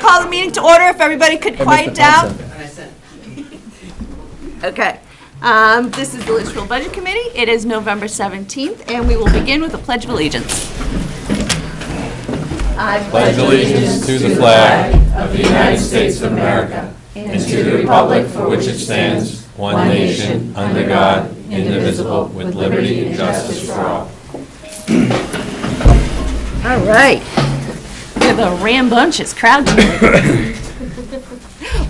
call the meeting to order. If everybody could quiet down. Okay. This is the Litchfield Budget Committee. It is November 17th, and we will begin with the Pledge of Allegiance. I pledge allegiance to the flag of the United States of America and to the republic for which it stands, one nation, under God, indivisible, with liberty and justice for all. All right. We have a rambunctious crowd tonight.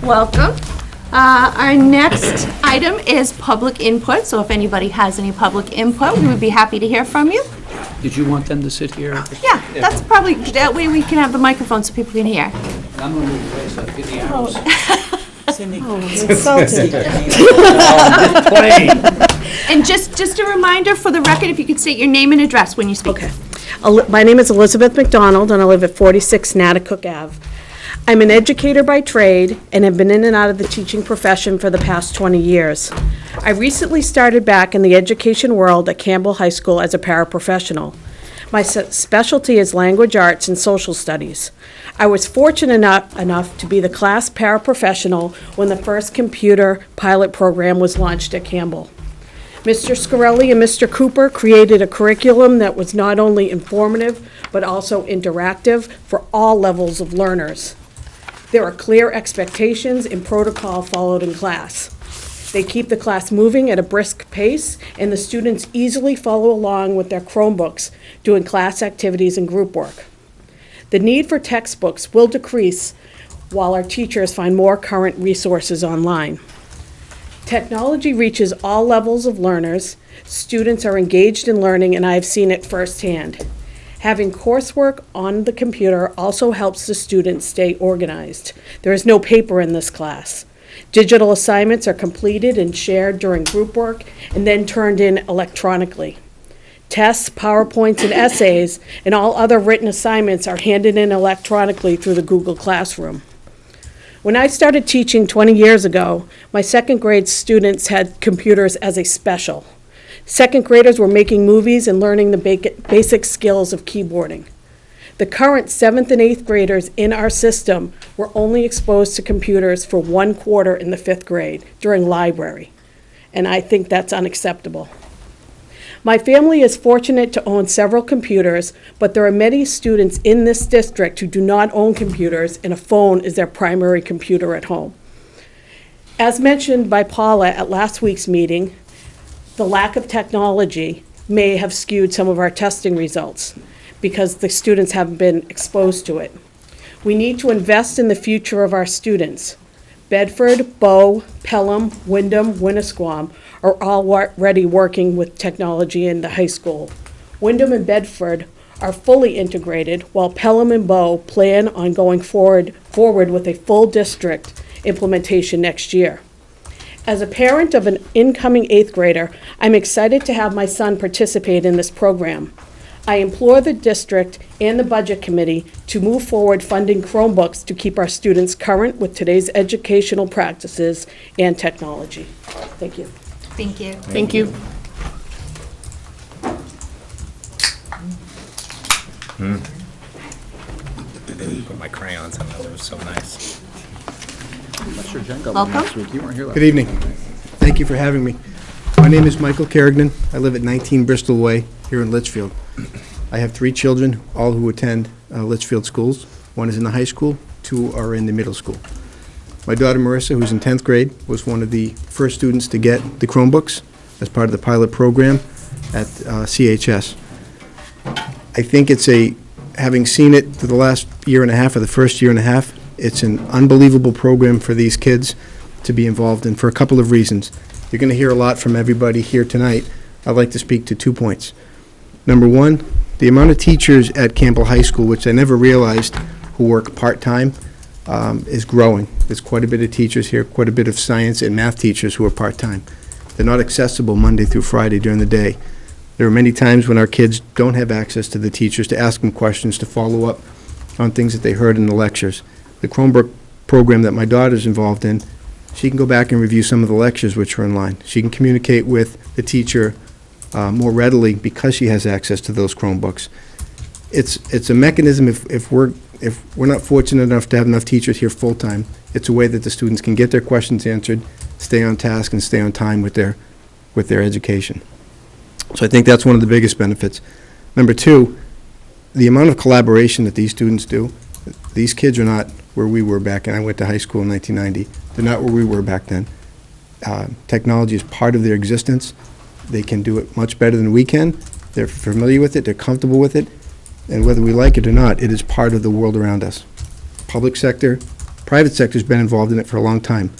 Welcome. Our next item is public input, so if anybody has any public input, we would be happy to hear from you. Did you want them to sit here? Yeah, that's probably, that way we can have the microphone so people can hear. I'm going to move away so I get the arrows. And just a reminder for the record, if you could state your name and address when you speak. Okay. My name is Elizabeth McDonald, and I live at 46 Natticook Ave. I'm an educator by trade and have been in and out of the teaching profession for the past 20 years. I recently started back in the education world at Campbell High School as a paraprofessional. My specialty is language arts and social studies. I was fortunate enough to be the class paraprofessional when the first computer pilot program was launched at Campbell. Mr. Scarelli and Mr. Cooper created a curriculum that was not only informative, but also interactive for all levels of learners. There are clear expectations and protocol followed in class. They keep the class moving at a brisk pace, and the students easily follow along with their Chromebooks, doing class activities and group work. The need for textbooks will decrease while our teachers find more current resources online. Technology reaches all levels of learners. Students are engaged in learning, and I have seen it firsthand. Having coursework on the computer also helps the students stay organized. There is no paper in this class. Digital assignments are completed and shared during group work and then turned in electronically. Tests, PowerPoints, and essays, and all other written assignments are handed in electronically through the Google Classroom. When I started teaching 20 years ago, my second grade students had computers as a special. Second graders were making movies and learning the basic skills of keyboarding. The current 7th and 8th graders in our system were only exposed to computers for 1 quarter in the 5th grade during library, and I think that's unacceptable. My family is fortunate to own several computers, but there are many students in this district who do not own computers, and a phone is their primary computer at home. As mentioned by Paula at last week's meeting, the lack of technology may have skewed some of our testing results because the students haven't been exposed to it. We need to invest in the future of our students. Bedford, Bow, Pelham, Wyndham, Winnisquam are already working with technology in the high school. Wyndham and Bedford are fully integrated, while Pelham and Bow plan on going forward with a full district implementation next year. As a parent of an incoming 8th grader, I'm excited to have my son participate in this program. I implore the district and the budget committee to move forward funding Chromebooks to keep our students current with today's educational practices and technology. Thank you. Thank you. Thank you. Put my crayons on those, it was so nice. Welcome. Good evening. Thank you for having me. My name is Michael Carrigan. I live at 19 Bristol Way here in Litchfield. I have 3 children, all who attend Litchfield schools. 1 is in the high school, 2 are in the middle school. My daughter Marissa, who's in 10th grade, was one of the first students to get the Chromebooks as part of the pilot program at CHS. I think having seen it for the last year and a half, or the first year and a half, it's an unbelievable program for these kids to be involved in for a couple of reasons. You're going to hear a lot from everybody here tonight. I'd like to speak to 2 points. Number 1, the amount of teachers at Campbell High School, which I never realized who work part-time, is growing. There's quite a bit of teachers here, quite a bit of science and math teachers who are part-time. They're not accessible Monday through Friday during the day. There are many times when our kids don't have access to the teachers to ask them questions, to follow up on things that they heard in the lectures. The Chromebook program that my daughter's involved in, she can go back and review some of the lectures which are online. She can communicate with the teacher more readily because she has access to those Chromebooks. It's a mechanism, if we're if we're not fortunate enough to have enough teachers here full-time, it's a way that the students can get their questions answered, stay on task, and stay on time with their education. So I think that's one of the biggest benefits. Number two, the amount of collaboration that these students do. These kids are not where we were back, and I went to high school in 1990. They're not where we were back then. Technology is part of their existence. They can do it much better than we can. They're familiar with it, they're comfortable with it, and whether we like it or not, it is part of the world around us. Public sector, private sector's been involved in it for a long time.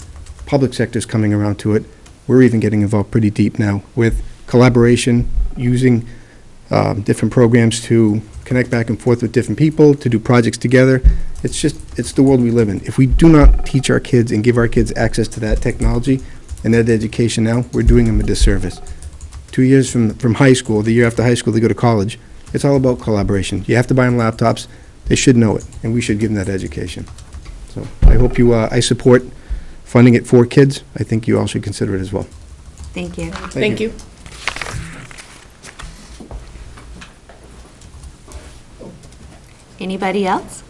Public sector's coming around to it. We're even getting involved pretty deep now with collaboration, using different programs to connect back and forth with different people, to do projects together. It's the world we live in. If we do not teach our kids and give our kids access to that technology and that education now, we're doing them a disservice. 2 years from high school, the year after high school, they go to college. It's all about collaboration. You have to buy them laptops. They should know it, and we should give them that education. So I hope I support funding it for kids. I think you all should consider it as well. Thank you. Thank you. Anybody else?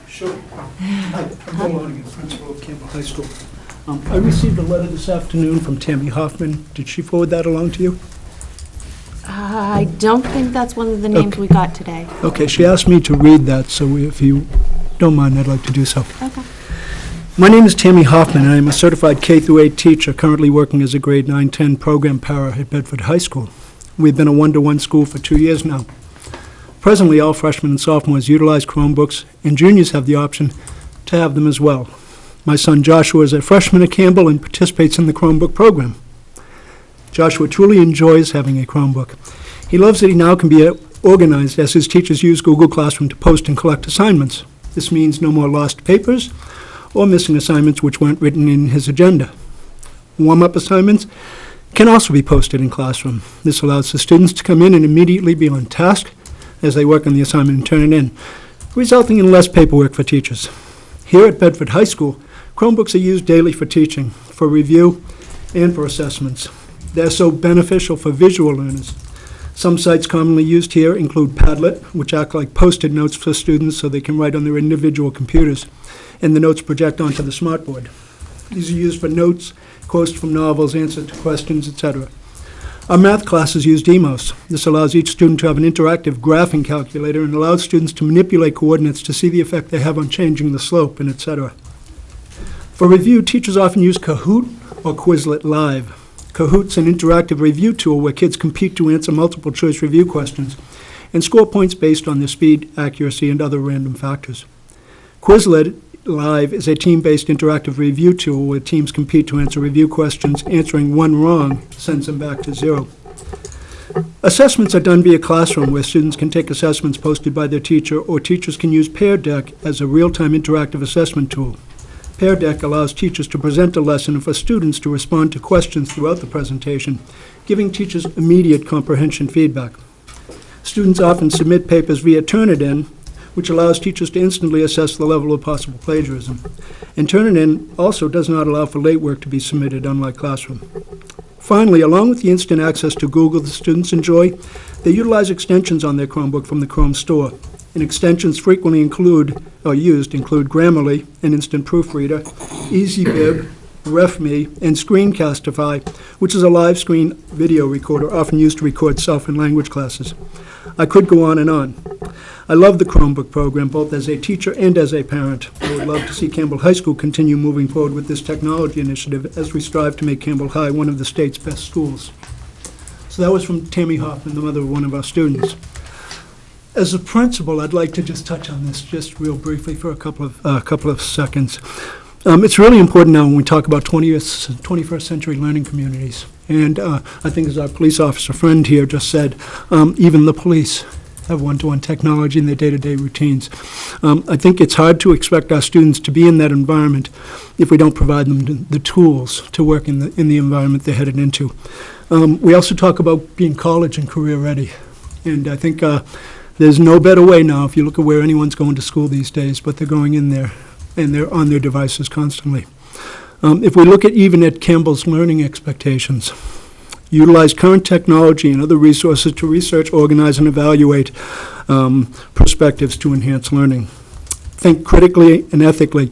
Sure. Hi, I'm Bill Lonigan, principal of Campbell High School. I received a letter this afternoon from Tammy Hoffman. Did she forward that along to you? I don't think that's one of the names Okay. we got today. Okay, she asked me to read that, so if you don't mind, I'd like to do so. Okay. My name is Tammy Hoffman, and I am a certified K-8 teacher currently working as a grade 9-10 program para at Bedford High School. We've been a one-to-one school for 2 years now. Presently, all freshmen and sophomores utilize Chromebooks, and juniors have the option to have them as well. My son Joshua is a freshman at Campbell and participates in the Chromebook program. Joshua truly enjoys having a Chromebook. He loves that he now can be organized as his teachers use Google Classroom to post and collect assignments. This means no more lost papers or missing assignments which weren't written in his agenda. Warm-up assignments can also be posted in Classroom. This allows the students to come in and immediately be on task as they work on the assignment and turn it in, resulting in less paperwork for teachers. Here at Bedford High School, Chromebooks are used daily for teaching, for review, and for assessments. They're so beneficial for visual learners. Some sites commonly used here include Padlet, which act like Post-it notes for students so they can write on their individual computers, and the notes project onto the smartboard. These are used for notes, quotes from novels, answers to questions, etc. Our math classes use Demos. This allows each student to have an interactive graphing calculator and allows students to manipulate coordinates to see the effect they have on changing the slope, and etc. For review, teachers often use Kahoot or Quizlet Live. Kahoot's an interactive review tool where kids compete to answer multiple choice review questions and score points based on their speed, accuracy, and other random factors. Quizlet Live is a team-based interactive review tool where teams compete to answer review questions. Answering one wrong sends them back to 0. Assessments are done via Classroom, where students can take assessments posted by their teacher, or teachers can use Pear Deck as a real-time interactive assessment tool. Pear Deck allows teachers to present a lesson and for students to respond to questions throughout the presentation, giving teachers immediate comprehension feedback. Students often submit papers via Turnitin, which allows teachers to instantly assess the level of possible plagiarism. And Turnitin also does not allow for late work to be submitted, unlike Classroom. Finally, along with the instant access to Google the students enjoy, they utilize extensions on their Chromebook from the Chrome store. And extensions frequently include Grammarly, an instant proofreader, EasyBib, RefMe, and Screencastify, which is a live screen video recorder often used to record self and language classes. I could go on and on. I love the Chromebook program, both as a teacher and as a parent. I would love to see Campbell High School continue moving forward with this technology initiative as we strive to make Campbell High one of the state's best schools. So that was from Tammy Hoffman, the mother of one of our students. As a principal, I'd like to just touch on this just real briefly for a couple of seconds. It's really important now when we talk about 21st century learning communities. And I think, as our police officer friend here just said, even the police have one-to-one technology in their day-to-day routines. I think it's hard to expect our students to be in that environment if we don't provide them the tools to work in the environment they're headed into. We also talk about being college and career ready. And I think there's no better way now, if you look at where anyone's going to school these days, but they're going in there and they're on their devices constantly. If we look even at Campbell's learning expectations, utilize current technology and other resources to research, organize, and evaluate perspectives to enhance learning. think critically and ethically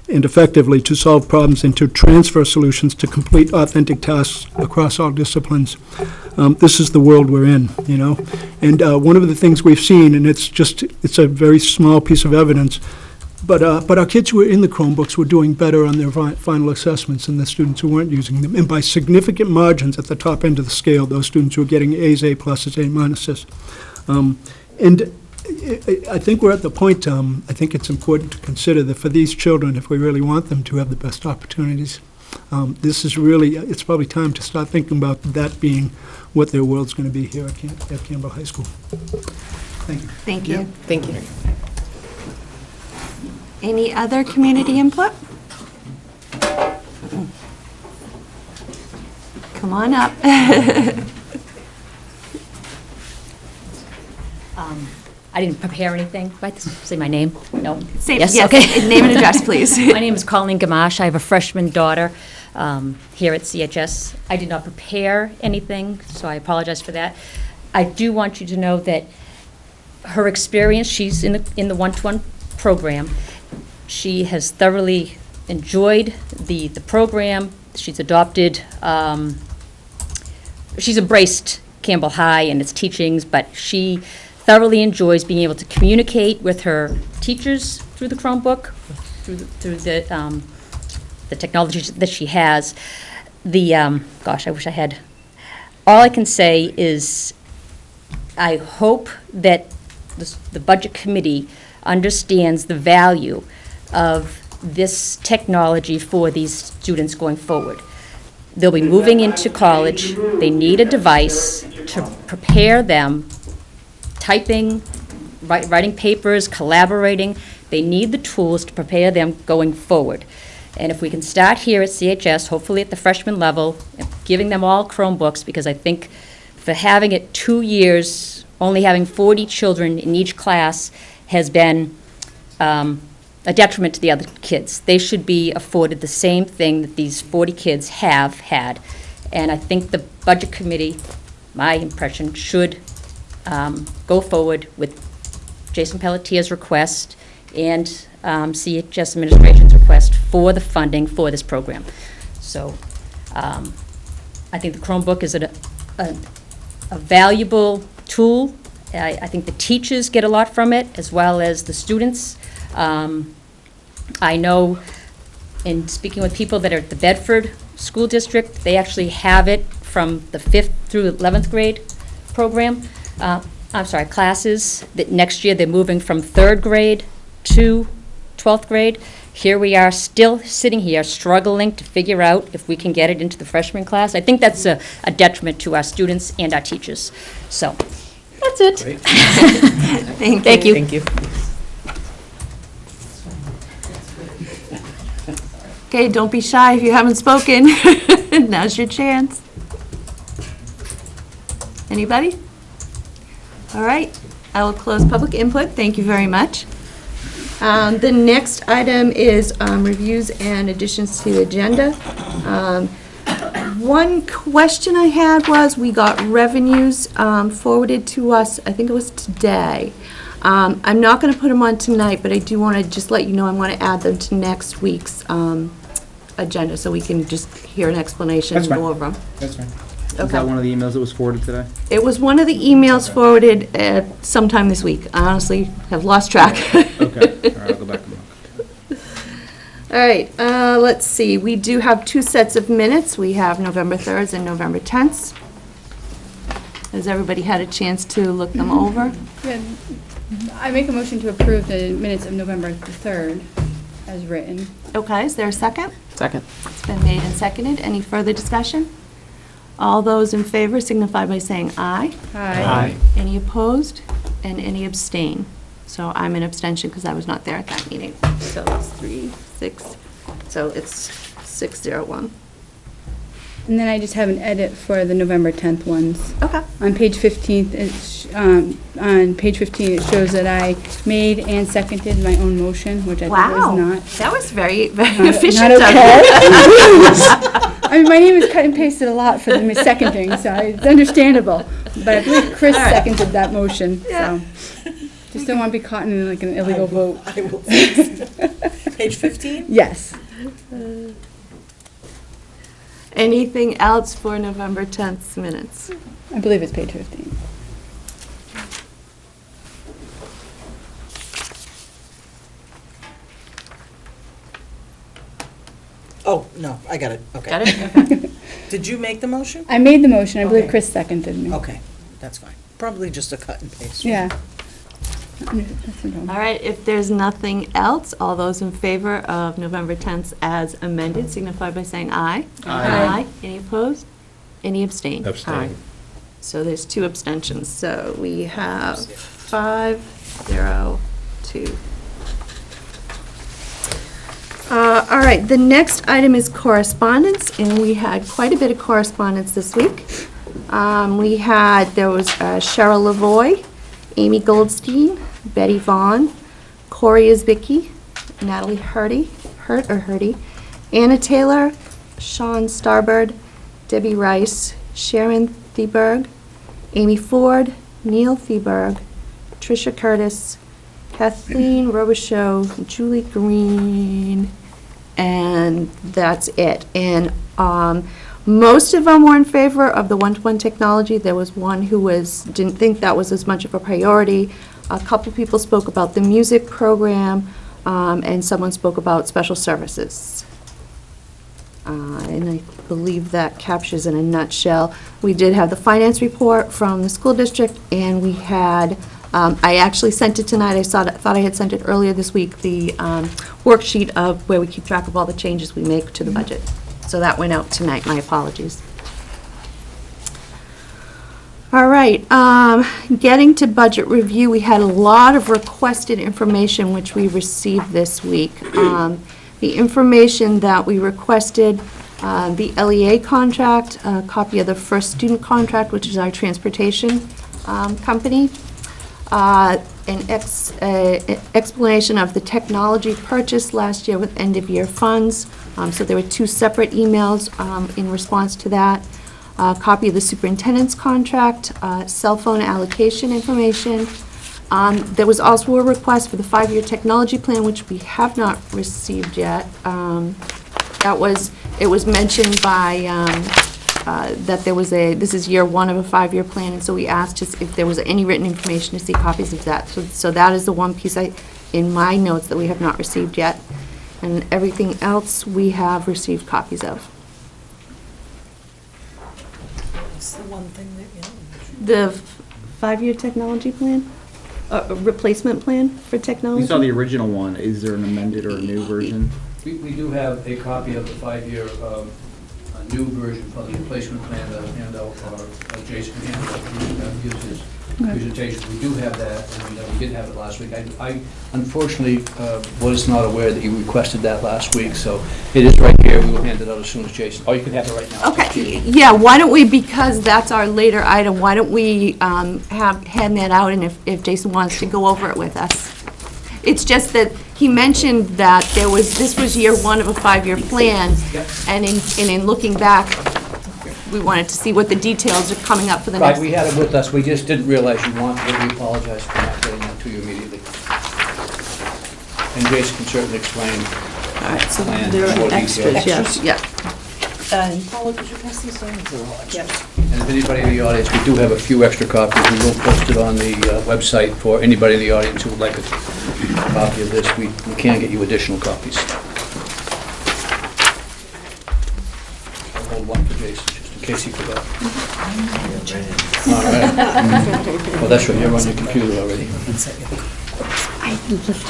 and effectively to solve problems and to transfer solutions to complete authentic tasks across all disciplines. This is the world we're in, you know. And one of the things we've seen, and it's a very small piece of evidence, but our kids who were in the Chromebooks were doing better on their final assessments than the students who weren't using them. And by significant margins at the top end of the scale, those students who were getting A's, A pluses, A minuses. And I think we're at the point, I think it's important to consider that for these children, if we really want them to have the best opportunities, this is really, it's probably time to start thinking about that being what their world's going to be here at Campbell High School. Thank you. Thank you. Thank you. Any other community input? Come on up. I didn't prepare anything. Do I have to say my name? No? Yes, okay. Name and address, please. My name is Colleen Gamache. I have a freshman daughter here at CHS. I did not prepare anything, so I apologize for that. I do want you to know that her experience, she's in the one-to-one program. She has thoroughly enjoyed the program. She's embraced Campbell High and its teachings, but she thoroughly enjoys being able to communicate with her teachers through the Chromebook, through the technology that she has. Gosh, I wish I had. All I can say is I hope that the Budget Committee understands the value of this technology for these students going forward. They'll be moving into college. They need a device to prepare them, typing, writing papers, collaborating. They need the tools to prepare them going forward. And if we can start here at CHS, hopefully at the freshman level, giving them all Chromebooks, because I think for having it 2 years, only having 40 children in each class has been a detriment to the other kids. They should be afforded the same thing that these 40 kids have had. And I think the Budget Committee, my impression, should go forward with Jason Pelletier's request and CHS administration's request for the funding for this program. So I think the Chromebook is a valuable tool. I think the teachers get a lot from it, as well as the students. I know in speaking with people that are at the Bedford School District, they actually have it from the 5th through 11th grade program. Classes. That next year they're moving from 3rd grade to 12th grade. Here we are still sitting here struggling to figure out if we can get it into the freshman class. I think that's a detriment to our students and our teachers. So that's it. Thank you. Thank you. Okay, don't be shy if you haven't spoken. Now's your chance. Anybody? All right, I will close public input. Thank you very much. The next item is reviews and additions to the agenda. One question I had was, we got revenues forwarded to us, I think it was today. I'm not going to put them on tonight, but I do want to just let you know I want to add them to next week's agenda, so we can just hear an explanation and go over them. That's fine. Okay. Is that one of the emails that was forwarded today? It was one of the emails forwarded sometime this week. I honestly have lost track. Okay, all right, I'll go back and look. All right, let's see. We do have 2 sets of minutes. We have November 3rd and November 10th. Has everybody had a chance to look them over? Yeah, I make a motion to approve the minutes of November the 3rd as written. Okay, is there a second? Second. It's been made and seconded. Any further discussion? All those in favor signify by saying aye. Aye. Any opposed? And any abstain? So I'm an abstention because I was not there at that meeting. So it's 3, 6, so it's 6-0-1. And then I just have an edit for the November 10th ones. Okay. On page 15, it shows that I made and seconded my own motion, which I think was not. That was very, very Not efficient okay. of you. I mean, my name is cut and pasted a lot for the seconding, so it's understandable. But I believe Chris All right. seconded that motion, Yeah. so. Just don't want to be caught in like an illegal vote. I will fix. Page 15? Yes. Anything else for November 10th minutes? I believe it's page 15. Oh, no, I got it, okay. Got it? Did you make the motion? I made the motion. I believe Okay. Chris seconded me. Okay, that's fine. Probably just a cut and paste. Yeah. That's no problem. All right, if there's nothing else, all those in favor of November 10th as amended signify by saying aye. Aye. Any opposed? Any abstain? Abstain. So there's 2 abstentions. So we have 5, 0, 2. All right, the next item is correspondence, and we had quite a bit of correspondence this week. There was Cheryl Lavoy, Amy Goldstein, Betty Vaughn, Corey Isbicki, Natalie Hurdy, Anna Taylor, Sean Starbird, Debbie Rice, Sharon Theberg, Amy Ford, Neil Theberg, Tricia Curtis, Kathleen Robichaud, Julie Green, and that's it. And most of them were in favor of the one-to-one technology. There was one who didn't think that was as much of a priority. A couple people spoke about the music program, and someone spoke about special services. And I believe that captures in a nutshell. We did have the finance report from the school district, and we had, I actually sent it tonight. I thought I had sent it earlier this week, the worksheet of where we keep track of all the changes we make to the budget. So that went out tonight. My apologies. All right, getting to budget review, we had a lot of requested information which we received this week. The information that we requested, the LEA contract, a copy of the first student contract, which is our transportation company, an explanation of the technology purchased last year with end-of-year funds. So there were 2 separate emails in response to that. A copy of the superintendent's contract, cell phone allocation information. There was also a request for the 5-year technology plan, which we have not received yet. It was mentioned by, that there was this is year 1 of a 5-year plan, and so we asked if there was any written information to see copies of that. So that is the one piece in my notes that we have not received yet. And everything else we have received copies of. It's the one thing that, The 5-year technology plan? Replacement plan for technology? We saw the original one. Is there an amended or a new version? We do have a copy of the 5-year, a new version for the replacement plan that handout, Jason handed used his presentation. We do have that, and we did have it last week. I unfortunately was not aware that you requested that last week, so it is right here. We will hand it out as soon as Jason, you can have it right now. Okay, yeah, why don't we, because that's our later item, why don't we hand that out, and if Jason wants to go over it with us. It's just that he mentioned that this was year 1 of a 5-year plan, and in looking back, we wanted to see what the details are coming up for the next. Right, we had it with us, we just didn't realize you wanted it. We apologize for not getting that to you immediately. And Jason can certainly explain. All right, so Plan, there more are extras, details. yes, yeah. Paula, could you pass these down? These are all extras. And if anybody in the audience, we do have a few extra copies. We will post it on the website for anybody in the audience who would like a copy of this. We can get you additional copies. I'll hold one for Jason, just in case he forgot. All right. Well, that's right, you're on your computer already.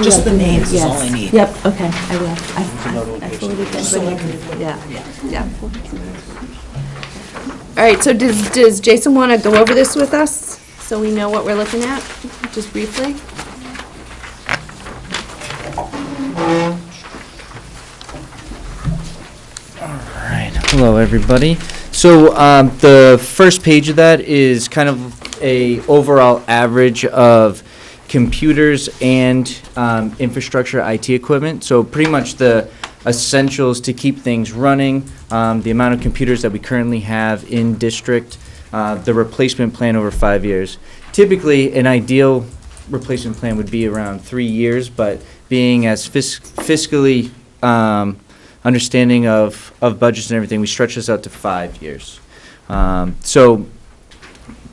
Just the names is all I need. Yep, okay, I will. I forwarded that. Yeah. All right, so does Jason want to go over this with us, so we know what we're looking at, just briefly? Hello, everybody. So the first page of that is kind of a overall average of computers and infrastructure IT equipment. So pretty much the essentials to keep things running, the amount of computers that we currently have in district, the replacement plan over 5 years. Typically, an ideal replacement plan would be around 3 years, but being as fiscally understanding of budgets and everything, we stretch this out to 5 years. So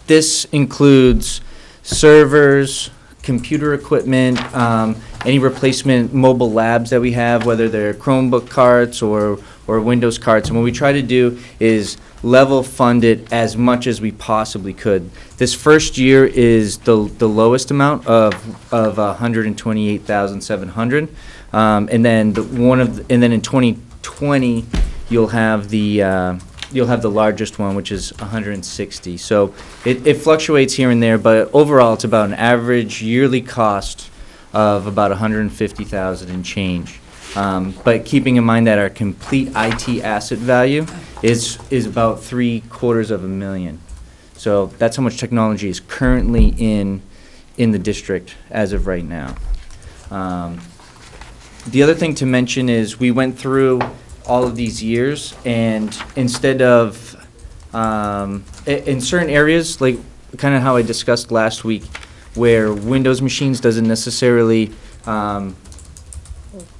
this includes servers, computer equipment, any replacement mobile labs that we have, whether they're Chromebook carts or Windows carts. And what we try to do is level fund it as much as we possibly could. This first year is the lowest amount of 128,700, and then and then in 2020 you'll have the largest one, which is 160. So it fluctuates here and there, but overall it's about an average yearly cost of about 150,000 and change. But keeping in mind that our complete IT asset value is about $750,000. So that's how much technology is currently in the district as of right now. The other thing to mention is we went through all of these years, and instead of in certain areas, like kind of how I discussed last week, where Windows machines doesn't necessarily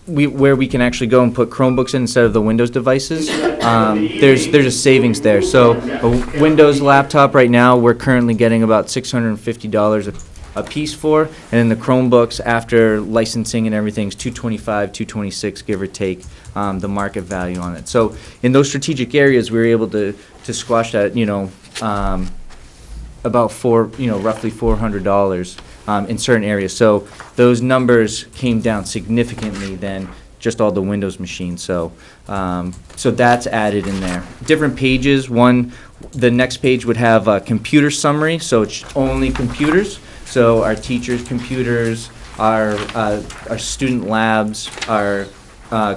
where we can actually go and put Chromebooks in instead of the Windows devices, there's a savings there. So a Windows laptop right now, we're currently getting about $650 a piece for, and then the Chromebooks, after licensing and everything, is $225, $226, give or take, the market value on it. So in those strategic areas, we were able to squash that, about roughly $400 in certain areas. So those numbers came down significantly than just all the Windows machines. So so that's added in there. Different pages. The next page would have a computer summary, so it's only computers. So our teachers' computers, our student labs, our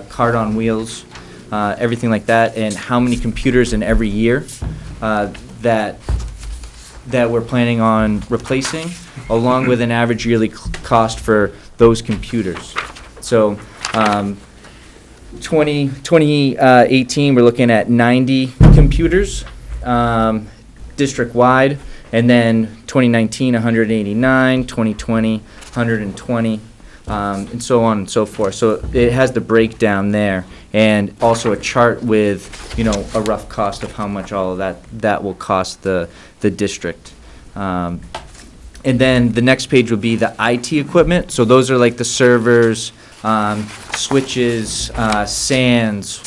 card on wheels, everything like that, and how many computers in every year that we're planning on replacing, along with an average yearly cost for those computers. So 2018, we're looking at 90 computers district-wide, and then 2019, 189, 2020, 120, and so on and so forth. So it has the breakdown there, and also a chart with, a rough cost of how much all of that will cost the district. And then the next page would be the IT equipment. So those are like the servers, switches, SANs,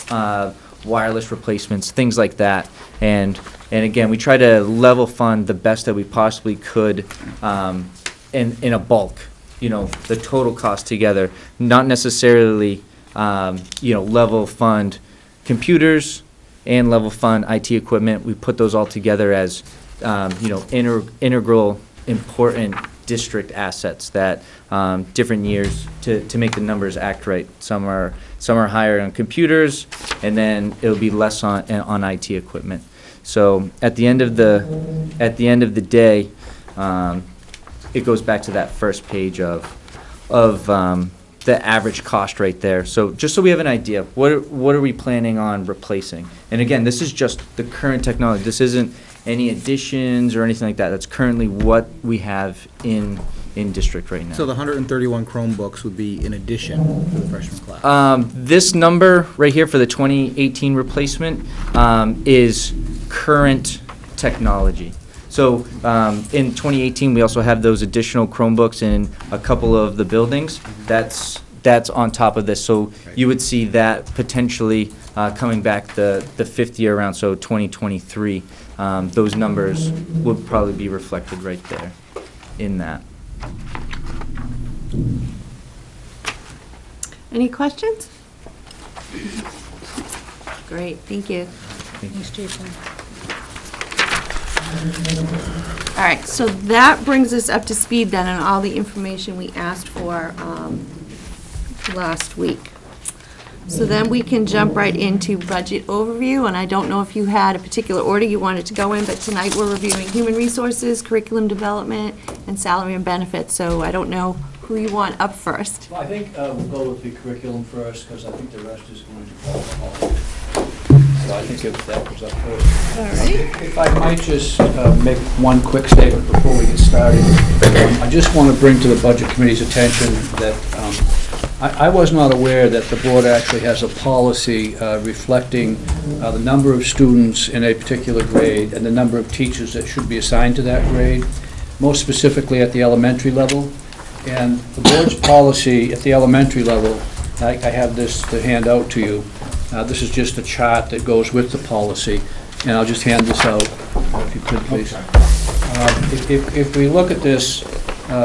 wireless replacements, things like that. And again, we try to level fund the best that we possibly could in a bulk, the total cost together, not necessarily, level fund computers and level fund IT equipment. We put those all together as, integral, important district assets that different years to make the numbers act right. Some are higher on computers, and then it'll be less on IT equipment. So at the end of the day, it goes back to that first page of the average cost right there. So just so we have an idea, what are we planning on replacing? And again, this is just the current technology. This isn't any additions or anything like that. That's currently what we have in district right now. So the 131 Chromebooks would be in addition to the freshman class? This number right here for the 2018 replacement is current technology. So in 2018, we also have those additional Chromebooks in a couple of the buildings. That's on top of this. So you would see that potentially coming back the fifth year around, so 2023. Those numbers would probably be reflected right there in that. Any questions? Great, thank you. Thanks, Jason. All right, so that brings us up to speed then on all the information we asked for last week. So then we can jump right into budget overview, and I don't know if you had a particular order you wanted to go in, but tonight we're reviewing human resources, curriculum development, and salary and benefits, so I don't know who you want up first. Well, I think we'll go with the curriculum first, because I think the rest is going to fall off. So I think if that was up first. If I might just make one quick statement before we get started. I just want to bring to the Budget Committee's attention that I was not aware that the board actually has a policy reflecting the number of students in a particular grade and the number of teachers that should be assigned to that grade, most specifically at the elementary level. And the board's policy at the elementary level, I have this to hand out to you. This is just a chart that goes with the policy, and I'll just hand this out, if you could, please. If we look at this,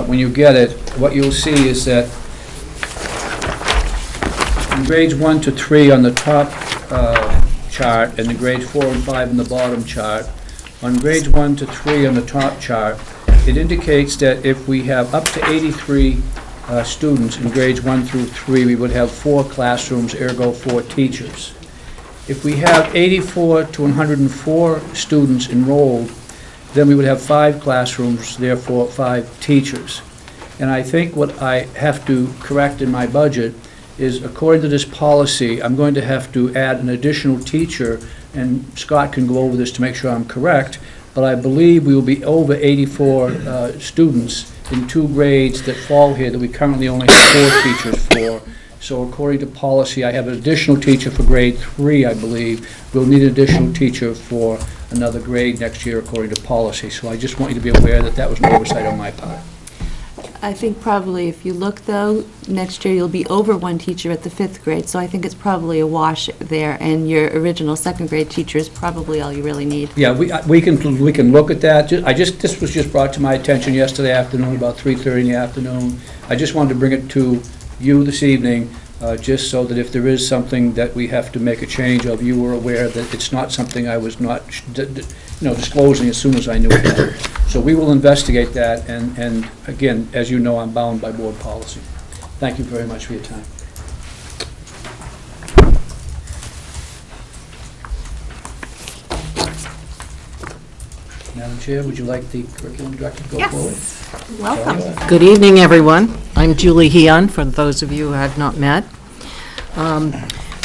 when you get it, what you'll see is that in grades 1 to 3 on the top chart, and the grades 4 and 5 in the bottom chart, on grades 1 to 3 on the top chart, it indicates that if we have up to 83 students in grades 1 through 3, we would have 4 classrooms, ergo 4 teachers. If we have 84 to 104 students enrolled, then we would have 5 classrooms, therefore 5 teachers. And I think what I have to correct in my budget is, according to this policy, I'm going to have to add an additional teacher, and Scott can go over this to make sure I'm correct, but I believe we will be over 84 students in 2 grades that fall here that we currently only have 4 teachers for. So according to policy, I have an additional teacher for grade 3, I believe. We'll need an additional teacher for another grade next year according to policy. So I just want you to be aware that that was an oversight on my part. I think probably if you look, though, next year you'll be over 1 teacher at the 5th grade, so I think it's probably a wash there, and your original 2nd grade teacher is probably all you really need. Yeah, we can look at that. This was just brought to my attention yesterday afternoon, about 3:30 in the afternoon. I just wanted to bring it to you this evening, just so that if there is something that we have to make a change of, you were aware that it's not something I was not disclosing as soon as I knew it. So we will investigate that, and again, as you know, I'm bound by board policy. Thank you very much for your time. Madam Chair, would you like the curriculum director to go forward? Yes, welcome. Good evening, everyone. I'm Julie Heon, for those of you who have not met.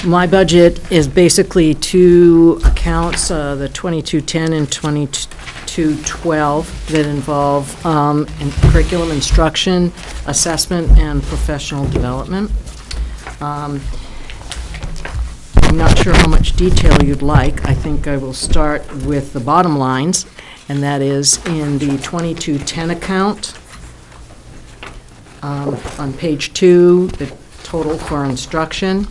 My budget is basically 2 accounts, the 2210 and 2212, that involve curriculum instruction, assessment, and professional development. I'm not sure how much detail you'd like. I think I will start with the bottom lines, and that is in the 2210 account. On page 2, the total for instruction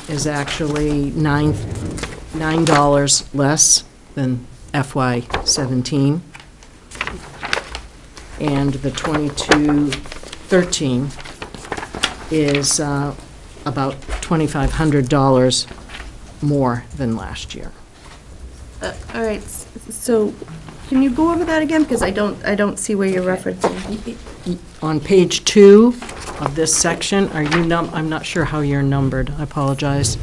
is actually $9 less than FY17. And the 2213 is about $2,500 more than last year. All right, so can you go over that again? Because I don't see where you're referencing. On page 2 of this section, I'm not sure how you're numbered. I apologize.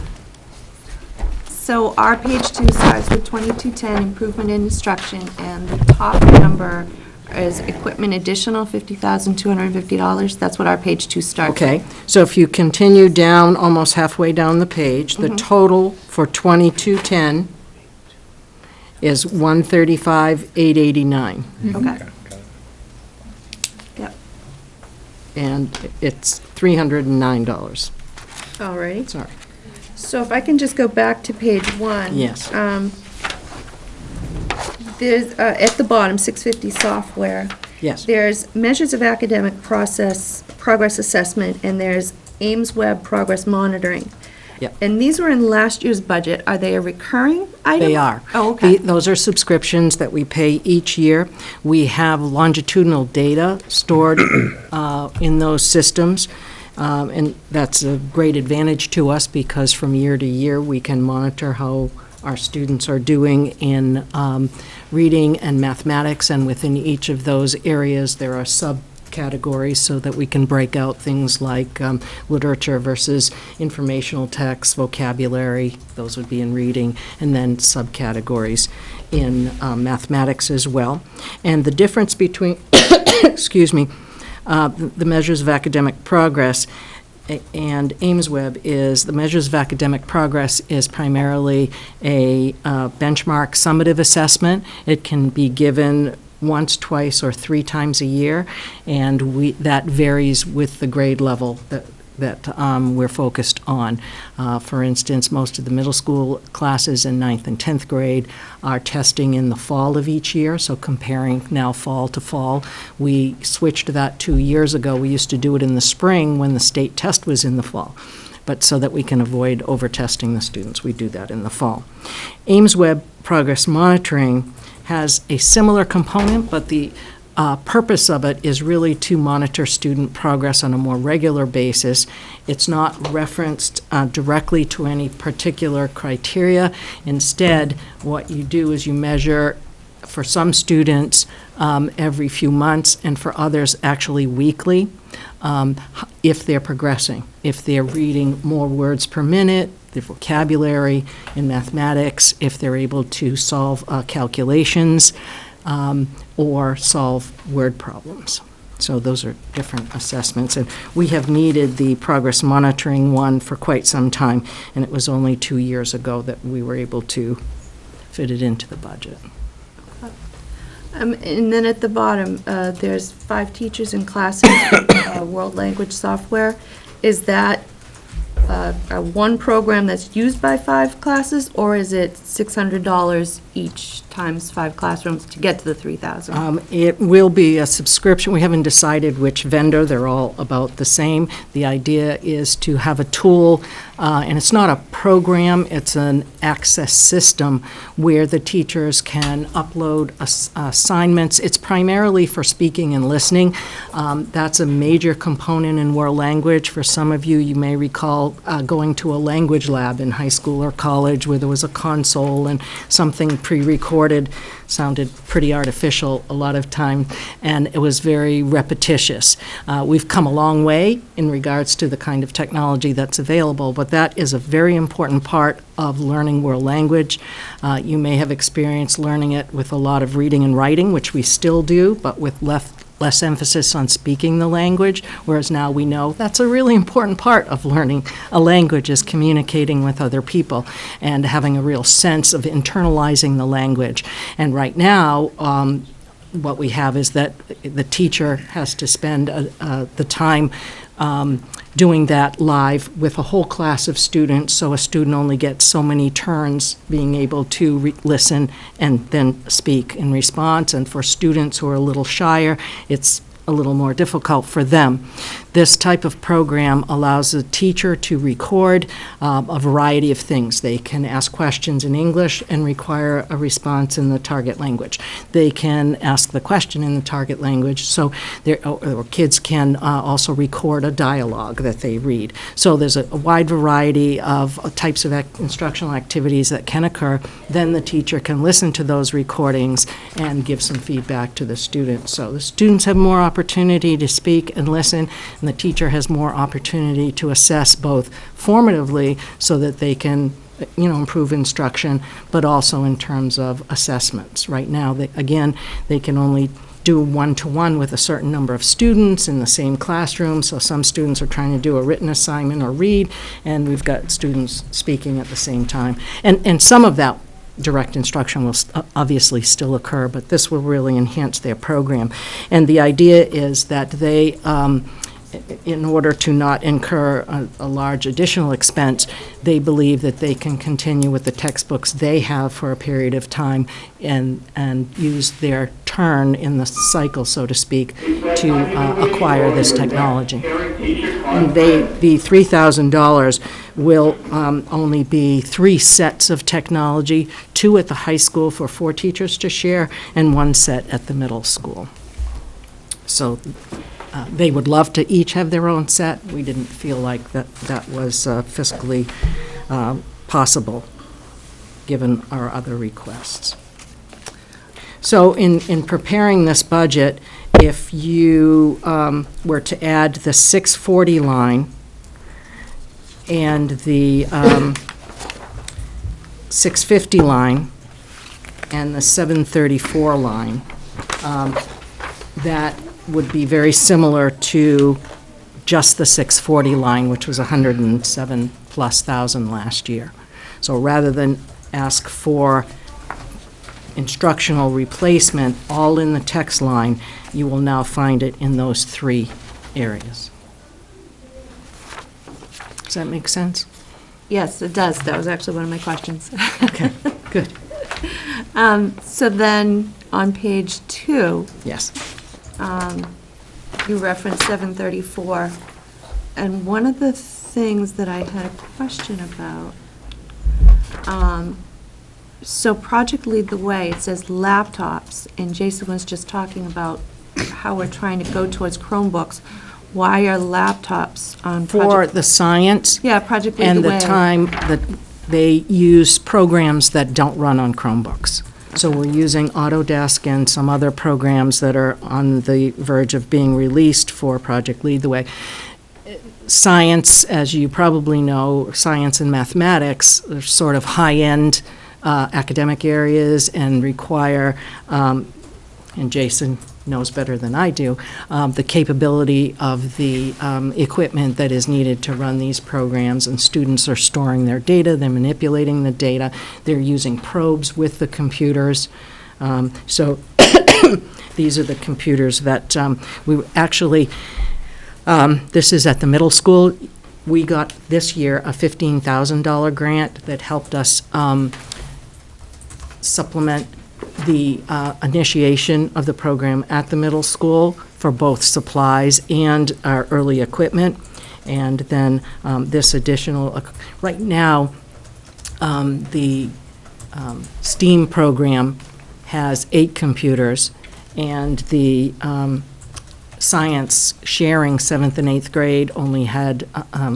So our page 2 starts with 2210, improvement in instruction, and the top number is equipment additional, $50,250. That's what our page 2 starts with. Okay, so if you continue down, almost halfway down the page, the total for 2210 is $135,889. Okay. Yep. And it's $309. All right. Sorry. So if I can just go back to page 1. Yes. There's, at the bottom, 650 software. Yes. There's measures of academic progress assessment, and there's Ames Web progress monitoring. Yep. And these were in last year's budget. Are they a recurring item? They are. Oh, okay. Those are subscriptions that we pay each year. We have longitudinal data stored in those systems, and that's a great advantage to us because from year to year, we can monitor how our students are doing in reading and mathematics, and within each of those areas, there are subcategories so that we can break out things like literature versus informational text, vocabulary, those would be in reading, and then subcategories in mathematics as well. And the difference between, excuse me, the measures of academic progress, and AIMSweb is, the measures of academic progress is primarily a benchmark summative assessment. It can be given once, twice, or 3 times a year, and that varies with the grade level that we're focused on. For instance, most of the middle school classes in 9th and 10th grade are testing in the fall of each year, so comparing now fall to fall. We switched that 2 years ago. We used to do it in the spring when the state test was in the fall. But so that we can avoid over-testing the students, we do that in the fall. AIMSweb progress monitoring has a similar component, but the purpose of it is really to monitor student progress on a more regular basis. It's not referenced directly to any particular criteria. Instead, what you do is you measure, for some students, every few months, and for others, actually weekly, if they're progressing, if they're reading more words per minute, their vocabulary in mathematics, if they're able to solve calculations, or solve word problems. So those are different assessments. And we have needed the progress monitoring one for quite some time, and it was only 2 years ago that we were able to fit it into the budget. And then at the bottom, there's 5 teachers in classes with world language software. Is that one program that's used by 5 classes, or is it $600 each times 5 classrooms to get to the 3,000? It will be a subscription. We haven't decided which vendor. They're all about the same. The idea is to have a tool, and it's not a program, it's an access system where the teachers can upload assignments. It's primarily for speaking and listening. That's a major component in world language. For some of you, you may recall going to a language lab in high school or college where there was a console and something pre-recorded. Sounded pretty artificial a lot of time, and it was very repetitious. We've come a long way in regards to the kind of technology that's available, but that is a very important part of learning world language. You may have experienced learning it with a lot of reading and writing, which we still do, but with less emphasis on speaking the language, whereas now we know that's a really important part of learning a language, is communicating with other people and having a real sense of internalizing the language. And right now, what we have is that the teacher has to spend the time doing that live with a whole class of students, so a student only gets so many turns being able to listen and then speak in response. And for students who are a little shyer, it's a little more difficult for them. This type of program allows the teacher to record a variety of things. They can ask questions in English and require a response in the target language. They can ask the question in the target language, so or kids can also record a dialogue that they read. So there's a wide variety of types of instructional activities that can occur. Then the teacher can listen to those recordings and give some feedback to the students. So the students have more opportunity to speak and listen, and the teacher has more opportunity to assess both formatively so that they can, improve instruction, but also in terms of assessments. Right now, they can only do one-to-one with a certain number of students in the same classroom, so some students are trying to do a written assignment or read, and we've got students speaking at the same time. And some of that direct instruction will obviously still occur, but this will really enhance their program. And the idea is that they, in order to not incur a large additional expense, they believe that they can continue with the textbooks they have for a period of time and use their turn in the cycle, so to speak, to acquire this technology. And the $3,000 will only be 3 sets of technology, 2 at the high school for 4 teachers to share, and 1 set at the middle school. So they would love to each have their own set. We didn't feel like that was fiscally possible, given our other requests. So in preparing this budget, if you were to add the 640 line and the 650 line and the 734 line, that would be very similar to just the 640 line, which was 107+ thousand last year. So rather than ask for instructional replacement all in the text line, you will now find it in those 3 areas. Does that make sense? Yes, it does. That was actually one of my questions. Okay, good. So then, on page 2, Yes. you referenced 734, and one of the things that I had a question about, so Project Lead the Way, it says laptops, and Jason was just talking about how we're trying to go towards Chromebooks. Why are laptops on For Project? the science Yeah, Project Lead the and Way. the time that they use programs that don't run on Chromebooks. So we're using Autodesk and some other programs that are on the verge of being released for Project Lead the Way. Science, as you probably know, science and mathematics are sort of high-end academic areas and require, and Jason knows better than I do, the capability of the equipment that is needed to run these programs, and students are storing their data, they're manipulating the data, they're using probes with the computers. So these are the computers that we actually, this is at the middle school. We got this year a $15,000 grant that helped us supplement the initiation of the program at the middle school for both supplies and our early equipment. And then this additional, right now, the STEAM program has 8 computers, and the science sharing 7th and 8th grade only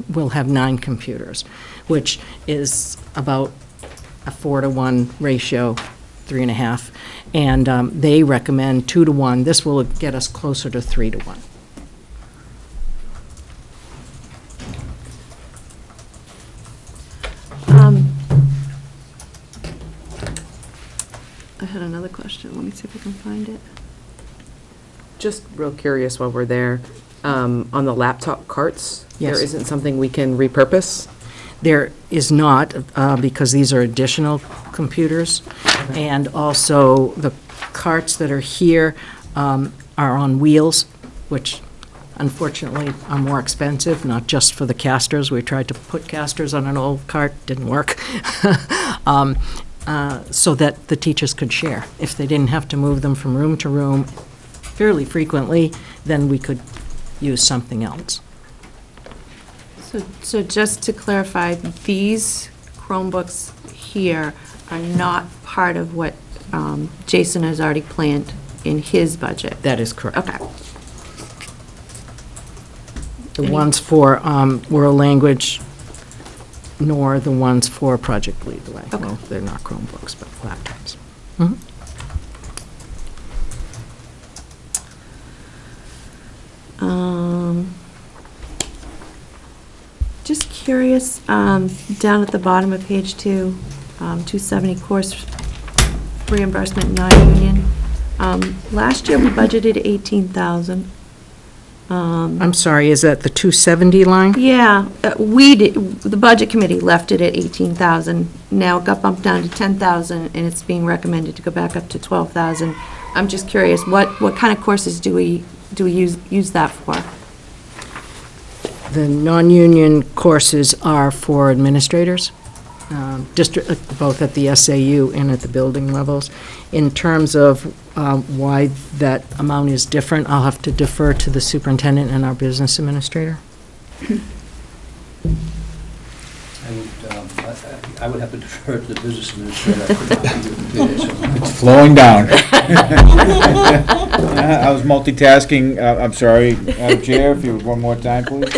will have 9 computers, which is about a 4-to-1 ratio, 3.5, and they recommend 2-to-1. This will get us closer to 3-to-1. I had another question. Let me see if I can find it. Just real curious while we're there, on the laptop carts, Yes. there isn't something we can repurpose? There is not, because these are additional computers, and also the carts that are here are on wheels, which unfortunately are more expensive, not just for the casters. We tried to put casters on an old cart, didn't work. So that the teachers could share. If they didn't have to move them from room to room fairly frequently, then we could use something else. So just to clarify, these Chromebooks here are not part of what Jason has already planned in his budget? That is correct. Okay. The ones for world language, nor the ones for Project Lead the Way. Okay. Well, they're not Chromebooks, but laptops. Mhm. Just curious, down at the bottom of page 2, 270 course reimbursement non-union. Last year, we budgeted 18,000. I'm sorry, is that the 270 line? Yeah, we did, the budget committee left it at 18,000. Now it got bumped down to 10,000, and it's being recommended to go back up to 12,000. I'm just curious, what kind of courses do we use that for? The non-union courses are for administrators, both at the SAU and at the building levels. In terms of why that amount is different, I'll have to defer to the superintendent and our business administrator. I would have to defer to the business administrator. I could not be with you, so- It's flowing down. I was multitasking, I'm sorry, Chair, if you would one more time, please.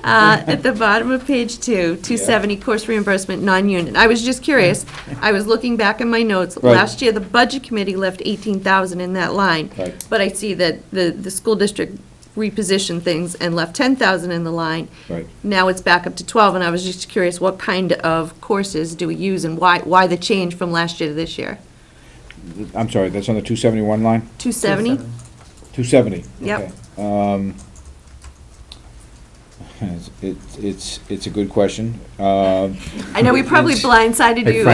At the bottom of page 2, 270 course reimbursement non-union. I was just curious. I was looking back in my notes. Right. Last year, the budget committee left 18,000 in that line. Right. But I see that the school district repositioned things and left 10,000 in the line. Right. Now it's back up to 12, and I was just curious, what kind of courses do we use, and why the change from last year to this year? I'm sorry, that's on the 271 line? 270? 270? Yep. Okay. It's a good question. I know we probably blindsided you. No,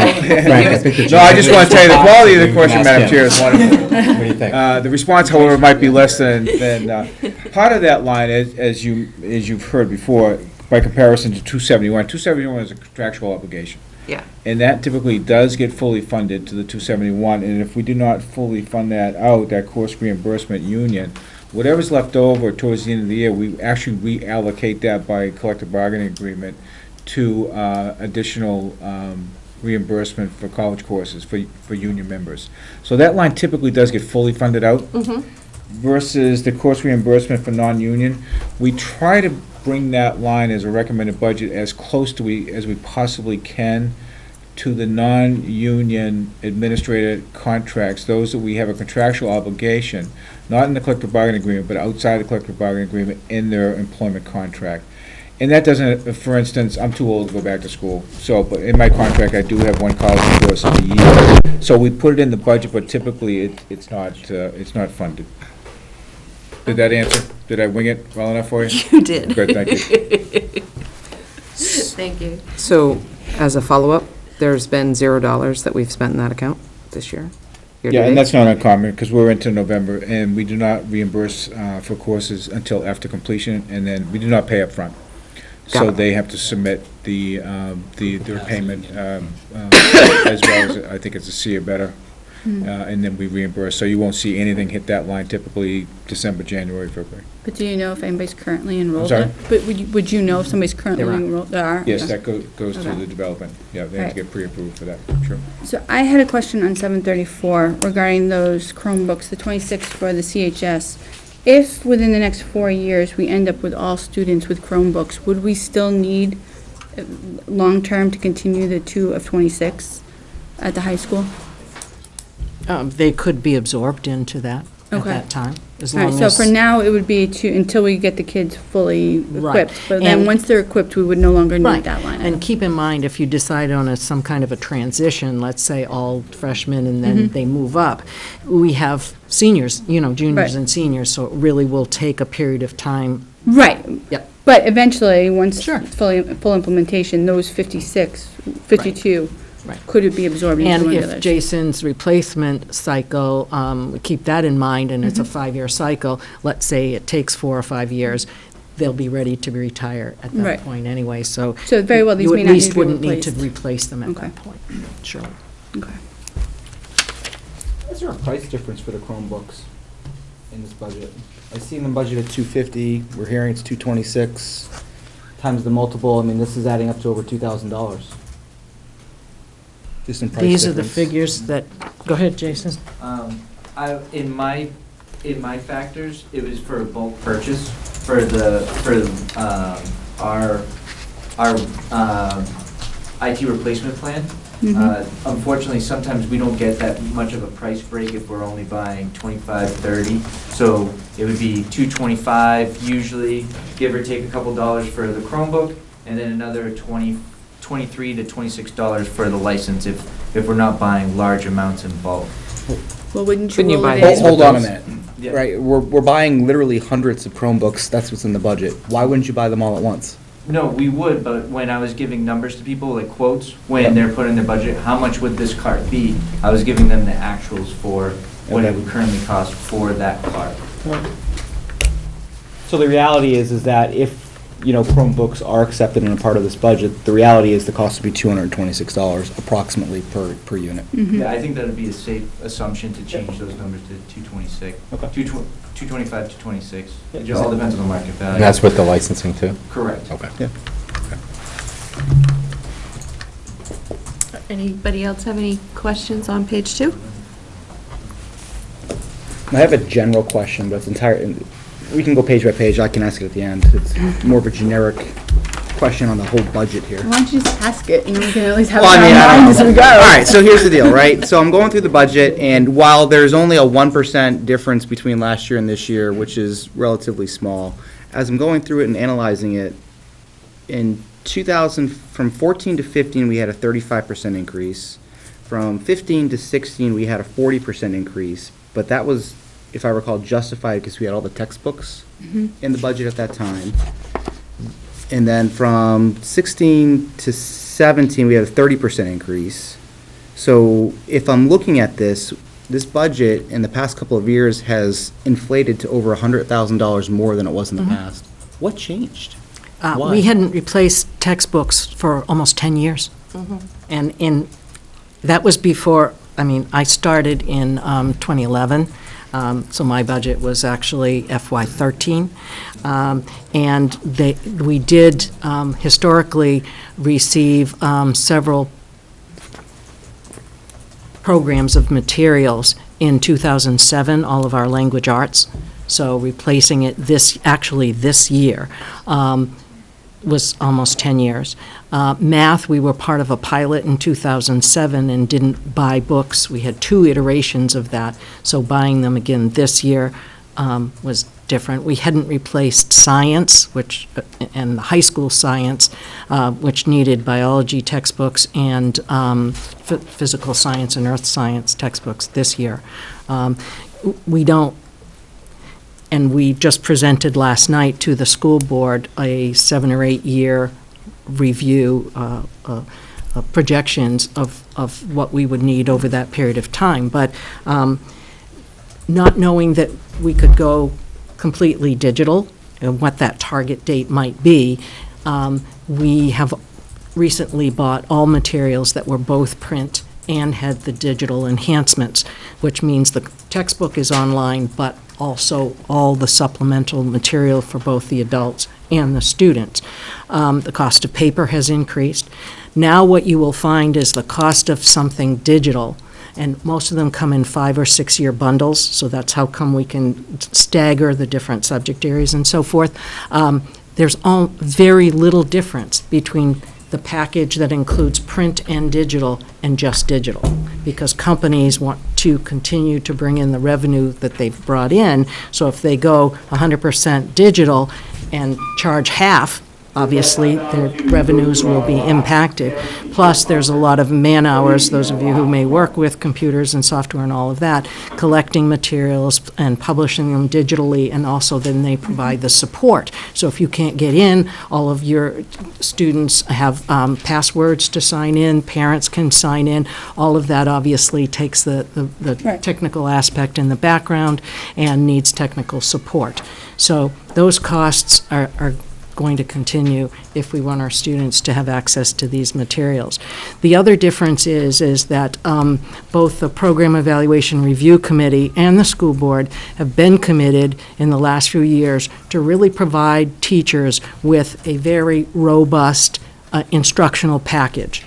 I just want to tell you, the quality of the question, Madam Chair, is wonderful. What do you think? The response, however, might be less than, part of that line, as you've heard before, by comparison to 271. 271 is a contractual obligation. Yeah. And that typically does get fully funded to the 271, and if we do not fully fund that out, that course reimbursement union, whatever's left over towards the end of the year, we actually reallocate that by collective bargaining agreement to additional reimbursement for college courses for union members. So that line typically does get fully funded out. Versus the course reimbursement for non-union. We try to bring that line as a recommended budget as close to as we possibly can to the non-union administrative contracts, those that we have a contractual obligation, not in the collective bargaining agreement, but outside the collective bargaining agreement in their employment contract. And that doesn't, for instance, I'm too old to go back to school, so, but in my contract, I do have one college course a year. So we put it in the budget, but typically it's not funded. Did that answer? Did I wing it well enough for you? You did. Good, thank you. Thank you. So, as a follow-up, there's been $0 that we've spent in that account this year? Year to Yeah, and date? that's not uncommon, because we're into November, and we do not reimburse for courses until after completion, and then we do not pay up front. Got So it. they have to submit their payment, as well as, I think it's a C or better, and then we reimburse. So you won't see anything hit that line typically December, January, February. But do you know if anybody's currently enrolled? sorry? in- But would you know if somebody's currently There are. enrolled? There are? Yes, Okay. that goes through Okay. the development. Yeah, they have to Right. get pre-approved for that, sure. So I had a question on 734 regarding those Chromebooks, the 26 for the CHS. If within the next 4 years, we end up with all students with Chromebooks, would we still need long-term to continue the 2 of 26 at the high school? They could be absorbed into that at Okay. that time, as All right, long so as. for now, it would be until we get the kids fully Right. equipped. But then, And- once they're equipped, we would no longer need Right. that line. And keep in mind, if you decide on some kind of a transition, let's say all freshmen and then they move up, we have seniors, juniors Right. and seniors, so it really will take a period of time. Right. Yep. But eventually, once Sure. it's full implementation, those 52 Right. could it be absorbed into And one of the if others? Jason's replacement cycle, keep that in mind, and it's a 5-year cycle, let's say it takes 4 or 5 years, they'll be ready to retire at that Right. point anyway, so. So very well, these you may at not need least to be wouldn't need to replaced. replace them at Okay. that point, sure. Okay. Is there a price difference for the Chromebooks in this budget? I see in the budget at $250, we're hearing it's $226, times the multiple, I mean, this is adding up to over $2,000. Just in price These are the difference. figures that, go ahead, Jason. In my factors, it was for a bulk purchase for our IT replacement plan. Unfortunately, sometimes we don't get that much of a price break if we're only buying 25, 30. So it would be $225 usually, give or take a couple dollars for the Chromebook, and then another $23 to $26 for the license if we're not buying large amounts in bulk. Well, wouldn't you Couldn't you roll buy it those? in? Hold on a minute. Yeah. Right, we're buying literally hundreds of Chromebooks, that's what's in the budget. Why wouldn't you buy them all at once? No, we would, but when I was giving numbers to people, like quotes, when they're putting their budget, how much would this cart be? I was giving them the actuals for what it Okay. would currently cost for that cart. So the reality is that if, Chromebooks are accepted in a part of this budget, the reality is the cost would be $226 approximately per unit. Yeah, I think that'd be a safe assumption to change those numbers to 226. Okay. 225 to 26. It Yeah. just all depends on the market value. And that's with the licensing too? Correct. Okay. Yeah. Anybody else have any questions on page 2? I have a general question, but it's we can go page by page, I can ask it at the end. It's more of a generic question on the whole budget here. Why don't you just ask it, and then we can at least have Well, it I mean, in I our don't minds as we know. go. All right, so here's the deal, right? So I'm going through the budget, and while there's only a 1% difference between last year and this year, which is relatively small, as I'm going through it and analyzing it, in 2000, from 14 to 15, we had a 35% increase. From 15 to 16, we had a 40% increase, but that was, if I recall, justified because we had all the textbooks in the budget at that time. And then from 16 to 17, we have a 30% increase. So if I'm looking at this budget in the past couple of years has inflated to over $100,000 more than it was in the past. What changed? Why? We hadn't replaced textbooks for almost 10 years. And that was before, I mean, I started in 2011, so my budget was actually FY13. And we did historically receive several programs of materials in 2007, all of our language arts. So replacing it this year was almost 10 years. Math, we were part of a pilot in 2007 and didn't buy books. We had 2 iterations of that, so buying them again this year was different. We hadn't replaced science, and the high school science, which needed biology textbooks and physical science and earth science textbooks this year. We don't. And we just presented last night to the school board a 7 or 8 year review, projections of what we would need over that period of time. But not knowing that we could go completely digital and what that target date might be, we have recently bought all materials that were both print and had the digital enhancements, which means the textbook is online, but also all the supplemental material for both the adults and the students. The cost of paper has increased. Now what you will find is the cost of something digital, and most of them come in 5 or 6 year bundles, so that's how come we can stagger the different subject areas and so forth. There's very little difference between the package that includes print and digital and just digital, because companies want to continue to bring in the revenue that they've brought in. So if they go 100% digital and charge half, obviously their revenues will be impacted. Plus, there's a lot of man-hours, those of you who may work with computers and software and all of that, collecting materials and publishing them digitally, and also then they provide the support. So if you can't get in, all of your students have passwords to sign in, parents can sign in. All of that obviously takes the Right. technical aspect in the background and needs technical support. So those costs are going to continue if we want our students to have access to these materials. The other difference is that both the Program Evaluation Review Committee and the school board have been committed in the last few years to really provide teachers with a very robust instructional package.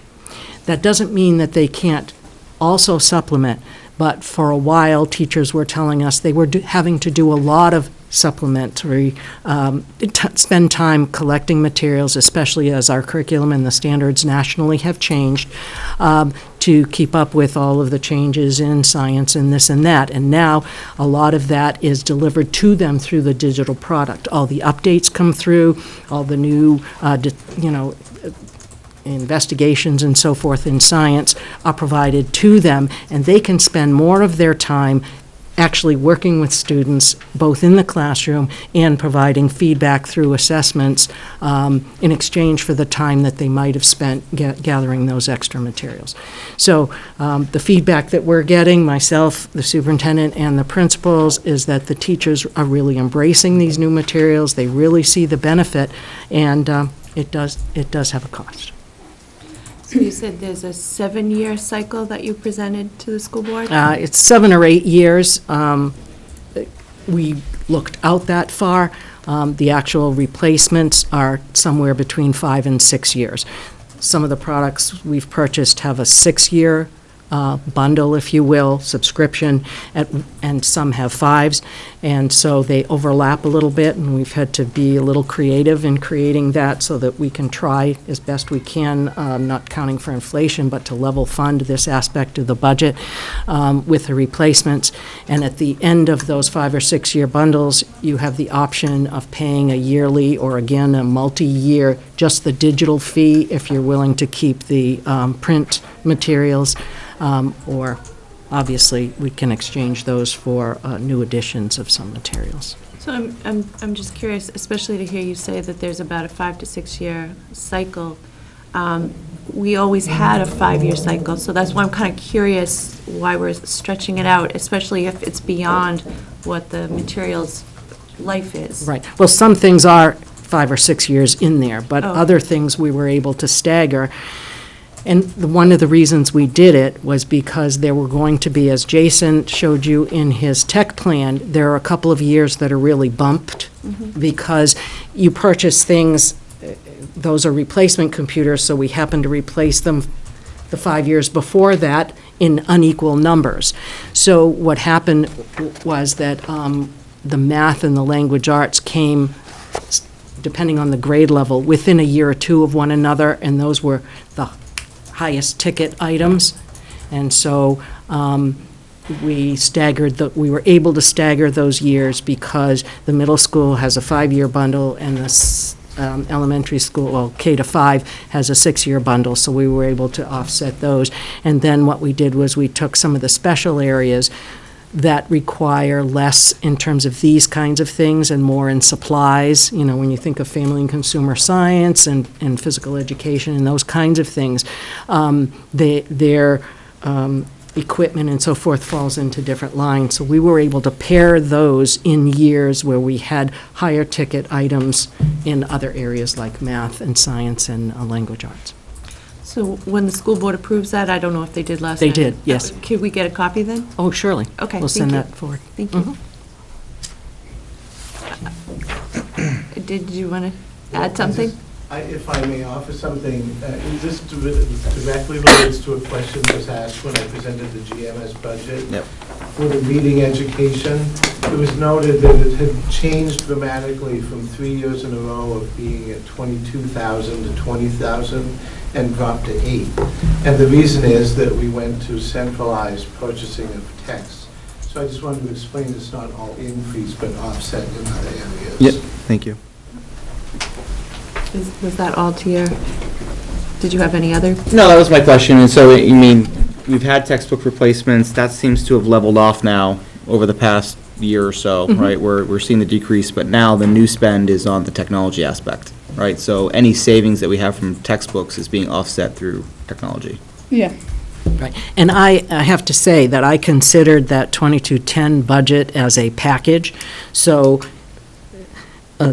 That doesn't mean that they can't also supplement, but for a while, teachers were telling us they were having to do a lot of supplementary, spend time collecting materials, especially as our curriculum and the standards nationally have changed, to keep up with all of the changes in science and this and that. And now a lot of that is delivered to them through the digital product. All the updates come through, all the new, investigations and so forth in science are provided to them, and they can spend more of their time actually working with students, both in the classroom and providing feedback through assessments in exchange for the time that they might have spent gathering those extra materials. So the feedback that we're getting, myself, the superintendent, and the principals, is that the teachers are really embracing these new materials. They really see the benefit, and it does have a cost. So you said there's a 7-year cycle that you presented to the school board? It's 7 or 8 years. We looked out that far. The actual replacements are somewhere between 5 and 6 years. Some of the products we've purchased have a 6-year bundle, if you will, subscription, and some have 5s, and so they overlap a little bit, and we've had to be a little creative in creating that so that we can try as best we can, not counting for inflation, but to level fund this aspect of the budget with the replacements. And at the end of those 5 or 6 year bundles, you have the option of paying a yearly or, again, a multi-year, just the digital fee if you're willing to keep the print materials. Or obviously, we can exchange those for new editions of some materials. So I'm just curious, especially to hear you say that there's about a 5 to 6 year cycle. We always had a 5-year cycle, so that's why I'm kind of curious why we're stretching it out, especially if it's beyond what the material's life is. Right. Well, some things are 5 or 6 years in there, but Oh. other things we were able to stagger. And one of the reasons we did it was because there were going to be, as Jason showed you in his tech plan, there are a couple of years that are really bumped because you purchase things, those are replacement computers, so we happen to replace them the 5 years before that in unequal numbers. So what happened was that the math and the language arts came, depending on the grade level, within a year or two of one another, and those were the highest ticket items. And so we were able to stagger those years because the middle school has a 5-year bundle and the elementary school, well, K to 5, has a 6-year bundle, so we were able to offset those. And then what we did was we took some of the special areas that require less in terms of these kinds of things and more in supplies. You know, when you think of family and consumer science and physical education and those kinds of things, their equipment and so forth falls into different lines. So we were able to pair those in years where we had higher ticket items in other areas like math and science and language arts. So when the school board approves that, I don't know if they did last They night. did, yes. Could we get a copy then? Oh, surely. Okay, We'll thank send you. that forward. Thank you. Did you want to add something? If I may offer something, this directly relates to a question that was asked when I presented the GMS budget. Yep. For the reading education, it was noted that it had changed dramatically from 3 years in a row of being at 22,000 to 20,000 and dropped to 8. And the reason is that we went to centralized purchasing of text. So I just wanted to explain it's not all increase, but offset in other areas. Yep, thank you. Was that all to your, did you have any other? No, that was my question, and so, you mean, we've had textbook replacements, that seems to have leveled off now over the past year or so, right? We're seeing the decrease, but now the new spend is on the technology aspect, right? So any savings that we have from textbooks is being offset through technology. Yeah. Right. And I have to say that I considered that 2210 budget as a package, so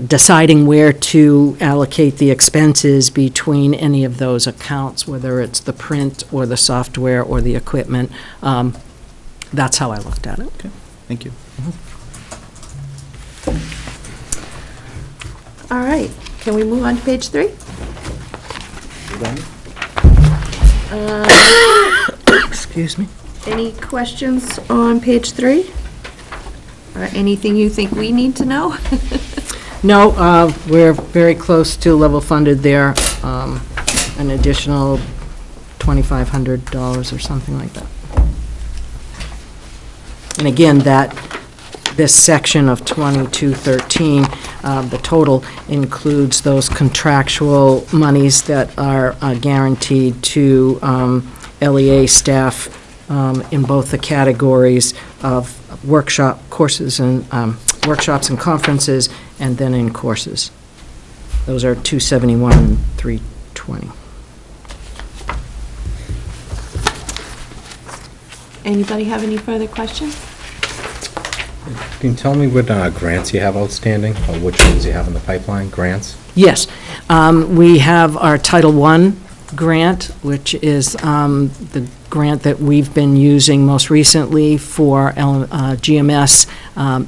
deciding where to allocate the expenses between any of those accounts, whether it's the print or the software or the equipment, that's how I looked at it. Okay, thank you. All right, can we move on to page 3? Excuse me. Any questions on page 3? Or anything you think we need to know? No, we're very close to level funded there, an additional $2,500 or something like that. And again, this section of 2213, the total includes those contractual monies that are guaranteed to LEA staff in both the categories of workshop courses and workshops and conferences, and then in courses. Those are 271 and 320. Anybody have any further questions? Can you tell me what grants you have outstanding, or which ones you have in the pipeline, grants? Yes. We have our Title I grant, which is the grant that we've been using most recently for GMS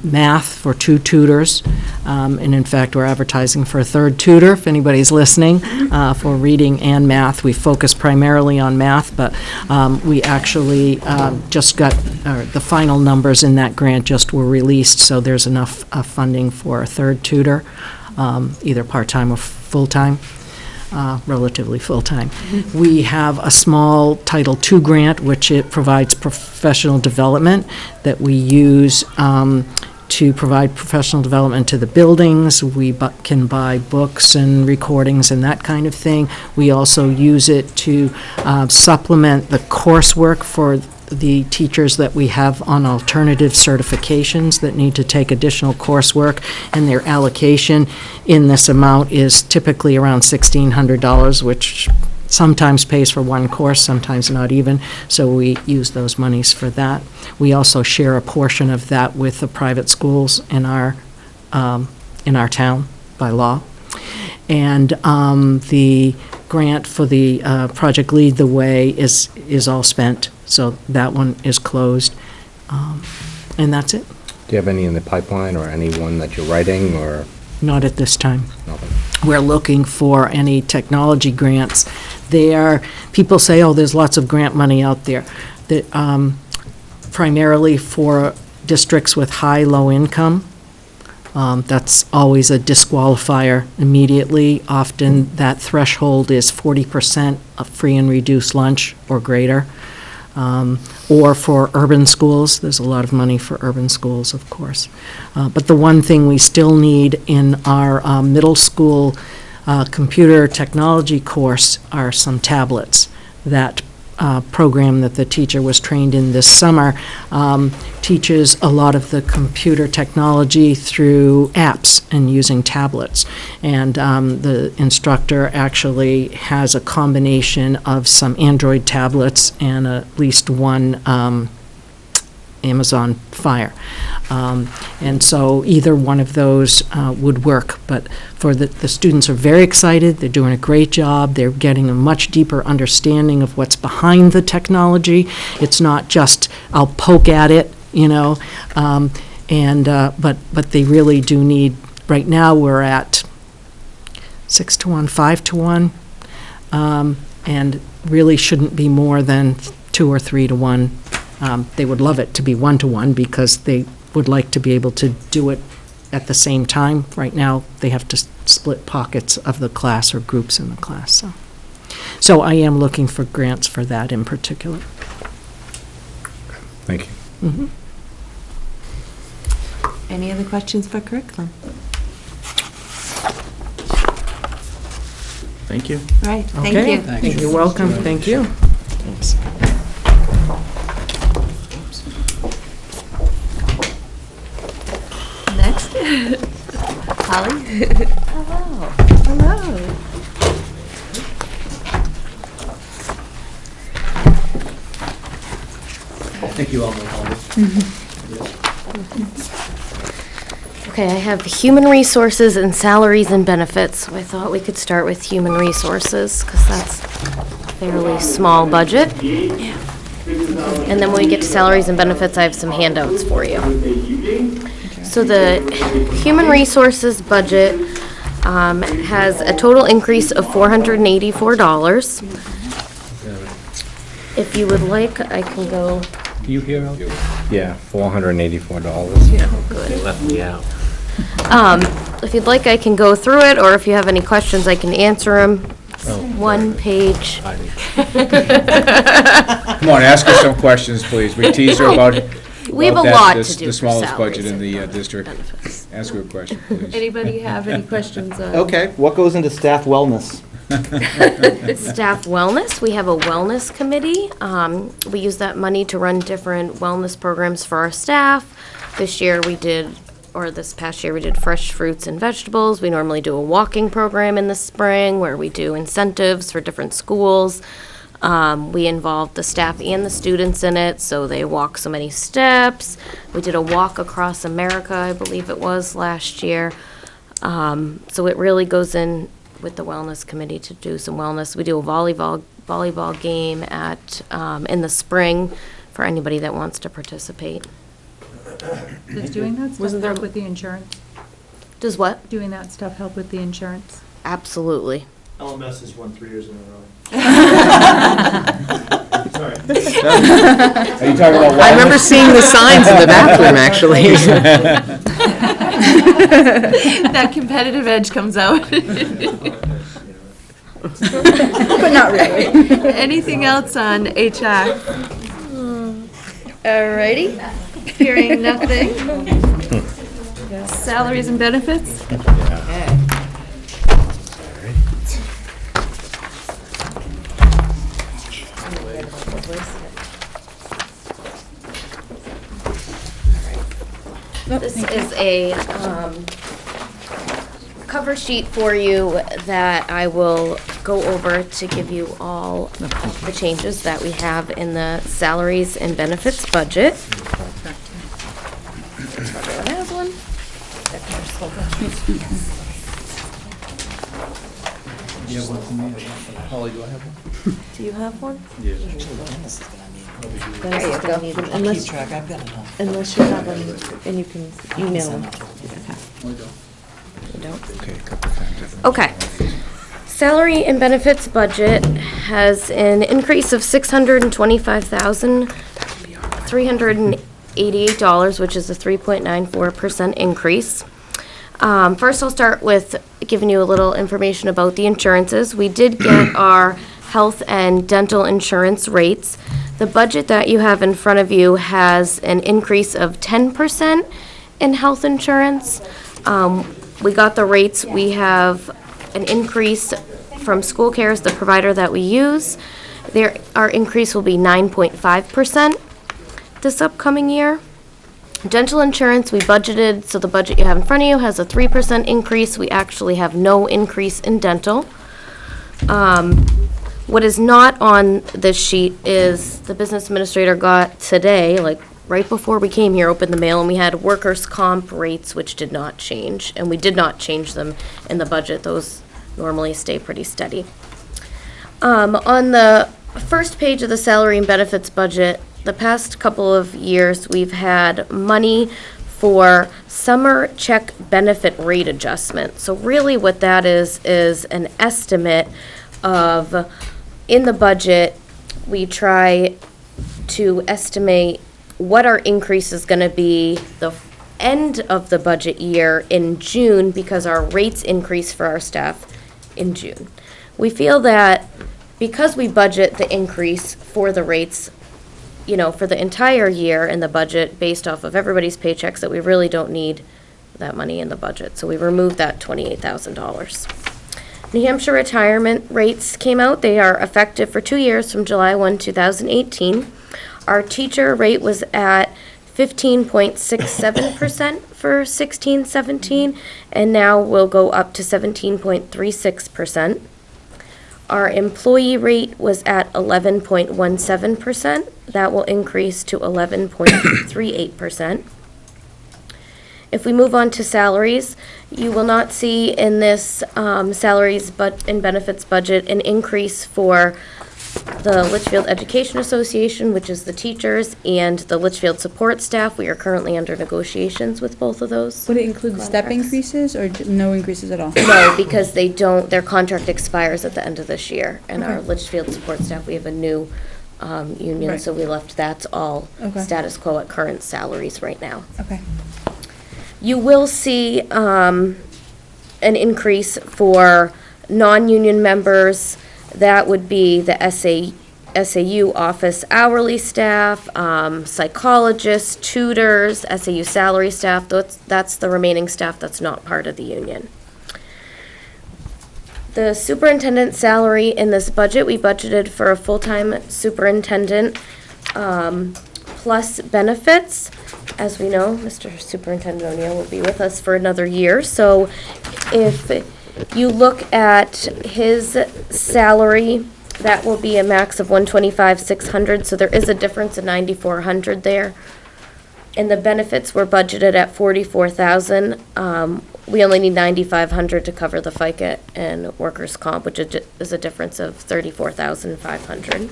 math for 2 tutors. And in fact, we're advertising for a 3rd tutor, if anybody's listening, for reading and math. We focus primarily on math, but we actually just got, the final numbers in that grant just were released, so there's enough funding for a 3rd tutor, either part-time or full-time. Relatively full-time. We have a small Title II grant, which it provides professional development that we use to provide professional development to the buildings. We can buy books and recordings and that kind of thing. We also use it to supplement the coursework for the teachers that we have on alternative certifications that need to take additional coursework, and their allocation in this amount is typically around $1,600, which sometimes pays for one course, sometimes not even, so we use those monies for that. We also share a portion of that with the private schools in our town by law. And the grant for the Project Lead the Way is all spent, so that one is closed. And that's it. Do you have any in the pipeline or any one that you're writing or? Not at this time. Nothing. We're looking for any technology grants. People say, oh, there's lots of grant money out there. Primarily for districts with high, low income. That's always a disqualifier immediately. Often that threshold is 40% of free and reduced lunch or greater. Or for urban schools, there's a lot of money for urban schools, of course. But the one thing we still need in our middle school computer technology course are some tablets. That program that the teacher was trained in this summer teaches a lot of the computer technology through apps and using tablets. And the instructor actually has a combination of some Android tablets and at least one Amazon Fire. And so either one of those would work. But for the students are very excited. They're doing a great job. They're getting a much deeper understanding of what's behind the technology. It's not just, I'll poke at it, you know. But they really do need, right now we're at 6-to-1, 5-to-1, and really shouldn't be more than 2 or 3-to-1. They would love it to be 1-to-1 because they would like to be able to do it at the same time. Right now, they have to split pockets of the class or groups in the class. So I am looking for grants for that in particular. Thank you. Mhm. Any other questions for curriculum? Thank you. All right, thank Okay. you. Thank you. You're welcome. Thank you. Thanks. Next, Holly. Hello. Hello. I think you all know Holly. Okay, I have human resources and salaries and benefits. So I thought we could start with human resources because that's a fairly small budget. And then when we get to salaries and benefits, I have some handouts for you. So the human resources budget has a total increase of $484. If you would like, I can go. You hear? Yeah, $484. Yeah, good. They left me out. If you'd like, I can go through it, or if you have any questions, I can answer them. One page. Come on, ask her some questions, please. We tease her about We have a that, lot this- to do the for smallest salaries budget in and the district. Ask her a question, please. Anybody have any questions? Okay, what goes into staff wellness? Staff wellness, we have a wellness committee. We use that money to run different wellness programs for our staff. This past year we did fresh fruits and vegetables. We normally do a walking program in the spring where we do incentives for different schools. We involve the staff and the students in it, so they walk so many steps. We did a walk across America, I believe it was, last year. So it really goes in with the wellness committee to do some wellness. We do a volleyball game in the spring for anybody that wants to participate. Does doing that stuff help with the insurance? Does what? Doing that stuff help with the insurance? Absolutely. LMS has won 3 years in a row. Sorry. Are you talking about I remember seeing the signs in the bathroom, actually. That competitive edge comes out. But not really. Anything else on HR? Alrighty, hearing nothing. Salaries and benefits? This is a cover sheet for you that I will go over to give you all the changes that we have in the salaries and benefits budget. Everyone has one? You have one for me? Holly, do I have one? Do you have one? Yes. There you go. Unless you have them, and you can email them. You don't? Okay. Salary and benefits budget has an increase of $625,388, which is a 3.94% increase. First, I'll start with giving you a little information about the insurances. We did get our health and dental insurance rates. The budget that you have in front of you has an increase of 10% in health insurance. We got the rates. We have an increase from School Care as the provider that we use. Our increase will be 9.5% this upcoming year. Dental insurance, we budgeted, so the budget you have in front of you has a 3% increase. We actually have no increase in dental. What is not on this sheet is the business administrator got today, like right before we came here, opened the mail, and we had workers' comp rates, which did not change, and we did not change them in the budget. Those normally stay pretty steady. On the first page of the salary and benefits budget, the past couple of years, we've had money for summer check benefit rate adjustment. So really what that is an estimate of, in the budget, we try to estimate what our increase is going to be the end of the budget year in June, because our rates increase for our staff in June. We feel that because we budget the increase for the rates, for the entire year in the budget based off of everybody's paychecks, that we really don't need that money in the budget. So we removed that $28,000. New Hampshire retirement rates came out. They are effective for 2 years from July 1, 2018. Our teacher rate was at 15.67% for 16-17, and now will go up to 17.36%. Our employee rate was at 11.17%. That will increase to 11.38%. If we move on to salaries, you will not see in this salaries and benefits budget an increase for the Litchfield Education Association, which is the teachers, and the Litchfield support staff. We are currently under negotiations with both of those. Would it include step increases or no increases at all? No, because their contract expires at the end of this year. And our Okay. Litchfield support staff, we have a new union, Right. so we left that's all Okay. status quo at current salaries right now. Okay. You will see an increase for non-union members. That would be the SAU office hourly staff, psychologists, tutors, SAU salary staff. That's the remaining staff that's not part of the union. The superintendent salary in this budget, we budgeted for a full-time superintendent plus benefits. As we know, Mr. Superintendent O'Neill will be with us for another year. So if you look at his salary, that will be a max of $125,600. So there is a difference of $9,400 there. And the benefits were budgeted at $44,000. We only need $9,500 to cover the FICA and workers' comp, which is a difference of $34,500.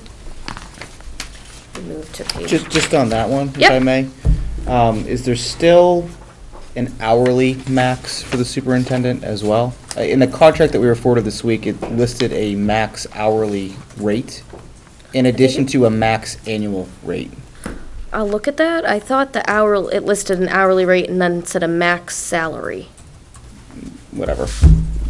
Move to page. Just on that one, if Yep. I may. Is there still an hourly max for the superintendent as well? In the contract that we were forwarded this week, it listed a max hourly rate in addition to a max annual rate. I'll look at that. I thought it listed an hourly rate and then said a max salary. Whatever.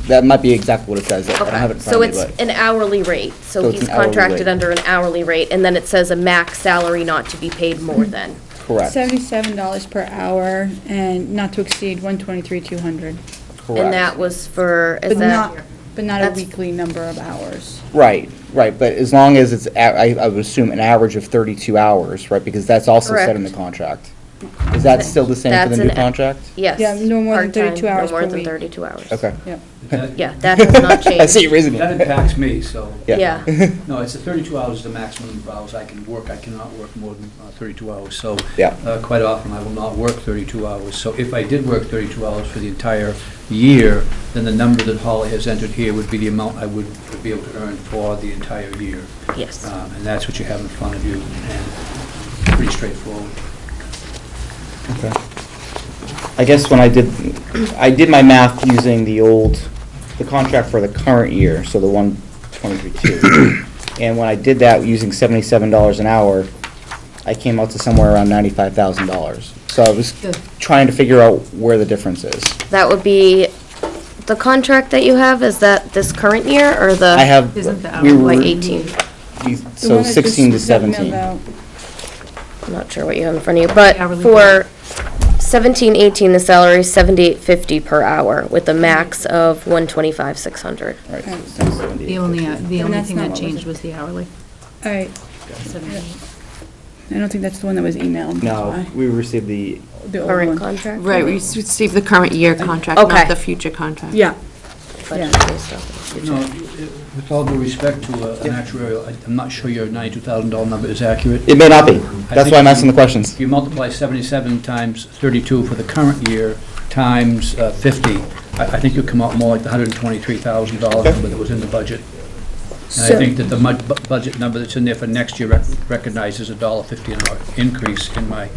That might be exactly what it says. I don't have it in front So of me, it's but an hourly rate. So So it's he's an hourly contracted rate. under an hourly rate, and then it says a max salary not to be paid more than. correct. $77 per hour and not to exceed $123,200. Correct. And that was for, is But that? not a that's- weekly number of hours. Right, but as long as it's, I would assume, an average of 32 hours, right? Because that's also set in the Correct. contract. Is that still the same for the That's new an- contract? Yes. Yeah, no more than part-time, 32 hours No more per than week. 32 hours. Okay. Yep. Yeah, that has not changed. I see your reasoning. That impacts me, so. Yeah. No, it's the 32 hours is the maximum of hours I can work. I cannot work more than 32 hours. So Yeah. quite often, I will not work 32 hours. So if I did work 32 hours for the entire year, then the number that Holly has entered here would be the amount I would be able to earn for the entire year. Yes. And that's what you have in front of you, and pretty straightforward. Okay. I guess when I did my math using the contract for the current year, so the 123.2. And when I did that using $77 an hour, I came out to somewhere around $95,000. So I was trying to figure out where the difference is. That would be, the contract that you have, is that this current year, or the? I have, Isn't the we hourly- were, Like 18? so 16 to 17. I'm not sure what you have in front of you, but Hourly for 17, 18, the salary is $78.50 per hour, with a max of $125,600. Right, so it's 78. The only And that's thing not that what was changed it? was the hourly. All right, I don't think that's the one that was emailed. that's No, why. we received the, The old Current one. contract? Right, we received the current year contract, Okay. not the future contract. Yeah. Budget based off of the No, future. with all due respect to an actuarial, I'm not sure your $92,000 number is accurate. it may not be. That's why I'm asking the If questions. you multiply 77 times 32 for the current year times 50, I think you'll come out more like the $123,000 number that was in the budget. And I think that the budget number that's in there for next year recognizes a $1.50 an hour increase in my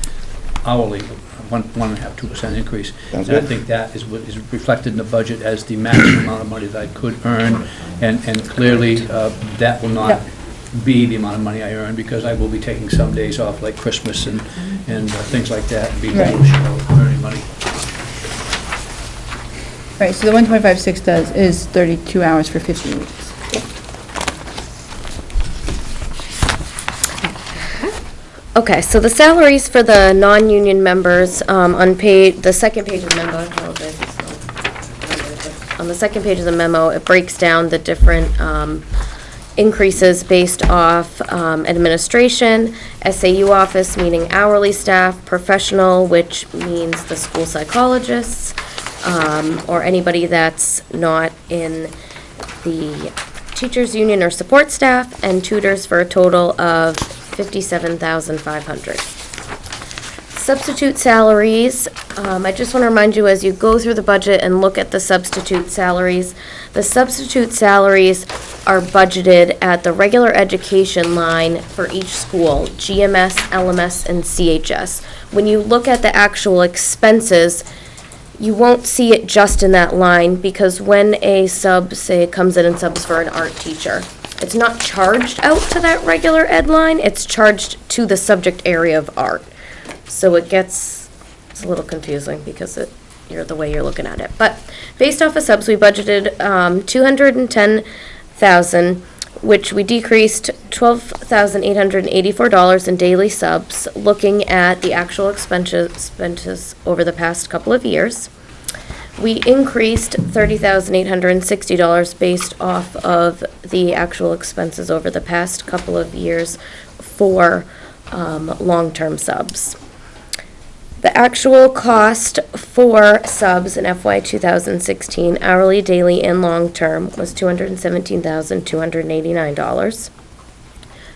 hourly, 1.5%, 2% increase. Sounds And I good. think that is what is reflected in the budget as the maximum amount of money that I could earn. And clearly, that will not be the amount of money I earn, because I will be taking some days off, like Christmas and things like that, and be foolish about earning money. Right, so the 125.6 is 32 hours for 50 weeks. Okay, so the salaries for the non-union members, on the second page of the memo, I apologize, it's not- on the second page of the memo, it breaks down the different increases based off administration, SAU office, meaning hourly staff, professional, which means the school psychologists, or anybody that's not in the teachers' union or support staff, and tutors, for a total of $57,500. Substitute salaries, I just want to remind you, as you go through the budget and look at the substitute salaries, the substitute salaries are budgeted at the regular education line for each school, GMS, LMS, and CHS. When you look at the actual expenses, you won't see it just in that line, because when a sub, say, comes in and subs for an art teacher, it's not charged out to that regular ed line, it's charged to the subject area of art. So it's a little confusing because you're the way you're looking at it. But based off of subs, we budgeted $210,000, which we decreased $12,884 in daily subs, looking at the actual expenses over the past couple of years. We increased $30,860 based off of the actual expenses over the past couple of years for long-term subs. The actual cost for subs in FY 2016, hourly, daily, and long-term, was $217,289.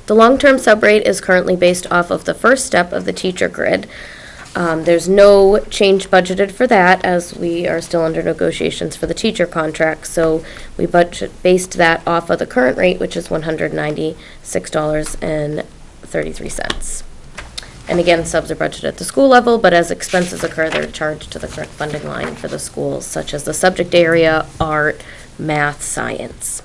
The long-term sub rate is currently based off of the first step of the teacher grid. There's no change budgeted for that, as we are still under negotiations for the teacher contract, so we based that off of the current rate, which is $196.33. And again, subs are budgeted at the school level, but as expenses occur, they're charged to the correct funding line for the schools, such as the subject area, art, math, science.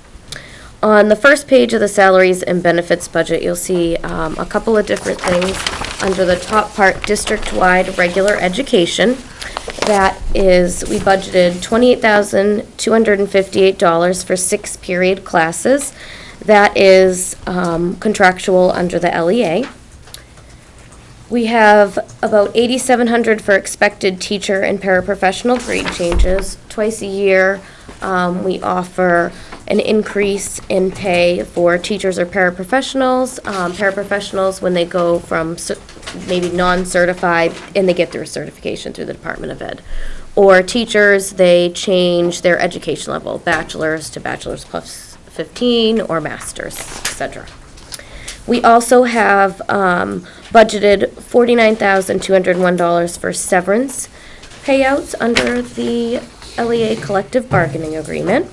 On the first page of the salaries and benefits budget, you'll see a couple of different things. Under the top part, district-wide regular education, that is, we budgeted $28,258 for 6 period classes. That is contractual under the LEA. We have about $8,700 for expected teacher and paraprofessional grade changes. Twice a year, we offer an increase in pay for teachers or paraprofessionals. Paraprofessionals, when they go from maybe non-certified, and they get their certification through the Department of Ed. Or teachers, they change their education level, bachelor's to bachelor's plus 15, or master's, etc. We also have budgeted $49,201 for severance payouts under the LEA collective bargaining agreement.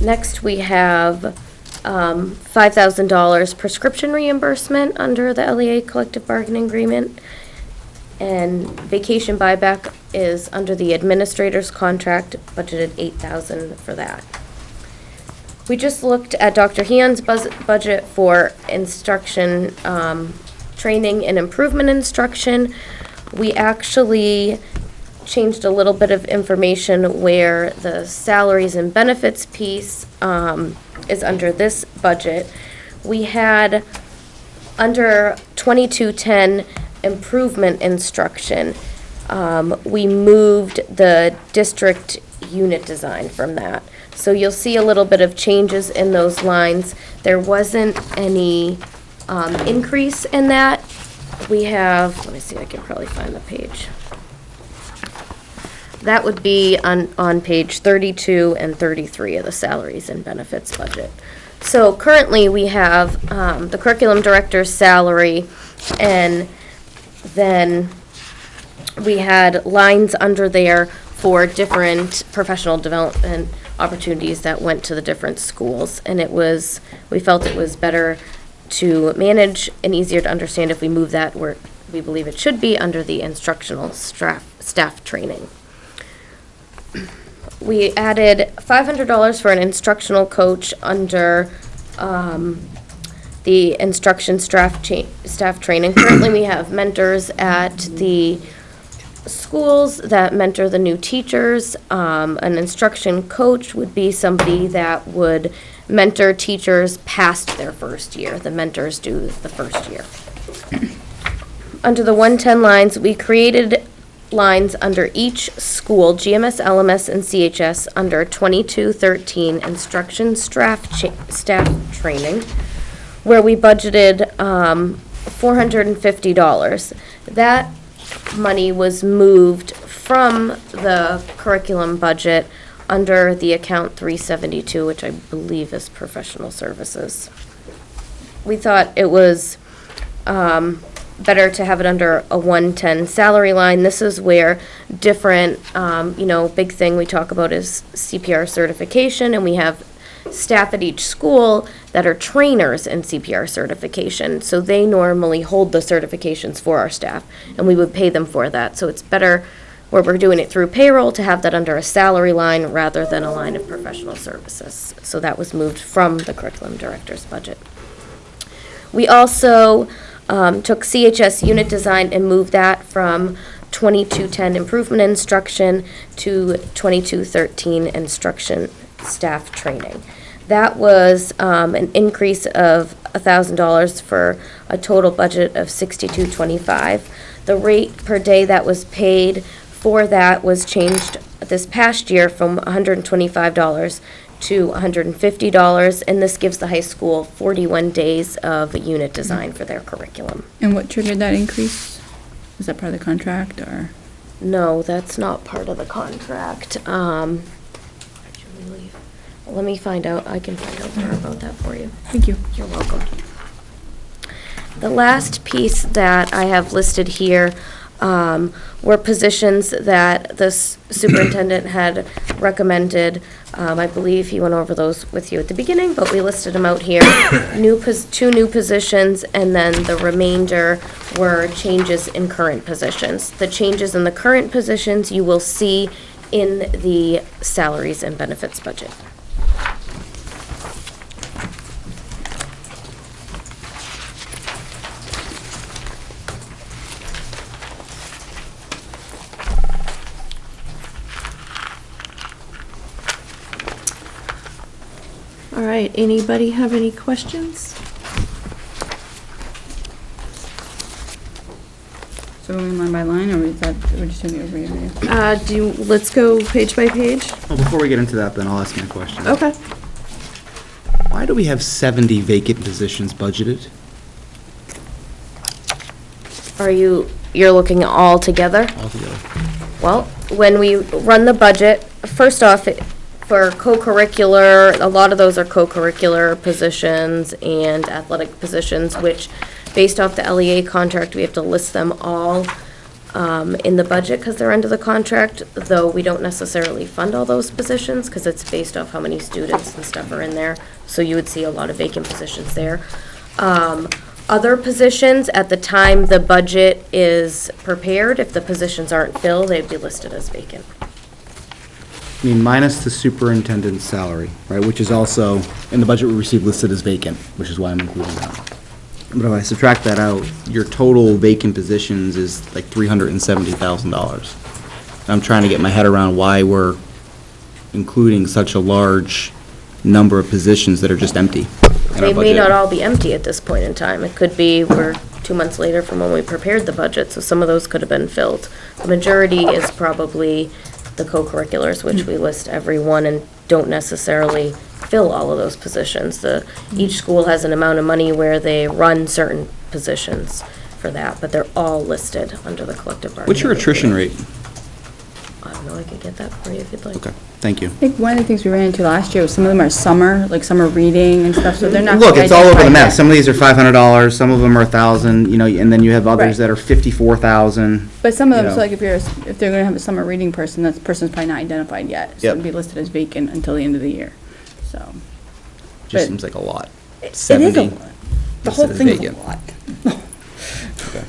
Next, we have $5,000 prescription reimbursement under the LEA collective bargaining agreement. And vacation buyback is under the administrator's contract, budgeted $8,000 for that. We just looked at Dr. Heon's budget for instruction, training and improvement instruction. We actually changed a little bit of information where the salaries and benefits piece is under this budget. We had under 2210 improvement instruction, we moved the district unit design from that. So you'll see a little bit of changes in those lines. There wasn't any increase in that. We have, let me see, I can probably find the page. That would be on page 32 and 33 of the salaries and benefits budget. So currently, we have the curriculum director's salary, and then we had lines under there for different professional development opportunities that went to the different schools. And we felt it was better to manage and easier to understand if we move that where we believe it should be under the instructional staff training. We added $500 for an instructional coach under the instruction staff training. Currently, we have mentors at the schools that mentor the new teachers. An instruction coach would be somebody that would mentor teachers past their first year. The mentors do the first year. Under the 110 lines, we created lines under each school, GMS, LMS, and CHS, under 2213 instruction staff training, where we budgeted $450. That money was moved from the curriculum budget under the account 372, which I believe is professional services. We thought it was better to have it under a 110 salary line. This is where different, big thing we talk about is CPR certification, and we have staff at each school that are trainers in CPR certification. So they normally hold the certifications for our staff, and we would pay them for that. So it's better where we're doing it through payroll to have that under a salary line rather than a line of professional services. So that was moved from the curriculum director's budget. We also took CHS unit design and moved that from 2210 improvement instruction to 2213 instruction staff training. That was an increase of $1,000 for a total budget of $62.25. The rate per day that was paid for that was changed this past year from $125 to $150, and this gives the high school 41 days of unit design for their curriculum. And what triggered that increase? Was that part of the contract, or? No, that's not part of the contract. Let me find out. I can find out more about that for you. Thank you. You're welcome. The last piece that I have listed here were positions that the superintendent had recommended. I believe he went over those with you at the beginning, but we listed them out here. Two new positions, and then the remainder were changes in current positions. The changes in the current positions you will see in the salaries and benefits budget. All right, anybody have any questions? So going line by line, or is that, we're just doing the overview? Let's go page by page. Well, before we get into that, then I'll ask my question. Okay. Why do we have 70 vacant positions budgeted? You're looking all together? altogether. Well, when we run the budget, first off, for co-curricular, a lot of those are co-curricular positions and athletic positions, which, based off the LEA contract, we have to list them all in the budget because they're under the contract, though we don't necessarily fund all those positions because it's based off how many students and stuff are in there. So you would see a lot of vacant positions there. Other positions, at the time the budget is prepared, if the positions aren't filled, they'd be listed as vacant. I mean, minus the superintendent's salary, right, which is also, in the budget we received listed as vacant, which is why I'm including that. But if I subtract that out, your total vacant positions is like $370,000. I'm trying to get my head around why we're including such a large number of positions that are just empty in our They may budget. not all be empty at this point in time. It could be we're 2 months later from when we prepared the budget, so some of those could have been filled. The majority is probably the co-curriculars, which we list every one and don't necessarily fill all of those positions. Each school has an amount of money where they run certain positions for that, but they're all listed under the collective bargaining. What's your attrition rate? I don't know, I could get that for you if you'd like. Okay, thank you. I think one of the things we ran into last year was some of them are summer, like summer reading and stuff, so they're not. Look, quite it's all over the identified map. yet. Some of these are $500, some of them are $1,000, you know, and then you have Right. others that are $54,000. But some of them, you so know. like if they're gonna have a summer reading person, that person's probably not identified yet. So Yep. it'd be listed as vacant until the end of the year, so. Just but- seems like a lot. It is 70 a lot. The whole listed as thing is a vacant. lot. Okay.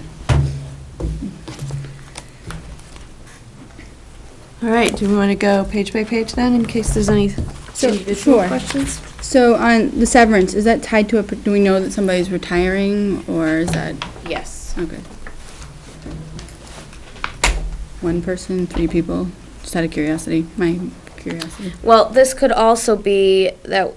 All right, do we want to go page by page then, in case there's any So, individual sure. questions? So on the severance, is that tied to do we know that somebody's retiring, or is that? Yes. Okay. One person, 3 people, just out of curiosity, my curiosity. Well, this could also be that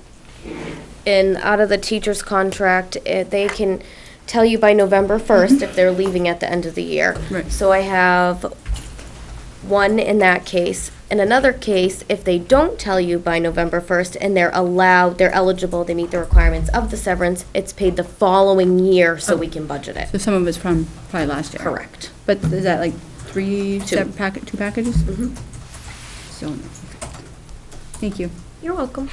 out of the teacher's contract, they can tell you by November 1st if they're leaving at the end of the year. Right. So I have one in that case. In another case, if they don't tell you by November 1st and they're eligible, they meet the requirements of the severance, it's paid the following year so we can budget it. So some of it's from probably last year? Correct. But is that like 2 Two. two packages? Mhm. So, thank you. You're welcome.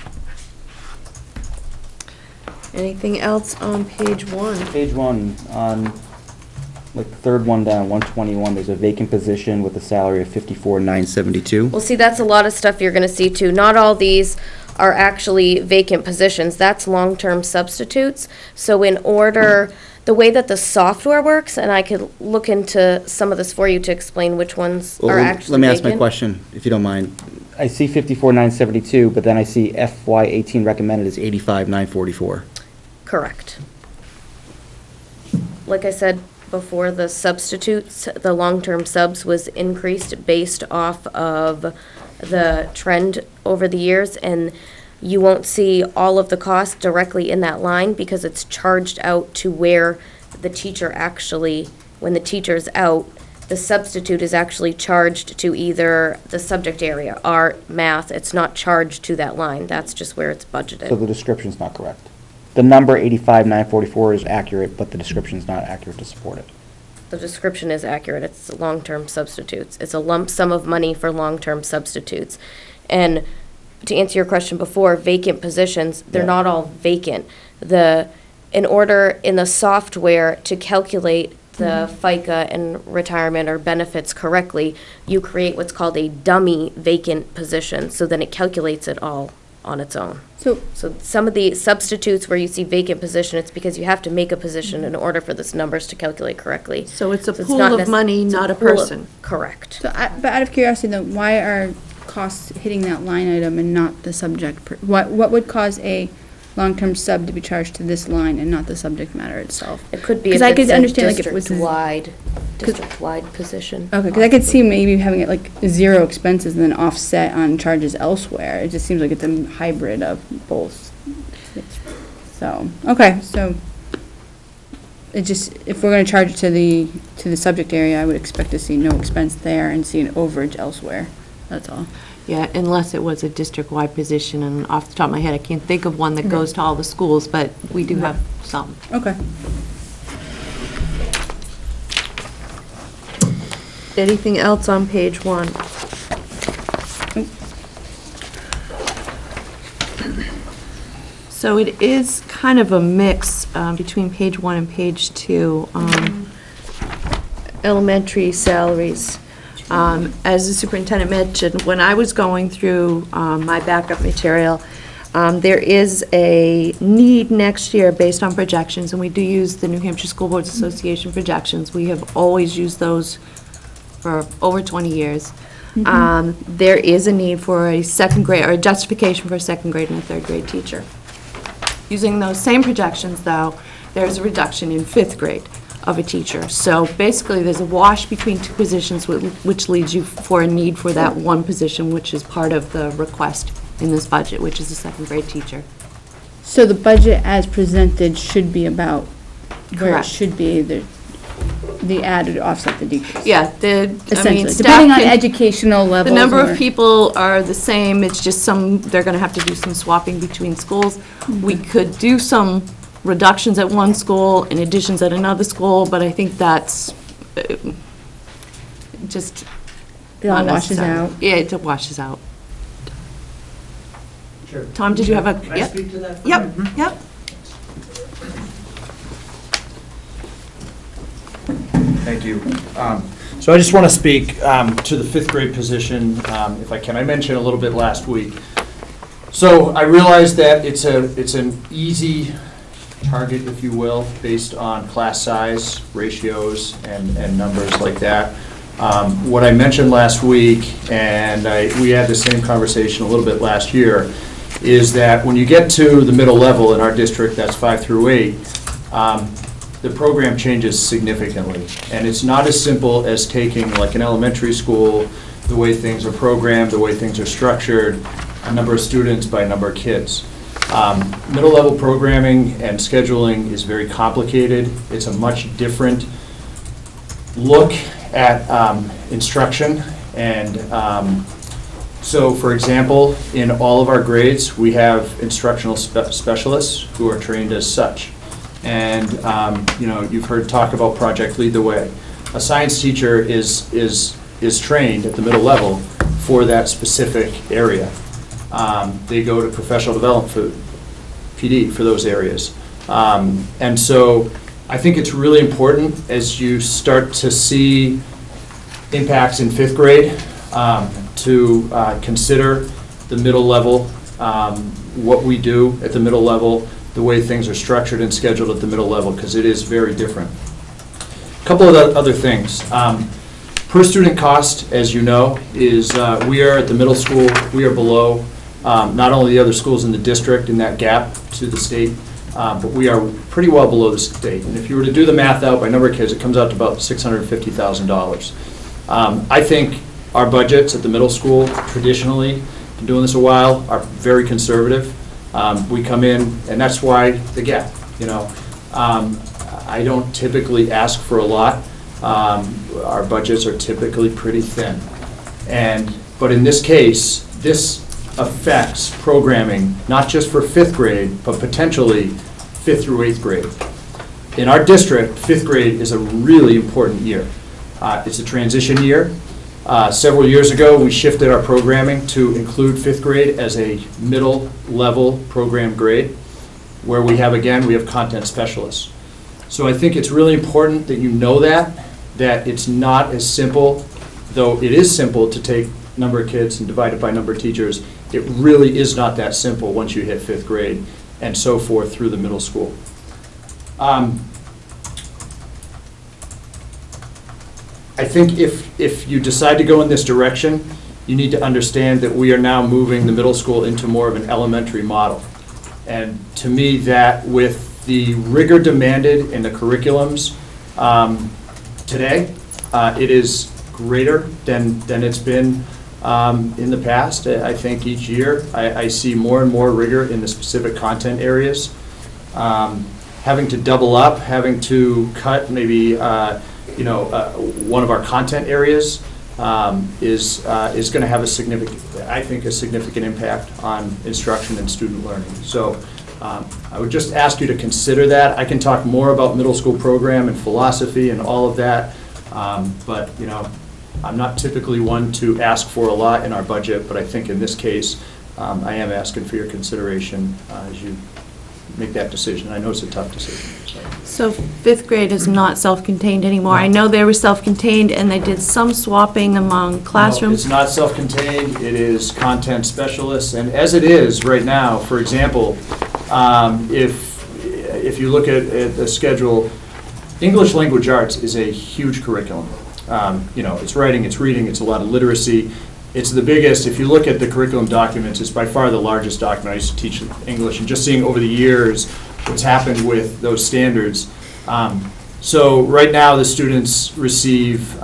Anything else on page 1? Page 1, on, like, the third one down, 121, there's a vacant position with a salary of $54,972. Well, see, that's a lot of stuff you're gonna see too. Not all these are actually vacant positions. That's long-term substitutes. So in order, the way that the software works, and I could look into some of this for you to explain which ones Well, are actually let me ask my vacant. question, if you don't mind. I see 54,972, but then I see FY18 recommended is 85,944. Correct. Like I said before, the substitutes, the long-term subs was increased based off of the trend over the years, and you won't see all of the cost directly in that line because it's charged out to where the teacher actually, when the teacher's out, the substitute is actually charged to either the subject area, art, math. It's not charged to that line. That's just where it's budgeted. So the description's not correct. The number 85,944 is accurate, but the description's not accurate to support it. The description is accurate. It's long-term substitutes. It's a lump sum of money for long-term substitutes. And to answer your question before, vacant positions, they're Yeah. not all vacant. In order in the software to calculate the FICA and retirement or benefits correctly, you create what's called a dummy vacant position. So then it calculates it all on its own. So Some of the substitutes where you see vacant position, it's because you have to make a position in order for this numbers to calculate correctly. So it's a So pool not of nec- money, it's not a pool of- person. Correct. So, but out of curiosity though, why are costs hitting that line item and not the subject? What would cause a long-term sub to be charged to this line and not the subject matter itself? It could be 'Cause if I it's could a understand, like, if it was- district-wide position. Okay, because I could see maybe having it like 0 expenses and then offset on charges elsewhere. It just seems like it's a hybrid of both. So, okay, so it just, if we're gonna charge it to the subject area, I would expect to see no expense there and see an overage elsewhere. That's all. Yeah, unless it was a district-wide position, and off the top of my head, I can't think of one that goes to all the schools, but we do have some. Okay. Anything else on page 1? So it is kind of a mix between page 1 and page 2. Elementary salaries. As the superintendent mentioned, when I was going through my backup material, there is a need next year based on projections, and we do use the New Hampshire School Boards Association projections. We have always used those for over 20 years. There is a need for a second grade, or a justification for a second grade and a third grade teacher. Using those same projections, though, there's a reduction in fifth grade of a teacher. So basically, there's a wash between two positions, which leads you for a need for that one position, which is part of the request in this budget, which is a second grade teacher. So the budget as presented should be about where it Correct. should be, the added offset the decrease. Yeah, Essentially, staff depending on can- educational The levels. number or- of people are the same, it's just they're gonna have to do some swapping between schools. We could do some reductions at one school and additions at another school, but I think that's just It all not washes necessary. out. Yeah, it washes out. Sure. Tom, did you have a? Can I Yep. speak to that? Yep, yep. Thank you. So I just want to speak to the fifth grade position, if I can. I mentioned a little bit last week. So I realize that it's an easy target, if you will, based on class size, ratios, and numbers like that. What I mentioned last week, and we had the same conversation a little bit last year, is that when you get to the middle level in our district, that's 5 through 8, the program changes significantly. And it's not as simple as taking, like an elementary school, the way things are programmed, the way things are structured, a number of students by a number of kids. Middle level programming and scheduling is very complicated. It's a much different look at instruction. And so, for example, in all of our grades, we have instructional specialists who are trained as such. And you've heard talk about Project Lead the Way. A science teacher is trained at the middle level for that specific area. They go to professional development for PD for those areas. And so I think it's really important as you start to see impacts in fifth grade to consider the middle level, what we do at the middle level, the way things are structured and scheduled at the middle level, because it is very different. A couple of other things. Per student cost, as you know, is we are at the middle school, we are below not only the other schools in the district in that gap to the state, but we are pretty well below the state. And if you were to do the math out by number of kids, it comes out to about $650,000. I think our budgets at the middle school, traditionally, been doing this a while, are very conservative. We come in, and that's why the gap, I don't typically ask for a lot. Our budgets are typically pretty thin. But in this case, this affects programming, not just for fifth grade, but potentially fifth through eighth grade. In our district, fifth grade is a really important year. It's a transition year. Several years ago, we shifted our programming to include fifth grade as a middle level program grade, where we have content specialists. So I think it's really important that you know that it's not as simple, though it is simple to take number of kids and divide it by number of teachers. It really is not that simple once you hit fifth grade and so forth through the middle school. I think if you decide to go in this direction, you need to understand that we are now moving the middle school into more of an elementary model. And to me, that with the rigor demanded in the curriculums today, it is greater than it's been in the past. I think each year I see more and more rigor in the specific content areas. Having to double up, having to cut maybe one of our content areas is going to have a significant impact on instruction and student learning. So I would just ask you to consider that. I can talk more about middle school program and philosophy and all of that, but I'm not typically one to ask for a lot in our budget, but I think in this case, I am asking for your consideration as you make that decision. I know it's a tough decision. So fifth grade is not self-contained anymore. I know they were self-contained, and they did some swapping among No, classrooms. it's not self-contained, it is content specialists, and as it is right now, for example, if you look at the schedule, English language arts is a huge curriculum. It's writing, it's reading, it's a lot of literacy. It's the biggest, if you look at the curriculum documents, it's by far the largest document. I used to teach English, and just seeing over the years what's happened with those standards. So right now, the students receive,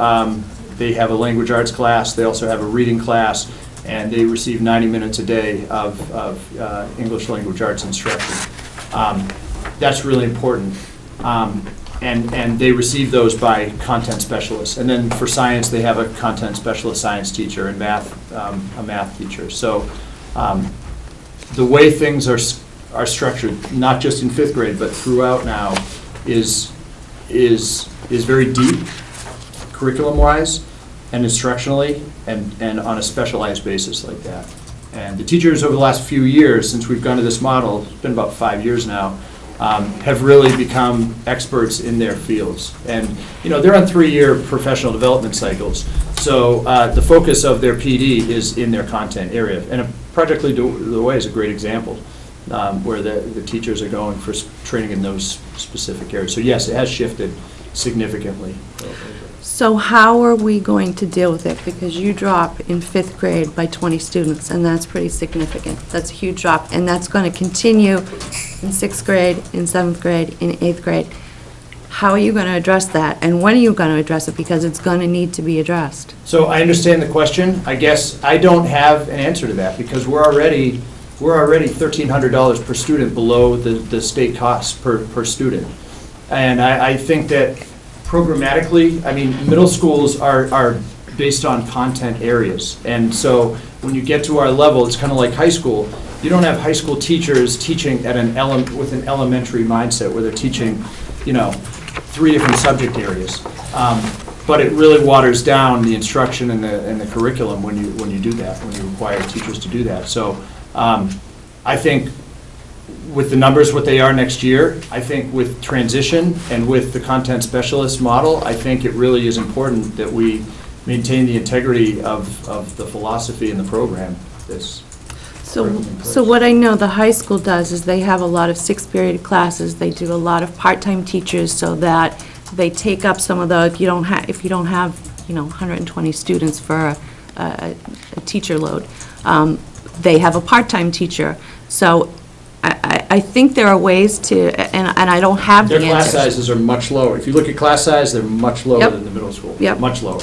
they have a language arts class, they also have a reading class, and they receive 90 minutes a day of English language arts instruction. That's really important. And they receive those by content specialists. And then for science, they have a content specialist science teacher, and math, a math teacher. So the way things are structured, not just in fifth grade, but throughout now, is very deep curriculum-wise and instructionally, and on a specialized basis like that. And the teachers over the last few years, since we've gone to this model, it's been about 5 years now, have really become experts in their fields. And, they're on 3-year professional development cycles. So the focus of their PD is in their content area. And Project Lead the Way is a great example, where the teachers are going for training in those specific areas. So yes, it has shifted significantly. So how are we going to deal with it? Because you drop in fifth grade by 20 students, and that's pretty significant. That's a huge drop, and that's going to continue in sixth grade, in seventh grade, in eighth grade. How are you going to address that, and when are you going to address it? Because it's going to need to be addressed. So I understand the question. I guess I don't have an answer to that, because we're already $1,300 per student below the state costs per student. And I think that programmatically, middle schools are based on content areas. And so when you get to our level, it's kind of like high school. You don't have high school teachers teaching at with an elementary mindset where they're teaching, 3 different subject areas. But it really waters down the instruction and the curriculum when you do that, when you require teachers to do that. So I think with the numbers what they are next year, I think with transition and with the content specialist model, I think it really is important that we maintain the integrity of the philosophy and the program. So what I know the high school does is they have a lot of sixth period classes. They do a lot of part-time teachers so that they take up some of the, if you don't have 120 students for a teacher load, they have a part-time teacher. So I think there are ways to, and I don't have the Their answers. class sizes are much lower. If you look at class size, they're much lower Yep. than the middle school. Yep. Much lower.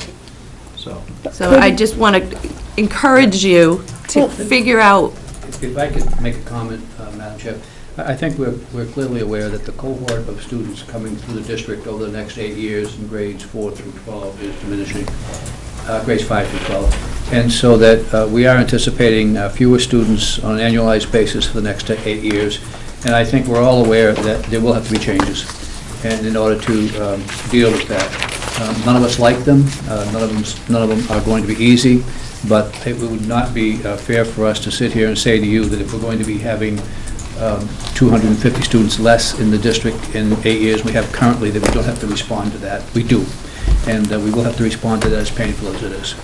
So I just want to encourage you to figure out. If I could make a comment, Madam Chair. I think we're clearly aware that the cohort of students coming through the district over the next 8 years in grades 4 through 12 is diminishing, grades 5 through 12. And so that we are anticipating fewer students on an annualized basis for the next 8 years. And I think we're all aware that there will have to be changes. And in order to deal with that, none of us like them. None of them are going to be easy. But it would not be fair for us to sit here and say to you that if we're going to be having 250 students less in the district in 8 years we have currently, that we don't have to respond to that. We do. And we will have to respond to that, as painful as it is.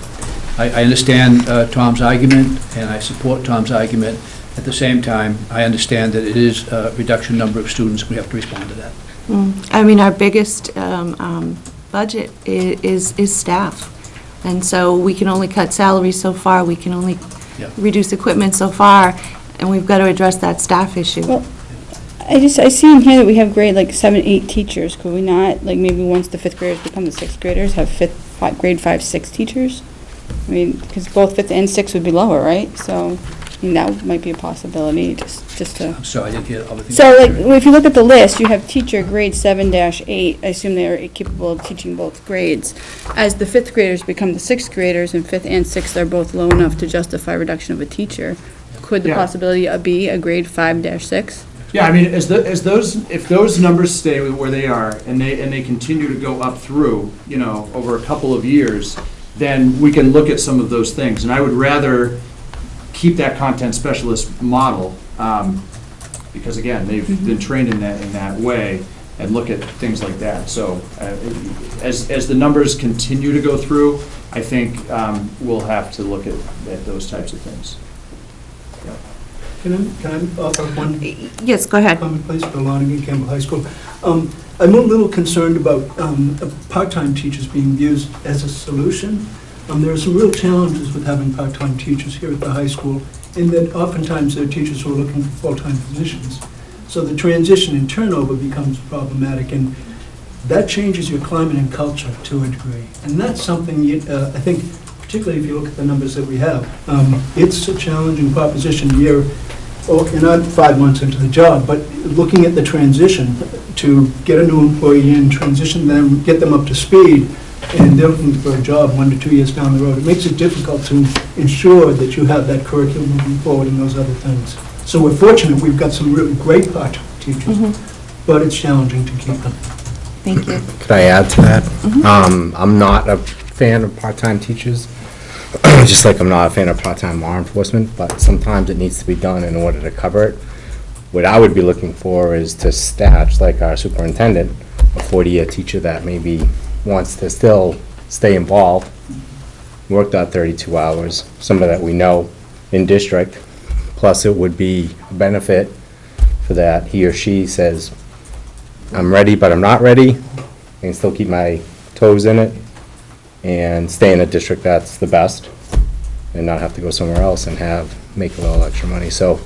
I understand Tom's argument, and I support Tom's argument. At the same time, I understand that it is a reduction number of students. We have to respond to that. Our biggest budget is staff. And so we can only cut salaries so far, we can only reduce equipment so far, and we've got to address that staff issue. Well, I see in here that we have grade 7, 8 teachers. Could we not, maybe once the fifth graders become the sixth graders, have grade 5, 6 teachers? Because both fifth and sixth would be lower, right? So, that might be a possibility, just to... I'm sorry, I didn't hear everything. So, if you look at the list, you have teacher grade 7-8. I assume they are capable of teaching both grades. As the fifth graders become the sixth graders, and fifth and sixth are both low enough to justify reduction of a teacher, could the Yeah. possibility be a grade 5-6? Yeah, if those numbers stay where they are and they continue to go up through, over a couple of years, then we can look at some of those things. And I would rather keep that content specialist model, because again, they've been trained in that way, and look at things like that. So as the numbers continue to go through, I think we'll have to look at those types of things. Can I offer one? Yes, go ahead. Comment, please, for Lonigan Campbell High School. I'm a little concerned about part-time teachers being used as a solution. There are some real challenges with having part-time teachers here at the high school, in that oftentimes there are teachers who are looking for full-time positions. So the transition and turnover becomes problematic, and that changes your climate and culture to a degree. And that's something, I think, particularly if you look at the numbers that we have, it's a challenging proposition. You're not 5 months into the job, but looking at the transition to get a new employee in, transition them, get them up to speed, and they're looking for a job 1 to 2 years down the road. It makes it difficult to ensure that you have that curriculum moving forward and those other things. So we're fortunate we've got some really great part-time teachers, but it's challenging to keep them. Thank you. Could I add to that? I'm not a fan of part-time teachers, just like I'm not a fan of part-time law enforcement, but sometimes it needs to be done in order to cover it. What I would be looking for is to staff, like our superintendent, a 40-year teacher that maybe wants to still stay involved, work that 32 hours, somebody that we know in district, plus it would be a benefit for that he or she says, I'm ready, but I'm not ready, I can still keep my toes in it and stay in a district that's the best and not have to go somewhere else and make a little extra money. So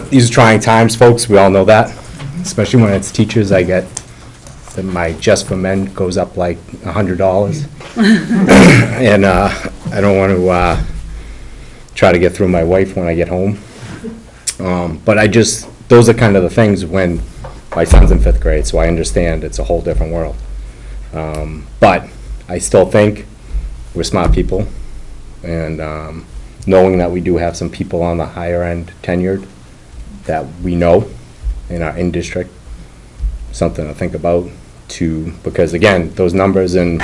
these are trying times, folks, we all know that, especially when it's teachers. I get that my Just for Men goes up like $100 and I don't want to try to get through my wife when I get home. But those are kind of the things when my son's in 5th grade, so I understand it's a whole different world. But I still think we're smart people, and knowing that we do have some people on the higher end tenured that we know in our in-district, something to think about because again, those numbers, and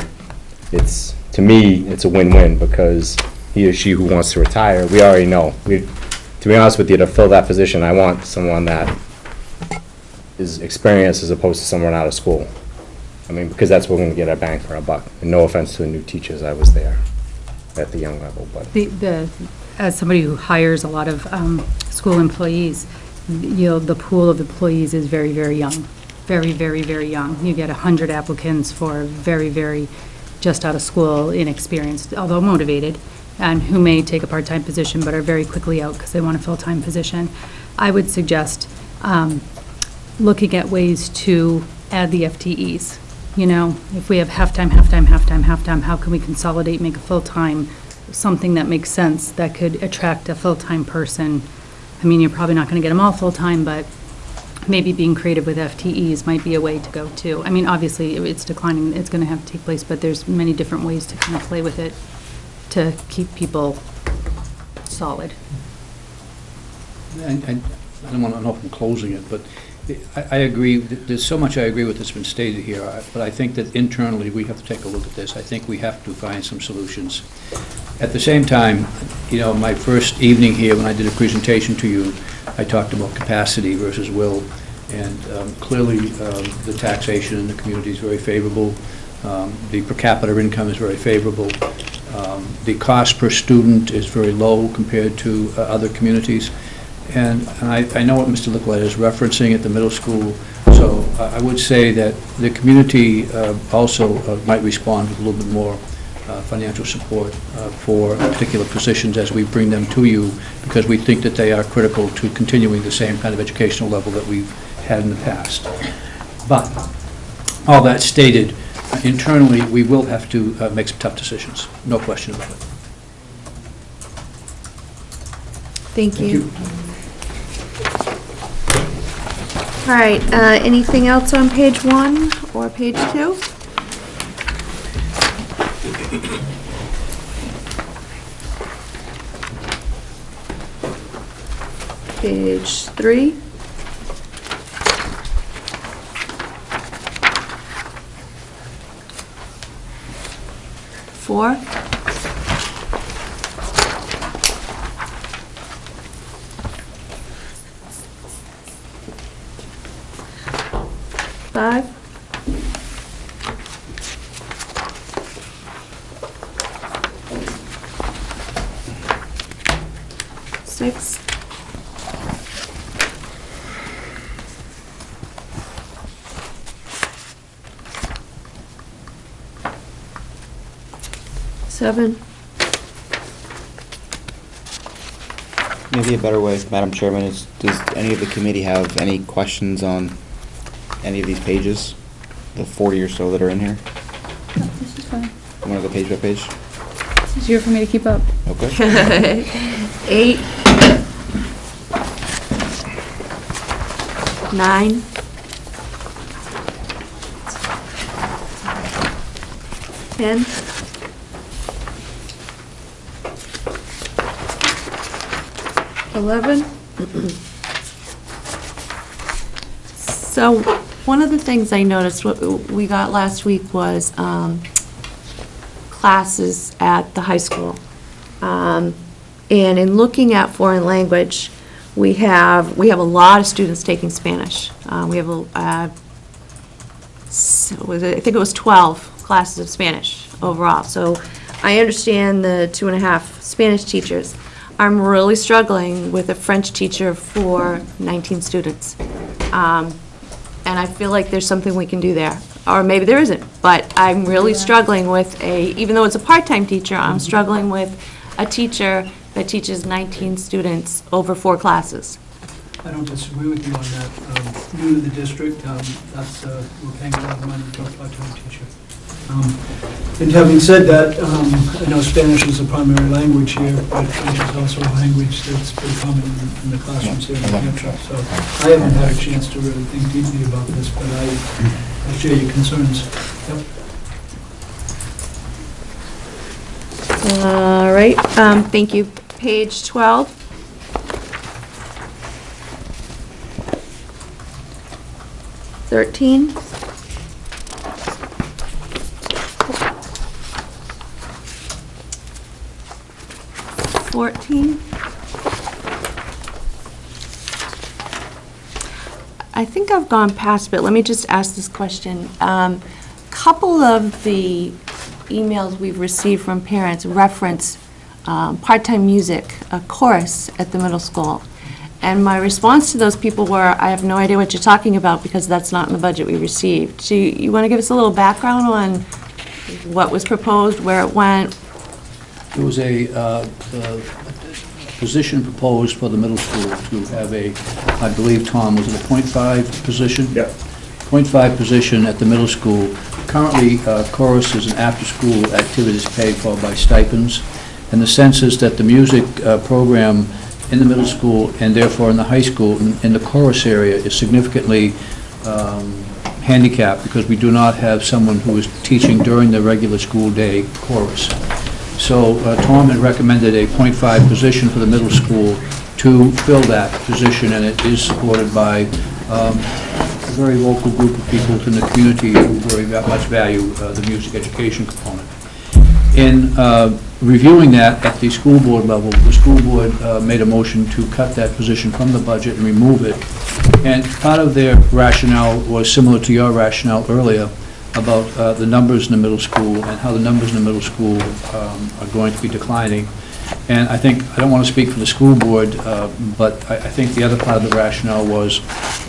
to me, it's a win-win, because he or she who wants to retire, we already know. To be honest with you, to fill that position, I want someone that is experienced as opposed to someone out of school. I mean, because that's where we're going to get our bang for our buck. And no offense to the new teachers, I was there at the young level, but. As somebody who hires a lot of school employees, the pool of employees is very, very young. Very, very, very young. You get 100 applicants for very, very just out of school, inexperienced, although motivated, and who may take a part-time position but are very quickly out because they want a full-time position. I would suggest looking at ways to add the FTEs. You know, if we have half-time, how can we consolidate, make a full-time, something that makes sense, that could attract a full-time person? I mean, you're probably not going to get them all full-time, but maybe being creative with FTEs might be a way to go too. I mean, obviously, it's declining, it's going to have to take place, but there's many different ways to kind of play with it to keep people solid. And I don't want to know if I'm closing it, but I agree, there's so much I agree with that's been stated here, but I think that internally we have to take a look at this. I think we have to find some solutions. At the same time, you know, my first evening here, when I did a presentation to you, I talked about capacity versus will, and clearly the taxation in the community is very favorable. The per capita income is very favorable. The cost per student is very low compared to other communities. And I know what Mr. Licklider is referencing at the middle school, so I would say that the community also might respond with a little bit more financial support for particular positions as we bring them to you, because we think that they are critical to continuing the same kind of educational level that we've had in the past. But, all that stated, internally, we will have to make some tough decisions, no question about it. Thank you. All right, anything else on page 1 or page 2? Page 3. 4. Five. Six. Seven. Maybe a better way, Madam Chairman, is, does any of the committee have any questions on any of these pages? The 40 or so that are in here? This is fine. I want to go page by page. It's easier for me to keep up. Okay. 8. 9. 10. 11. So, one of the things I noticed, what we got last week was classes at the high school. And in looking at foreign language, we have a lot of students taking Spanish. We have, I think it was 12 classes of Spanish overall. So I understand the 2.5 Spanish teachers. I'm really struggling with a French teacher for 19 students. And I feel like there's something we can do there. Or maybe there isn't, but I'm really struggling with even though it's a part-time teacher, I'm struggling with a teacher that teaches 19 students over 4 classes. I don't disagree with you on that. New to the district, that's, we're paying a lot of money for a part-time teacher. And having said that, I know Spanish is a primary language here, but French is also a language that's pretty common in the classrooms here in New Hampshire. So I haven't had a chance to really think deeply about this, but I share your concerns. Yep. All right, thank you. Page 12. Thirteen. 14. I think I've gone past, but let me just ask this question. Couple of the emails we've received from parents reference part-time music, a chorus at the middle school. And my response to those people were, I have no idea what you're talking about because that's not in the budget we received. So you want to give us a little background on what was proposed, where it went? There was a position proposed for the middle school to have I believe, Tom, was it a .5 position? Yeah. .5 position at the middle school. Currently, chorus is an after-school activity that's paid for by stipends. And the sense is that the music program in the middle school and therefore in the high school, in the chorus area, is significantly handicapped because we do not have someone who is teaching during the regular school day chorus. So Tom had recommended a .5 position for the middle school to fill that position, and it is supported by a very local group of people in the community who very much value the music education component. In reviewing that at the school board level, the school board made a motion to cut that position from the budget and remove it. And part of their rationale was similar to your rationale earlier about the numbers in the middle school and how the numbers in the middle school are going to be declining. And I don't want to speak for the school board, but I think the other part of the rationale was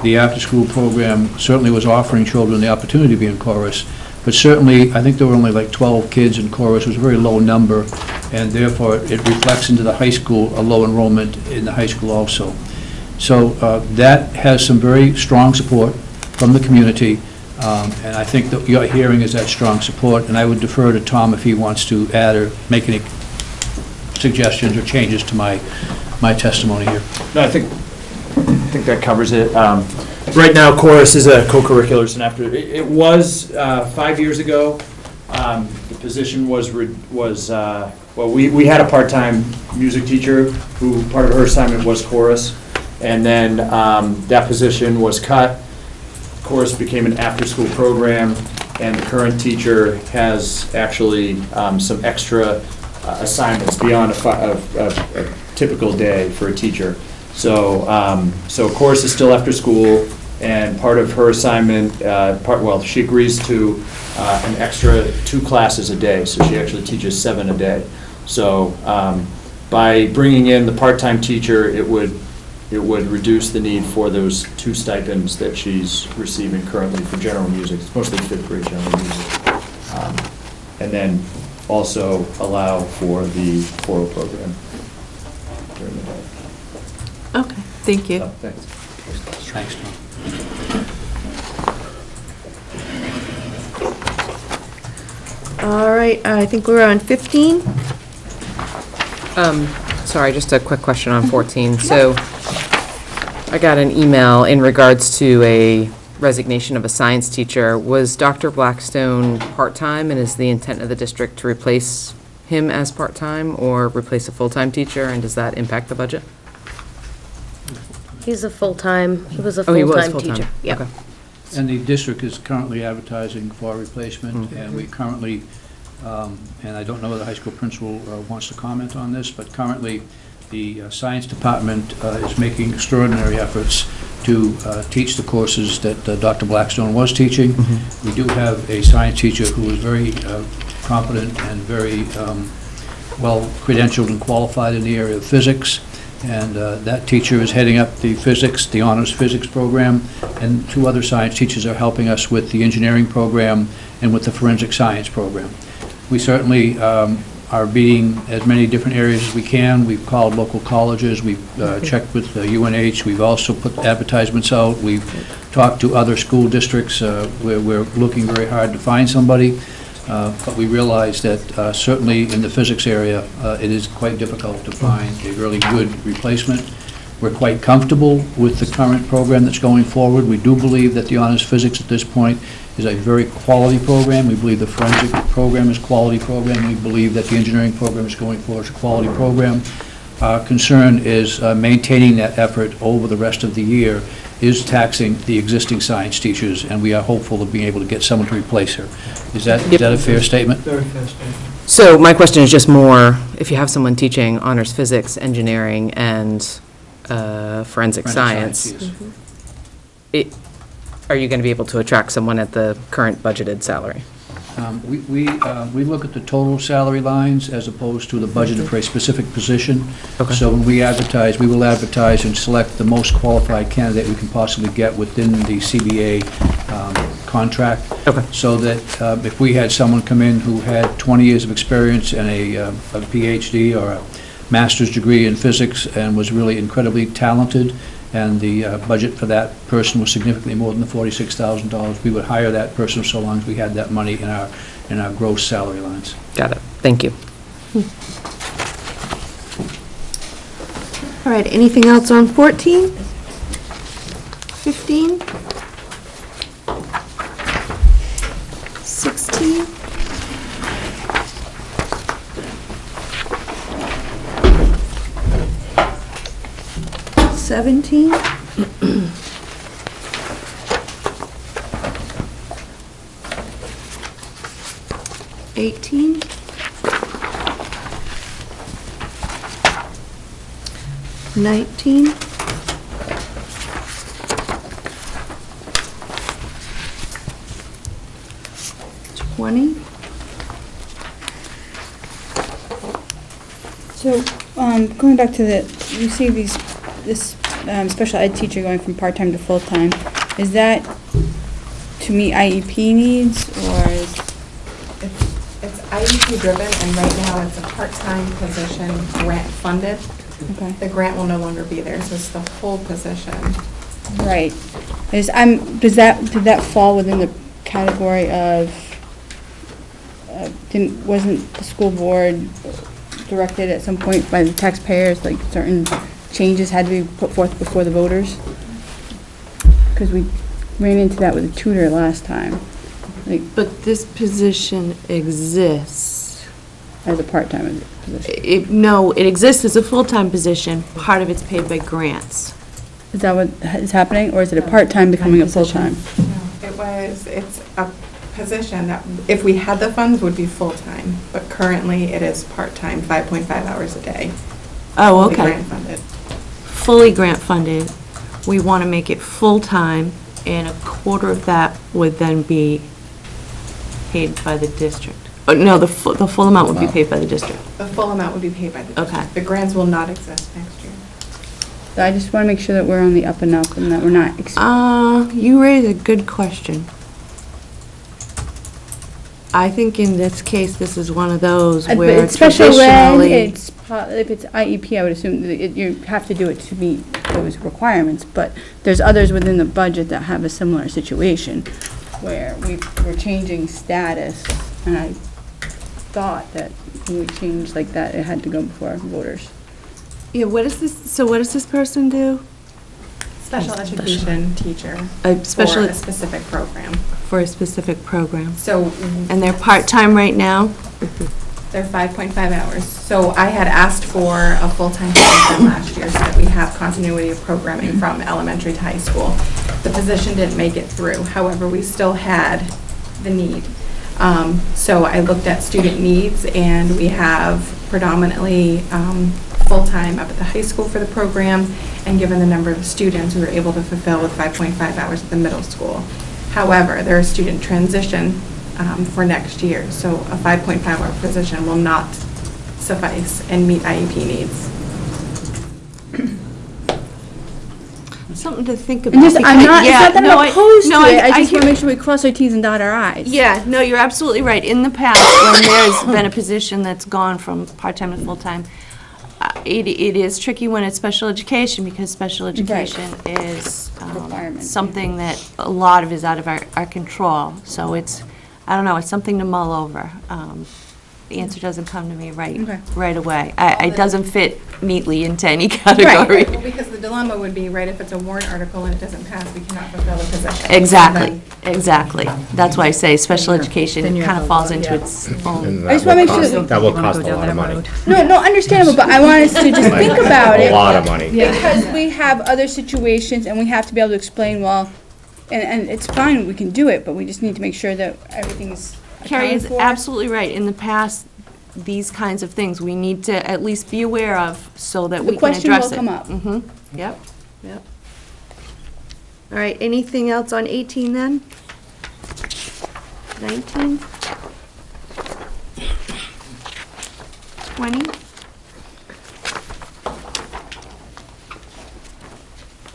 the after-school program certainly was offering children the opportunity to be in chorus, but certainly I think there were only like 12 kids in chorus. It was a very low number, and therefore it reflects into the high school, a low enrollment in the high school also. So that has some very strong support from the community. And I think that your hearing is that strong support, and I would defer to Tom if he wants to add or make any suggestions or changes to my testimony here. No, I think that covers it. Right now, chorus is a co-curricular, and after, it was 5 years ago, the position was well, we had a part-time music teacher who, part of her assignment was chorus, and then that position was cut. Chorus became an after-school program, and the current teacher has actually some extra assignments beyond a typical day for a teacher. So, of course, it's still after school, and part of her assignment, she agrees to an extra 2 classes a day, so she actually teaches 7 a day. So, by bringing in the part-time teacher, it would reduce the need for those 2 stipends that she's receiving currently for general music. It's mostly 5th grade general music. And then also allow for the choral program during the day. Okay, thank you. So, thanks. Thanks, Tom. All right, I think we're on 15. Sorry, just a quick question on 14. So I got an email in regards to a resignation of a science teacher. Was Dr. Blackstone part-time, and is the intent of the district to replace him as part-time or replace a full-time teacher, and does that impact the budget? He was a full-time Oh, he was teacher. full-time. Yep. Okay. And the district is currently advertising for a replacement, and we currently, and I don't know whether the high school principal wants to comment on this, but currently, the science department is making extraordinary efforts to teach the courses that Dr. Blackstone was teaching. We do have a science teacher who is very competent and very well credentialed and qualified in the area of physics. And that teacher is heading up the honors physics program, and 2 other science teachers are helping us with the engineering program and with the forensic science program. We certainly are beating as many different areas as we can. We've called local colleges, we've checked with UNH, we've also put advertisements out, we've talked to other school districts where we're looking very hard to find somebody. But we realize that certainly in the physics area, it is quite difficult to find a really good replacement. We're quite comfortable with the current program that's going forward. We do believe that the honors physics at this point is a very quality program. We believe the forensic program is a quality program. We believe that the engineering program is going forward is a quality program. Our concern is maintaining that effort over the rest of the year is taxing the existing science teachers, and we are hopeful of being able to get someone to replace her. Is that a fair statement? Very fair statement. So my question is just more, if you have someone teaching honors physics, engineering, and forensic science, are you going to be able to attract someone at the current budgeted salary? We look at the total salary lines as opposed to the budget for a specific position. Okay. So when we advertise, we will advertise and select the most qualified candidate we can possibly get within the CBA contract. Okay. So that if we had someone come in who had 20 years of experience and a PhD or a master's degree in physics and was really incredibly talented, and the budget for that person was significantly more than the $46,000, we would hire that person so long as we had that money in our gross salary lines. Got it. Thank you. All right, anything else on 14? 15? 16? 17? 18? 19? 20? So, going back to you see this special ed teacher going from part-time to full-time, is that to meet IEP needs, or is? It's IEP driven, and right now it's a part-time position, grant funded. Okay. The grant will no longer be there, so it's the full position. Right. Did that fall within the category of, wasn't the school board directed at some point by the taxpayers, like certain changes had to be put forth before the voters? Because we ran into that with a tutor last time. But this position exists. As a part-time position? No, it exists as a full-time position. Part of it's paid by grants. Is that what is happening, or is it a part-time becoming a full-time? It's a position that, if we had the funds, would be full-time, but currently it is part-time, 5.5 hours a day. Oh, fully okay. grant funded. Fully grant funded. We want to make it full-time, and a quarter of that would then be paid by the district. Oh, no, the full amount would be paid by the district. The full amount would be paid by the district. Okay. The grants will not exist next year. So I just want to make sure that we're on the up and up and that we're not, You raise a good question. I think in this case, this is one of those But where it's special ed, traditionally. if it's IEP, I would assume that you have to do it to meet those requirements, but there's others within the budget that have a similar situation, where we're changing status, and I thought that when we changed like that, it had to go before voters. Yeah, what is this, so what does this person do? Special education teacher A for special, a specific program. for a specific program. So And they're part-time right now? they're 5.5 hours. So I had asked for a full-time position last year so that we have continuity of programming from elementary to high school. The position didn't make it through. However, we still had the need. So I looked at student needs, and we have predominantly full-time up at the high school for the program, and given the number of students, we were able to fulfill with 5.5 hours at the middle school. However, there is student transition for next year, so a 5.5-hour position will not suffice and meet IEP needs. Something to think about. And just, because- it's not yeah, that no, I'm opposed no, to it, I just hear- want to make sure we cross our Ts and dot our Is. Yeah, no, you're absolutely right. In the past, when there's been a position that's gone from part-time to full-time, it is tricky when it's special education, because special education is Requirement. something that a lot of is out of our control. So it's, I don't know, it's something to mull over. The answer doesn't come to me right away. It doesn't fit neatly into any category. Right, well, because the dilemma would be, right, if it's a warrant article and it doesn't pass, we cannot fulfill the position. Exactly, exactly. That's why I say special education then you're kind of out, falls into yeah. its own. And I just that wanna will make sure cost- that- That will Wanna cost go a down lot of that money. road. No, understandable, but I want us to just think about it. A lot of money. Because we have other situations, and we have to be able to explain, well, and it's fine, we can do it, but we just need to make sure that everything's Carrie accounted is for. absolutely right. In the past, these kinds of things, we need to at least be aware of so that The we can address it. question will come up. Mm-hmm, yep, yep. All right, anything else on 18 then? 19? 20?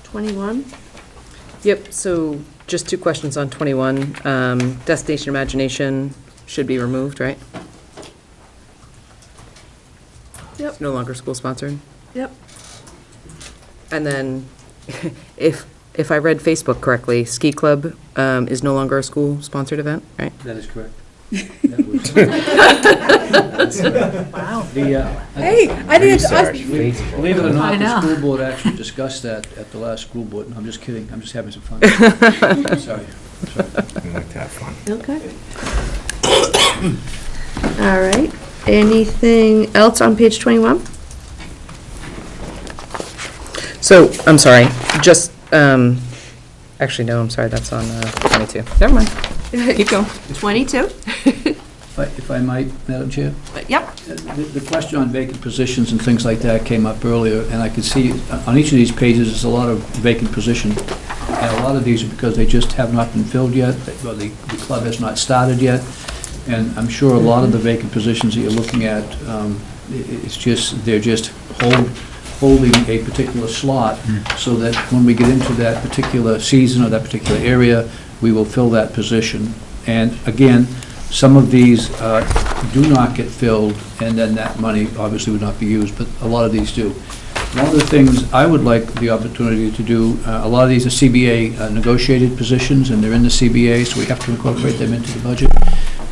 21? Yep, so just two questions on 21. Destination Imagination should be removed, right? Yep. It's no longer school-sponsored. Yep. And then, if I read Facebook correctly, Ski Club is no longer a school-sponsored event, right? That is correct. Wow. Hey, I think it's us. Research, Believe it or I not, the know. school board actually discussed that at the last school board. I'm just kidding, I'm just having some fun. Sorry. I like to have fun. Okay. All right. Anything else on page 21? So, I'm sorry, just, actually, no, I'm sorry, that's on 22. Never mind. Keep going. 22? If I might, Madam Chair? Yep. The question on vacant positions and things like that came up earlier, and I could see on each of these pages, there's a lot of vacant positions. And a lot of these are because they just have not been filled yet, or the club has not started yet. And I'm sure a lot of the vacant positions that you're looking at, it's just, they're just holding a particular slot, so that when we get into that particular season or that particular area, we will fill that position. And again, some of these do not get filled, and then that money obviously would not be used, but a lot of these do. One of the things I would like the opportunity to do, a lot of these are CBA negotiated positions, and they're in the CBA, so we have to incorporate them into the budget.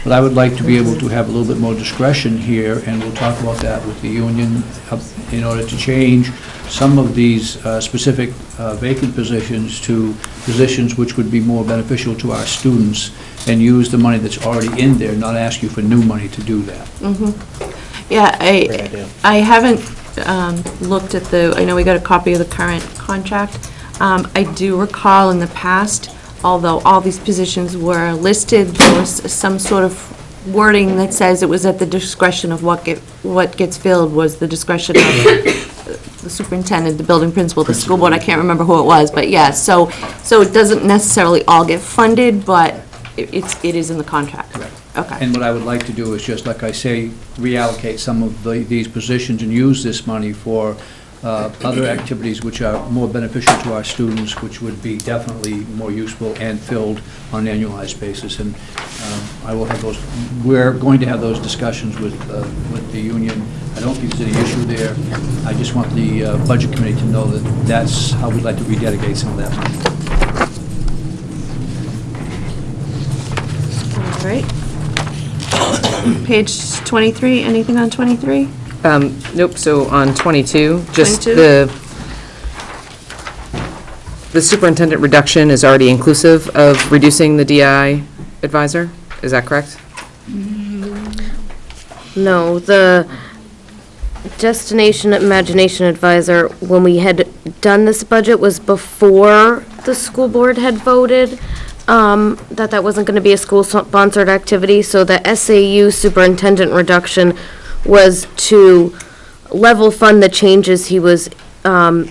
But I would like to be able to have a little bit more discretion here, and we'll talk about that with the union, in order to change some of these specific vacant positions to positions which would be more beneficial to our students, and use the money that's already in there, not ask you for new money to do that. Yeah, I haven't looked at I know we got a copy of the current contract. I do recall in the past, although all these positions were listed, there was some sort of wording that says it was at the discretion of what gets filled was the discretion of the superintendent, the building principal, the school board, I can't remember who it was, but yeah, so it doesn't necessarily all get funded, but it is in the contract. Okay. And what I would like to do is just, like I say, reallocate some of these positions and use this money for other activities which are more beneficial to our students, which would be definitely more useful and filled on an annualized basis. And I will have those, we're going to have those discussions with the union. I don't think there's any issue there. I just want the budget committee to know that that's how we'd like to rededicate some of that money. All right. Page 23, anything on 23? Nope, so on 22, just 22? the superintendent reduction is already inclusive of reducing the DI advisor, is that correct? No, the Destination Imagination Advisor, when we had done this budget, was before the school board had voted that wasn't going to be a school-sponsored activity, so the SAU superintendent reduction was to level fund the changes he was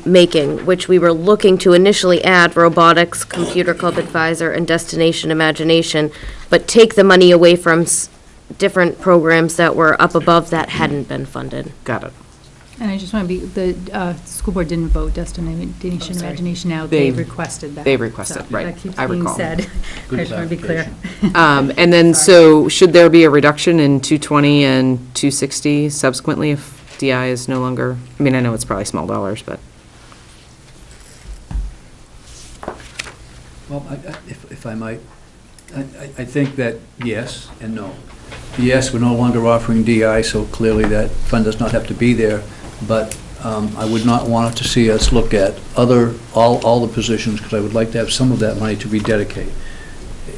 making, which we were looking to initially add robotics, computer club advisor, and Destination Imagination, but take the money away from different programs that were up above that hadn't been funded. Got it. And I just want to be, the school board didn't vote Destination Imagination out, they requested that. They requested, So right, That keeps I being recall. said. I just want to be clear. And then, so, should there be a reduction in 220 and 260 subsequently if DI is no longer, I mean, I know it's probably small dollars, but. Well, if I might, I think that yes and no. Yes, we're no longer offering DI, so clearly that fund does not have to be there, but I would not want to see us look at all the positions, because I would like to have some of that money to rededicate,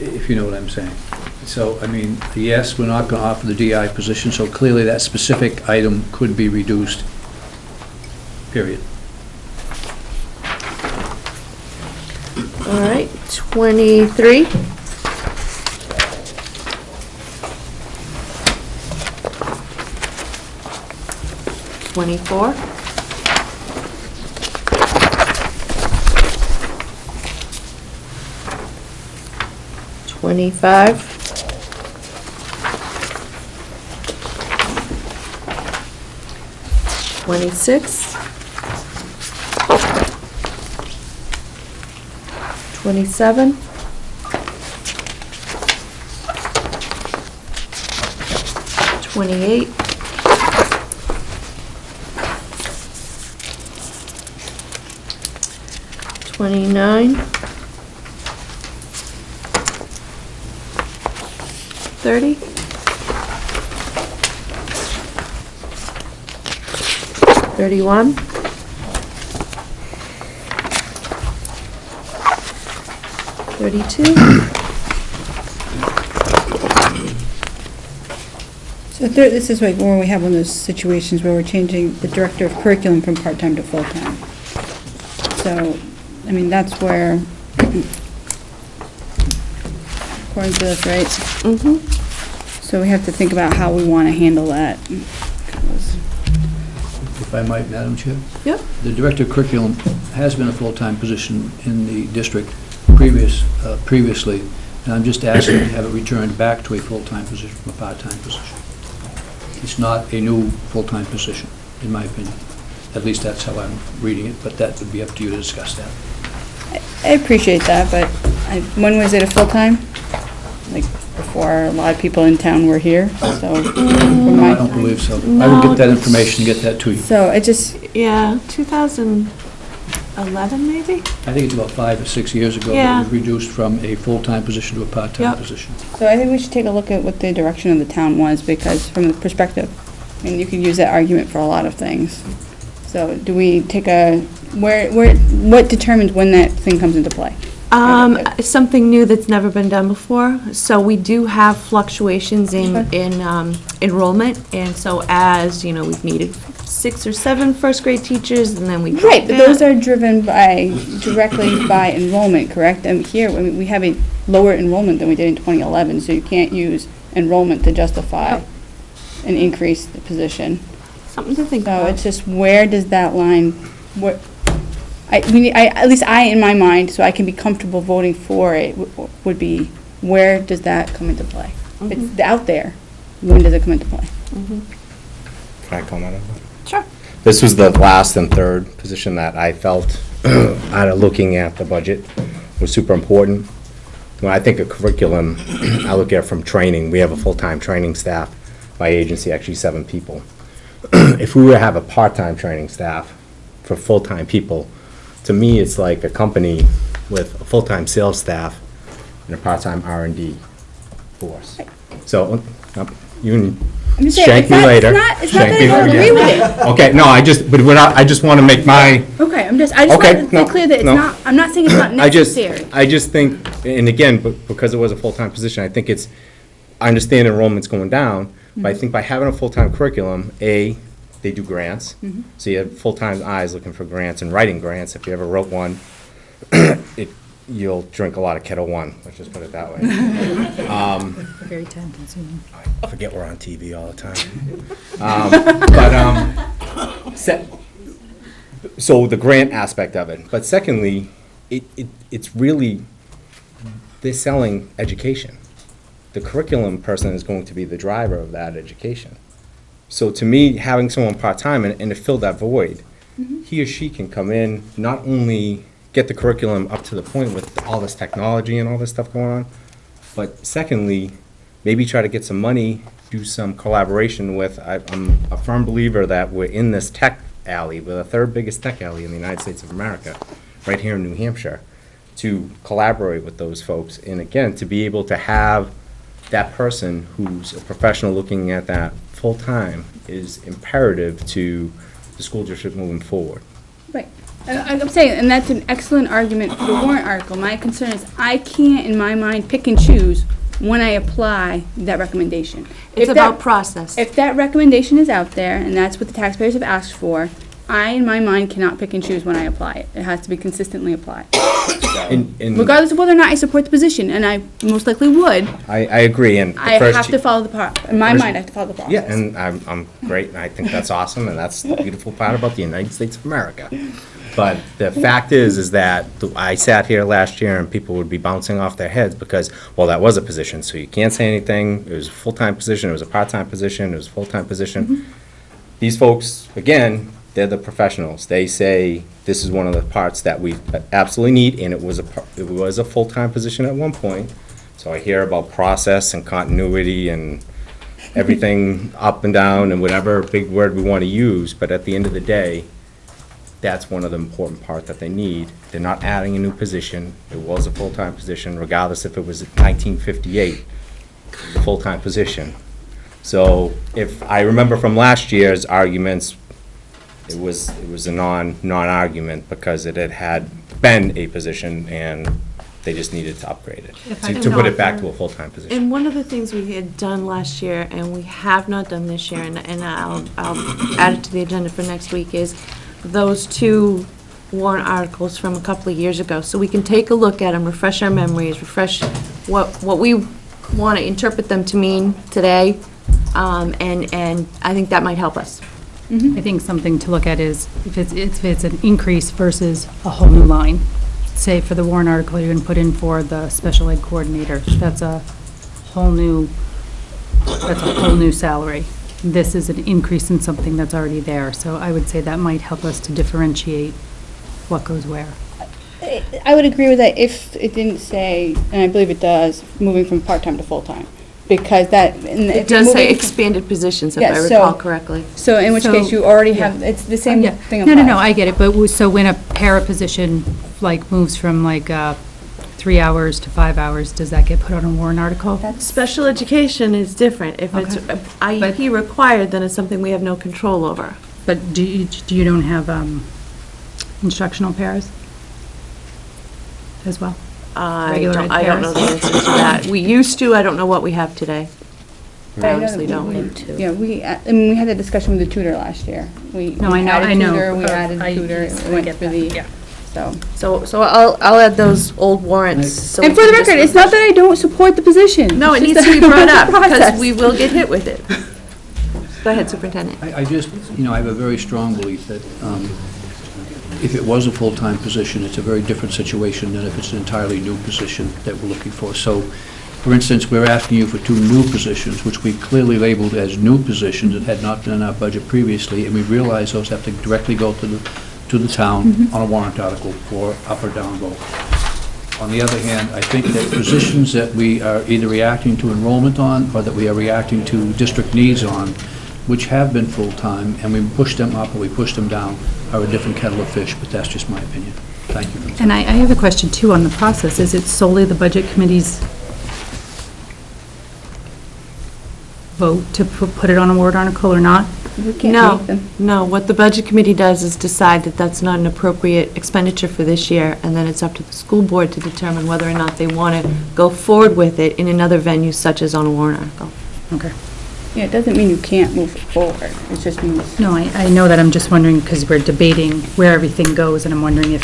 if you know what I'm saying. So, I mean, yes, we're not going to offer the DI position, so clearly that specific item could be reduced, period. All right, 23. $24. $25. $26. $27. $28. $29. $30. $31. $32. So this is like where we have one of those situations where we're changing the director of curriculum from part-time to full-time. So, I mean, that's where, according to this, right? Mm-hmm. So we have to think about how we want to handle that. If I might, Madam Chair? Yep. The director of curriculum has been a full-time position in the district previously, and I'm just asking to have it returned back to a full-time position from a part-time position. It's not a new full-time position, in my opinion. At least that's how I'm reading it, but that would be up to you to discuss that. I appreciate that, but when was it a full-time? Like, before a lot of people in town were here, so. I don't believe so. I will get that information and get that to you. So it just. Yeah, 2011 maybe? I think it's about 5 or 6 years ago Yeah. that we reduced from a full-time position to a part-time Yep. position. So I think we should take a look at what the direction of the town was, because from the perspective, I mean, you could use that argument for a lot of things. So do we take what determines when that thing comes into play? Something new that's never been done before. So we do have fluctuations in enrollment, and so as, we've needed 6 or 7 first-grade teachers, and then we drop Right, but those down. are driven directly by enrollment, correct? Here, we have a lower enrollment than we did in 2011, so you can't use enrollment to justify an increased position. Something to think So about. it's just, where does that line, at least in my mind, so I can be comfortable voting for it, would be, where does that come into play? If it's out there, when does it come into play? Can I comment on that? Sure. This was the last and third position that I felt, out of looking at the budget, was super important. When I think of curriculum, I look at it from training. We have a full-time training staff by agency, actually 7 people. If we were to have a part-time training staff for full-time people, to me, it's like a company with a full-time sales staff and a part-time R&D force. So, you I'm just saying, shank it's me not- later. It's not that Shank I me don't later. agree with it. Okay, no, I just want to make my, Okay, I just Okay, want to no, be clear that it's no. not, I'm not saying it's not necessary. I just think, and again, because it was a full-time position, I think I understand enrollment's going down, but I think by having a full-time curriculum, they do grants. So you have full-time eyes looking for grants and writing grants. If you ever wrote one, you'll drink a lot of Kettle One, let's just put it that way. Very time-consuming. I forget we're on TV all the time. So the grant aspect of it. But secondly, it's really, they're selling education. The curriculum person is going to be the driver of that education. So to me, having someone part-time and to fill that void, he or she can come in, not only get the curriculum up to the point with all this technology and all this stuff going on, but secondly, maybe try to get some money, do some collaboration with, I'm a firm believer that we're in this tech alley, we're the 3rd biggest tech alley in the United States of America, right here in New Hampshire, to collaborate with those folks, and again, to be able to have that person who's a professional looking at that full-time is imperative to the school district moving forward. Right. I'm saying, and that's an excellent argument for the warrant article. My concern is I can't, in my mind, pick and choose when I apply that recommendation. It's about process. If that recommendation is out there, and that's what the taxpayers have asked for, I, in my mind, cannot pick and choose when I apply it. It has to be consistently applied. Regardless of whether or not I support the position, and I most likely would, I agree, and the I first have to follow in my mind, I have to follow the process. Yeah, and I'm great, and I think that's awesome, and that's the beautiful part about the United States of America. But the fact is that I sat here last year and people would be bouncing off their heads because, well, that was a position, so you can't say anything. It was a full-time position, it was a part-time position, it was a full-time position. These folks, again, they're the professionals. They say, this is one of the parts that we absolutely need, and it was a full-time position at one point. So I hear about process and continuity and everything up and down and whatever big word we want to use, but at the end of the day, that's one of the important parts that they need. They're not adding a new position. It was a full-time position, regardless if it was 1958, it was a full-time position. So if I remember from last year's arguments, it was a non-argument because it had been a position and they just needed to upgrade it, to put it back to a full-time position. And one of the things we had done last year, and we have not done this year, and I'll add it to the agenda for next week, is those 2 warrant articles from a couple of years ago. So we can take a look at them, refresh our memories, refresh what we want to interpret them to mean today, and I think that might help us. I think something to look at is if it's an increase versus a whole new line. Say for the warrant article you're going to put in for the special ed coordinator, that's a whole new salary. This is an increase in something that's already there, so I would say that might help us to differentiate what goes where. I would agree with that if it didn't say, and I believe it does, moving from part-time to full-time. Because that. It does say expanded positions, if I recall correctly. So in which case you already have, it's the same thing applies. No, I get it, but so when a para position like moves from like 3 hours to 5 hours, does that get put on a warrant article? Special education is different. If it's IEP required, then it's something we have no control over. But do you don't have instructional paras as well? I don't know the answer to that. We used to, I don't know what we have today. But I know honestly that don't. Yeah, I mean, we had that discussion with the tutor last year. No, I know, added I know. tutor, We Uh, added I- tutor, yes, it I went get through that, the, yeah. so. I'll add those old warrants. so And we for the can just record, it's not that I don't support the position. No, it It's needs just to be that- brought up, because process. we will get hit with it. Go ahead, Superintendent. I just, I have a very strong belief that if it was a full-time position, it's a very different situation than if it's an entirely new position that we're looking for. So, for instance, we're asking you for 2 new positions, which we clearly labeled as new positions that had not been in our budget previously, and we realize those have to directly go to the town on a warrant article for up or down vote. On the other hand, I think that positions that we are either reacting to enrollment on or that we are reacting to district needs on, which have been full-time, and we push them up or we push them down, are a different kettle of fish, but that's just my opinion. Thank you. And I have a question too on the process. Is it solely the budget committee's vote to put it on a warrant article or not? We can't No, make them. no, what the budget committee does is decide that that's not an appropriate expenditure for this year, and then it's up to the school board to determine whether or not they want to go forward with it in another venue such as on a warrant article. Okay. Yeah, it doesn't mean you can't move it forward. It just means. No, I know that. I'm just wondering, because we're debating where everything goes, and I'm wondering if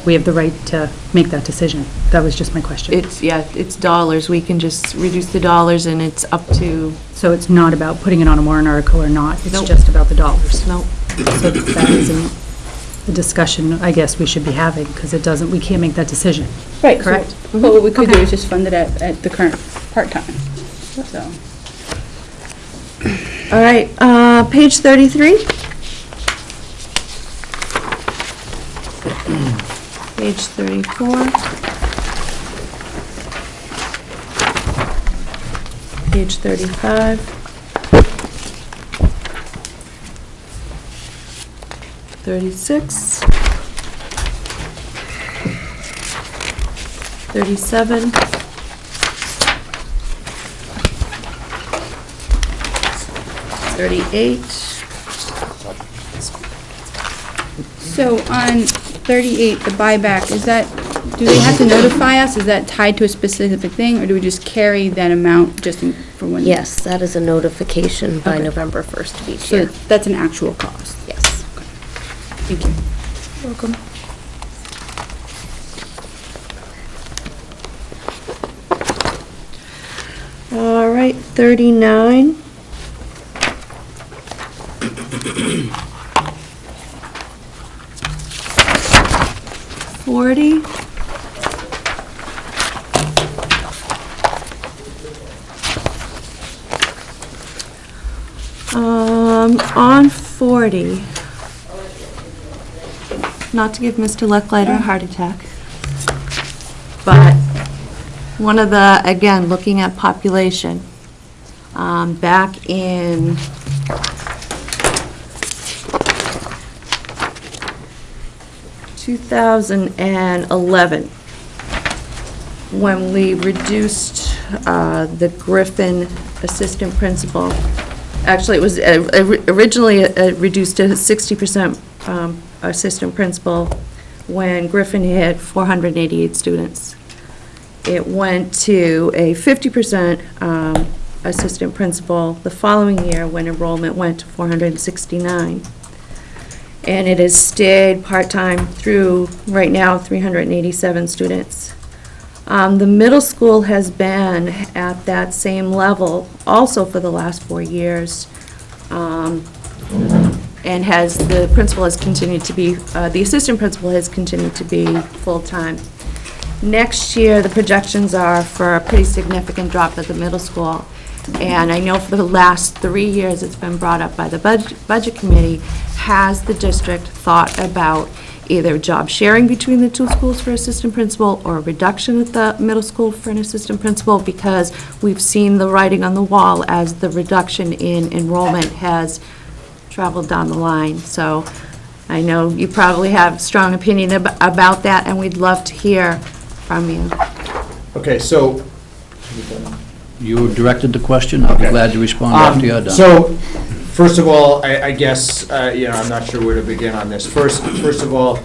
we have the right to make that decision. That was just my question. It's dollars. We can just reduce the dollars, and it's up to... So it's not about putting it on a warrant article or not? It's Nope. just about the dollars? No. So that isn't the discussion I guess we should be having, because it doesn't, we can't make that decision. Right. Correct? So what we could do Okay. is just fund it at the current part-time, so. All right, page 33. Page 34. Page 35. 36. 37. 38. So on 38, the buyback, is that, do they have to notify us? Is that tied to a specific thing, or do we just carry that amount just for one? Yes, that is a notification by Okay. November 1st of each So year. that's an actual cost? Yes. Thank you. Welcome. All right, 39. Forty. On 40, not to give Mr. Lucklider a heart attack, but one of the, again, looking at population, back in 2011, when we reduced the Griffin assistant principal, actually, it was originally reduced to 60% assistant principal when Griffin had 488 students. It went to a 50% assistant principal the following year when enrollment went to 469. And it has stayed part-time through, right now, 387 students. The middle school has been at that same level also for the last 4 years. And the principal has continued to be, the assistant principal has continued to be full-time. Next year, the projections are for a pretty significant drop at the middle school. And I know for the last 3 years, it's been brought up by the budget committee, has the district thought about either job sharing between the 2 schools for assistant principal or a reduction at the middle school for an assistant principal, because we've seen the writing on the wall as the reduction in enrollment has traveled down the line. So I know you probably have a strong opinion about that, and we'd love to hear from you. Okay, so, You directed the question, I'll be Okay. glad to respond after you're done. So, first of all, I guess, I'm not sure where to begin on this. First of all,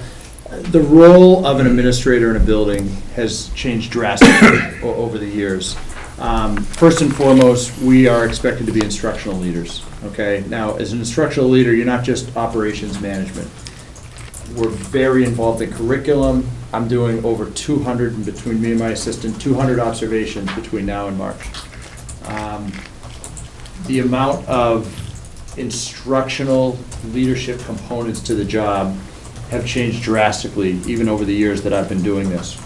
the role of an administrator in a building has changed drastically over the years. First and foremost, we are expected to be instructional leaders, okay? Now, as an instructional leader, you're not just operations management. We're very involved in curriculum. I'm doing over 200, and between me and my assistant, 200 observations between now and March. The amount of instructional leadership components to the job have changed drastically, even over the years that I've been doing this.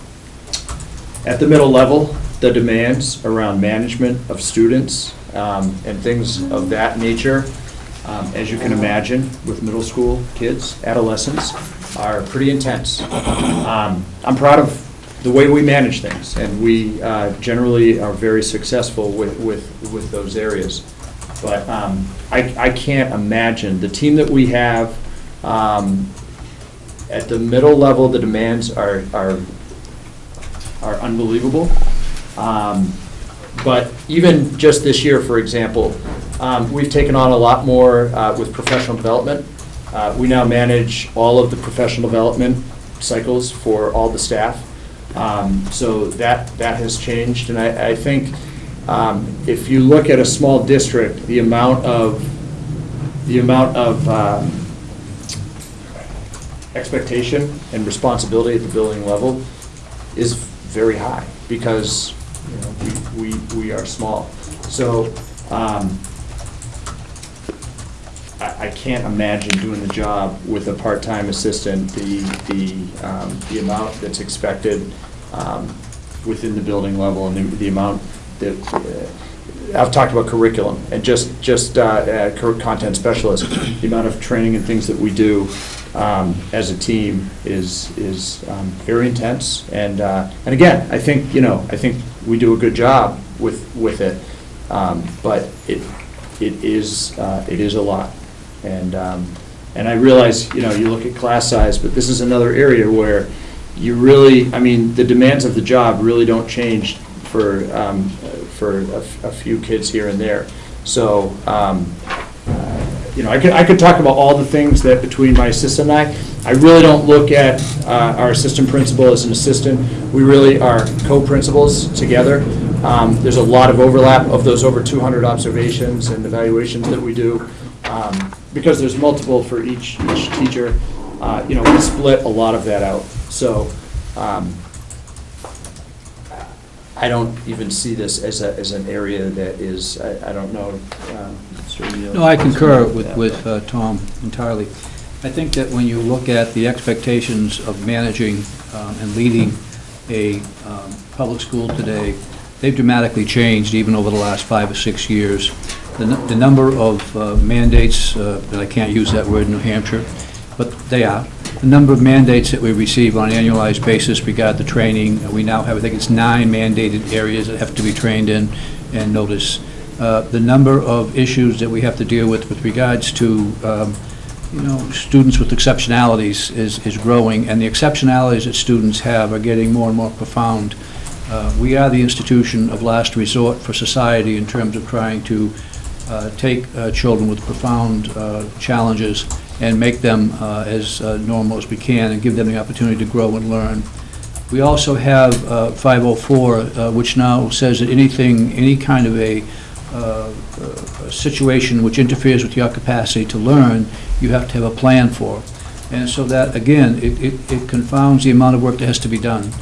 At the middle level, the demands around management of students and things of that nature, as you can imagine, with middle school kids, adolescents, are pretty intense. I'm proud of the way we manage things, and we generally are very successful with those areas. But I can't imagine, the team that we have, at the middle level, the demands are unbelievable. But even just this year, for example, we've taken on a lot more with professional development. We now manage all of the professional development cycles for all the staff. So that has changed, and I think if you look at a small district, the amount of expectation and responsibility at the building level is very high, because we are small. So I can't imagine doing the job with a part-time assistant, the amount that's expected within the building level, and the amount that I've talked about curriculum and just content specialists. The amount of training and things that we do as a team is very intense, and again, I think we do a good job with it, but it is a lot, and I realize you look at class size, but this is another area where you really, the demands of the job really don't change for a few kids here and there. So I could talk about all the things that between my assistant and I really don't look at our assistant principal as an assistant. We really are co-principals together. There's a lot of overlap of those over 200 observations and evaluations that we do. Because there's multiple for each teacher, we split a lot of that out. So I don't even see this as an area that is, I don't know. No, I concur with Tom entirely. I think that when you look at the expectations of managing and leading a public school today, they've dramatically changed even over the last 5 or 6 years. The number of mandates, and I can't use that word in New Hampshire, but they are. The number of mandates that we receive on an annualized basis regard to training, we now have, I think it's 9 mandated areas that have to be trained in and notice. The number of issues that we have to deal with regards to students with exceptionalities is growing, and the exceptionalities that students have are getting more and more profound. We are the institution of last resort for society in terms of trying to take children with profound challenges and make them as normal as we can and give them the opportunity to grow and learn. We also have 504, which now says that any kind of a situation which interferes with your capacity to learn, you have to have a plan for. And so that, again, it confounds the amount of work that has to be done.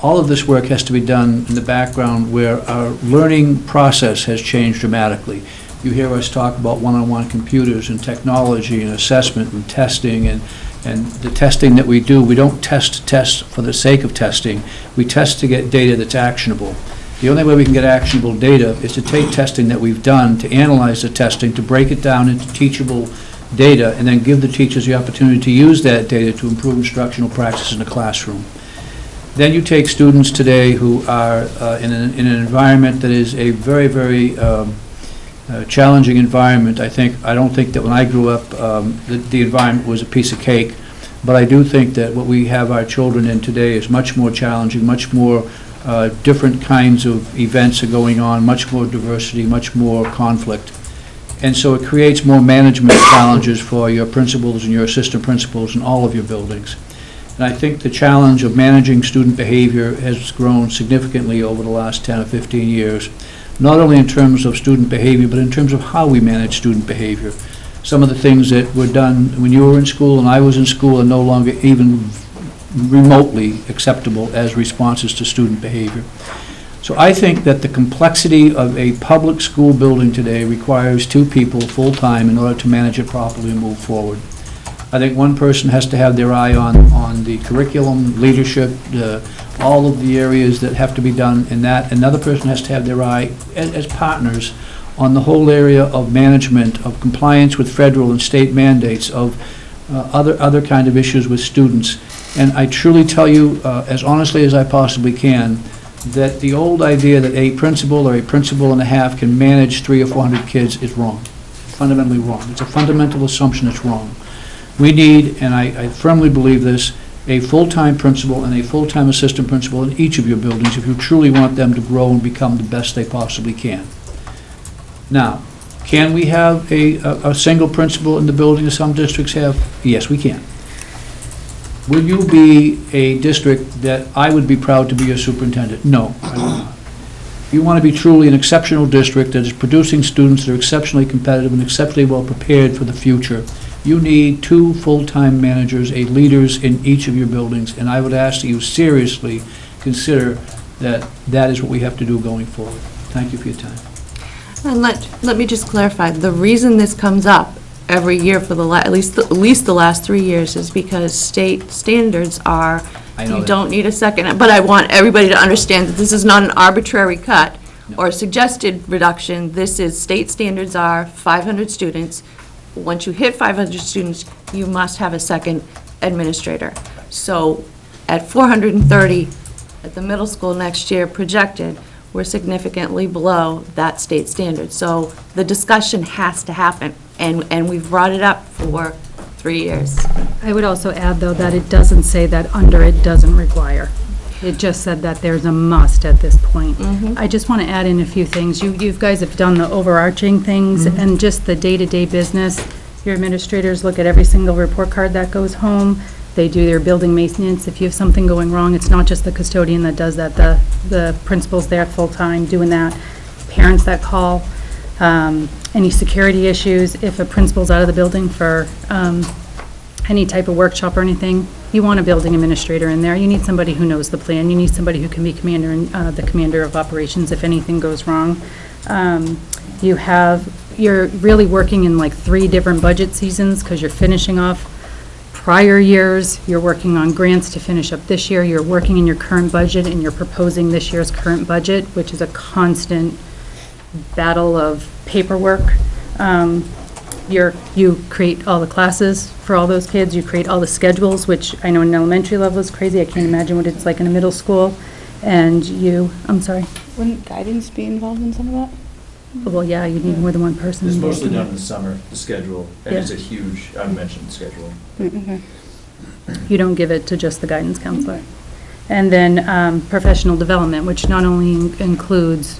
All of this work has to be done in the background where our learning process has changed dramatically. You hear us talk about one-on-one computers and technology and assessment and testing, and the testing that we do, we don't test for the sake of testing. We test to get data that's actionable. The only way we can get actionable data is to take testing that we've done, to analyze the testing, to break it down into teachable data, and then give the teachers the opportunity to use that data to improve instructional practice in the classroom. Then you take students today who are in an environment that is a very, very challenging environment. I don't think that when I grew up, the environment was a piece of cake, but I do think that what we have our children in today is much more challenging, much more different kinds of events are going on, much more diversity, much more conflict. And so it creates more management challenges for your principals and your assistant principals in all of your buildings. And I think the challenge of managing student behavior has grown significantly over the last 10 or 15 years, not only in terms of student behavior, but in terms of how we manage student behavior. Some of the things that were done when you were in school and I was in school are no longer even remotely acceptable as responses to student behavior. So I think that the complexity of a public school building today requires two people full-time in order to manage it properly and move forward. I think one person has to have their eye on the curriculum, leadership, all of the areas that have to be done in that. Another person has to have their eye as partners on the whole area of management, of compliance with federal and state mandates, of other kind of issues with students. And I truly tell you, as honestly as I possibly can, that the old idea that a principal or a principal and a half can manage 300 or 400 kids is wrong, fundamentally wrong. It's a fundamental assumption that's wrong. We need, and I firmly believe this, a full-time principal and a full-time assistant principal in each of your buildings if you truly want them to grow and become the best they possibly can. Now, can we have a single principal in the building as some districts have? Yes, we can. Will you be a district that I would be proud to be your superintendent? No, I will not. If you want to be truly an exceptional district that is producing students that are exceptionally competitive and exceptionally well prepared for the future, you need 2 full-time managers, leaders in each of your buildings, and I would ask that you seriously consider that that is what we have to do going forward. Thank you for your time. And let me just clarify, the reason this comes up every year for at least the last 3 years is because state standards are, you don't need a second, but I want everybody to understand that this is not an arbitrary cut or suggested reduction. This is, state standards are 500 students. Once you hit 500 students, you must have a second administrator. So at 430 at the middle school next year projected, we're significantly below that state standard. So the discussion has to happen, and we've brought it up for 3 years. I would also add, though, that it doesn't say that under it doesn't require. It just said that there's a must at this point. I just want to add in a few things. You guys have done the overarching things and just the day-to-day business. Your administrators look at every single report card that goes home. They do their building maintenance. If you have something going wrong, it's not just the custodian that does that. The principal's there full-time doing that. Parents that call, any security issues. If a principal's out of the building for any type of workshop or anything, you want a building administrator in there. You need somebody who knows the plan. You need somebody who can be the commander of operations if anything goes wrong. You're really working in like 3 different budget seasons because you're finishing off prior years, you're working on grants to finish up this year, you're working in your current budget, and you're proposing this year's current budget, which is a constant battle of paperwork. You create all the classes for all those kids, you create all the schedules, which I know in elementary level is crazy, I can't imagine what it's like in a middle school, and I'm sorry. Wouldn't guidance be involved in some of that? Well, yeah, you need more than one person. It's mostly done in the summer, the schedule, and it's a huge, I mentioned schedule. Okay. You don't give it to just the guidance counselor. And then professional development, which not only includes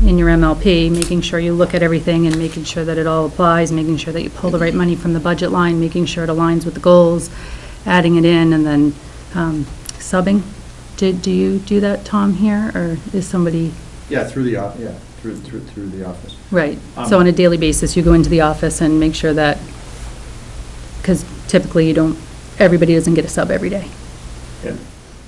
in your MLP, making sure you look at everything and making sure that it all applies, making sure that you pull the right money from the budget line, making sure it aligns with the goals, adding it in, and then subbing. Do you do that, Tom, here, or is somebody? Yeah, through the office. Through the office. Right. So on a daily basis, you go into the office and make sure that, because typically everybody doesn't get a sub every day. Yeah.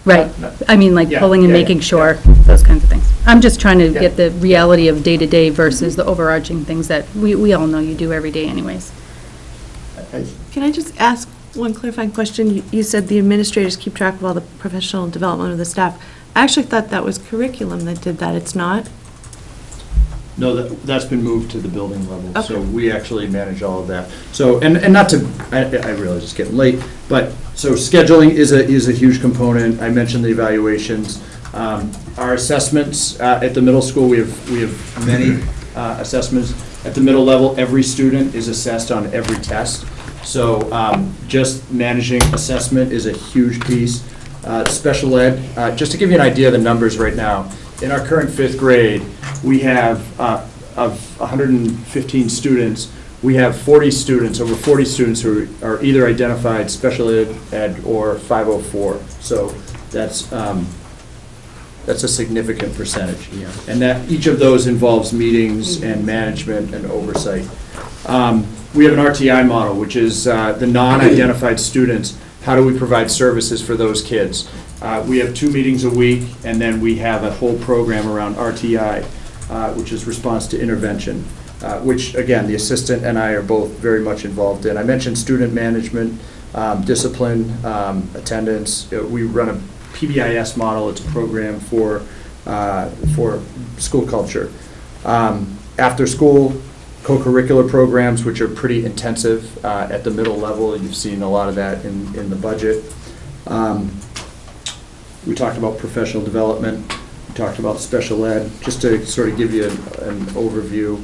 Right. I mean, like pulling and making sure, those kinds of things. I'm just trying to get the reality of day-to-day versus the overarching things that we all know you do every day anyways. Can I just ask one clarifying question? You said the administrators keep track of all the professional development of the staff. I actually thought that was curriculum that did that. It's not? No, that's been moved to the building level, so we actually manage all of that. So, and not to, I realize it's getting late, but, so scheduling is a huge component. I mentioned the evaluations. Our assessments at the middle school, we have many assessments. At the middle level, every student is assessed on every test. So just managing assessment is a huge piece. Special ed, just to give you an idea of the numbers right now, in our current 5th grade, we have, of 115 students, we have 40 students, over 40 students who are either identified special ed or 504. So that's a significant percentage. And that, each of those involves meetings and management and oversight. We have an RTI model, which is the non-identified students. How do we provide services for those kids? We have 2 meetings a week, and then we have a whole program around RTI, which is response to intervention, which, again, the assistant and I are both very much involved in. I mentioned student management, discipline, attendance. We run a PBIS model. It's a program for school culture. After school, co-curricular programs, which are pretty intensive at the middle level. You've seen a lot of that in the budget. We talked about professional development. We talked about special ed. Just to sort of give you an overview.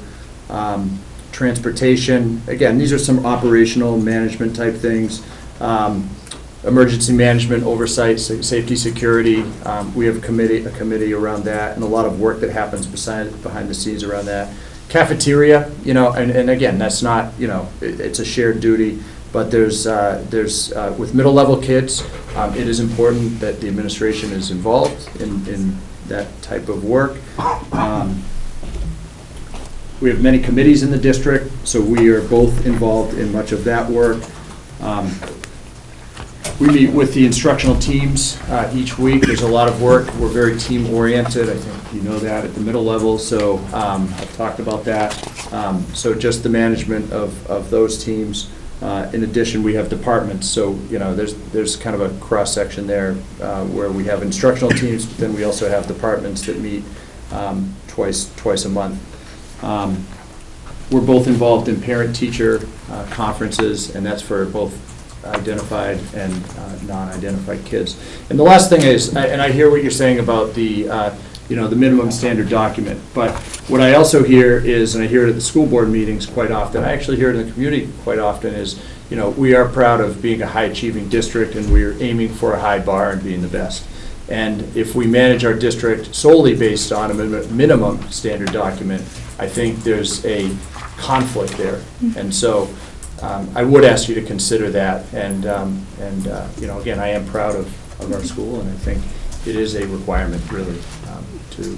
Transportation, again, these are some operational management type things. Emergency management, oversight, safety, security. We have a committee around that, and a lot of work that happens behind the scenes around that. Cafeteria, and again, that's not, it's a shared duty, but there's with middle level kids, it is important that the administration is involved in that type of work. We have many committees in the district, so we are both involved in much of that work. We meet with the instructional teams each week. There's a lot of work. We're very team-oriented. I think you know that at the middle level, so I've talked about that. So just the management of those teams. In addition, we have departments, so there's kind of a cross-section there where we have instructional teams, but then we also have departments that meet twice a month. We're both involved in parent-teacher conferences, and that's for both identified and non-identified kids. And the last thing is, and I hear what you're saying about the minimum standard document, but what I also hear is, and I hear it at the school board meetings quite often, I actually hear it in the community quite often, is, we are proud of being a high-achieving district, and we're aiming for a high bar and being the best. And if we manage our district solely based on a minimum standard document, I think there's a conflict there. And so I would ask you to consider that, and again, I am proud of our school, and I think it is a requirement, really, to.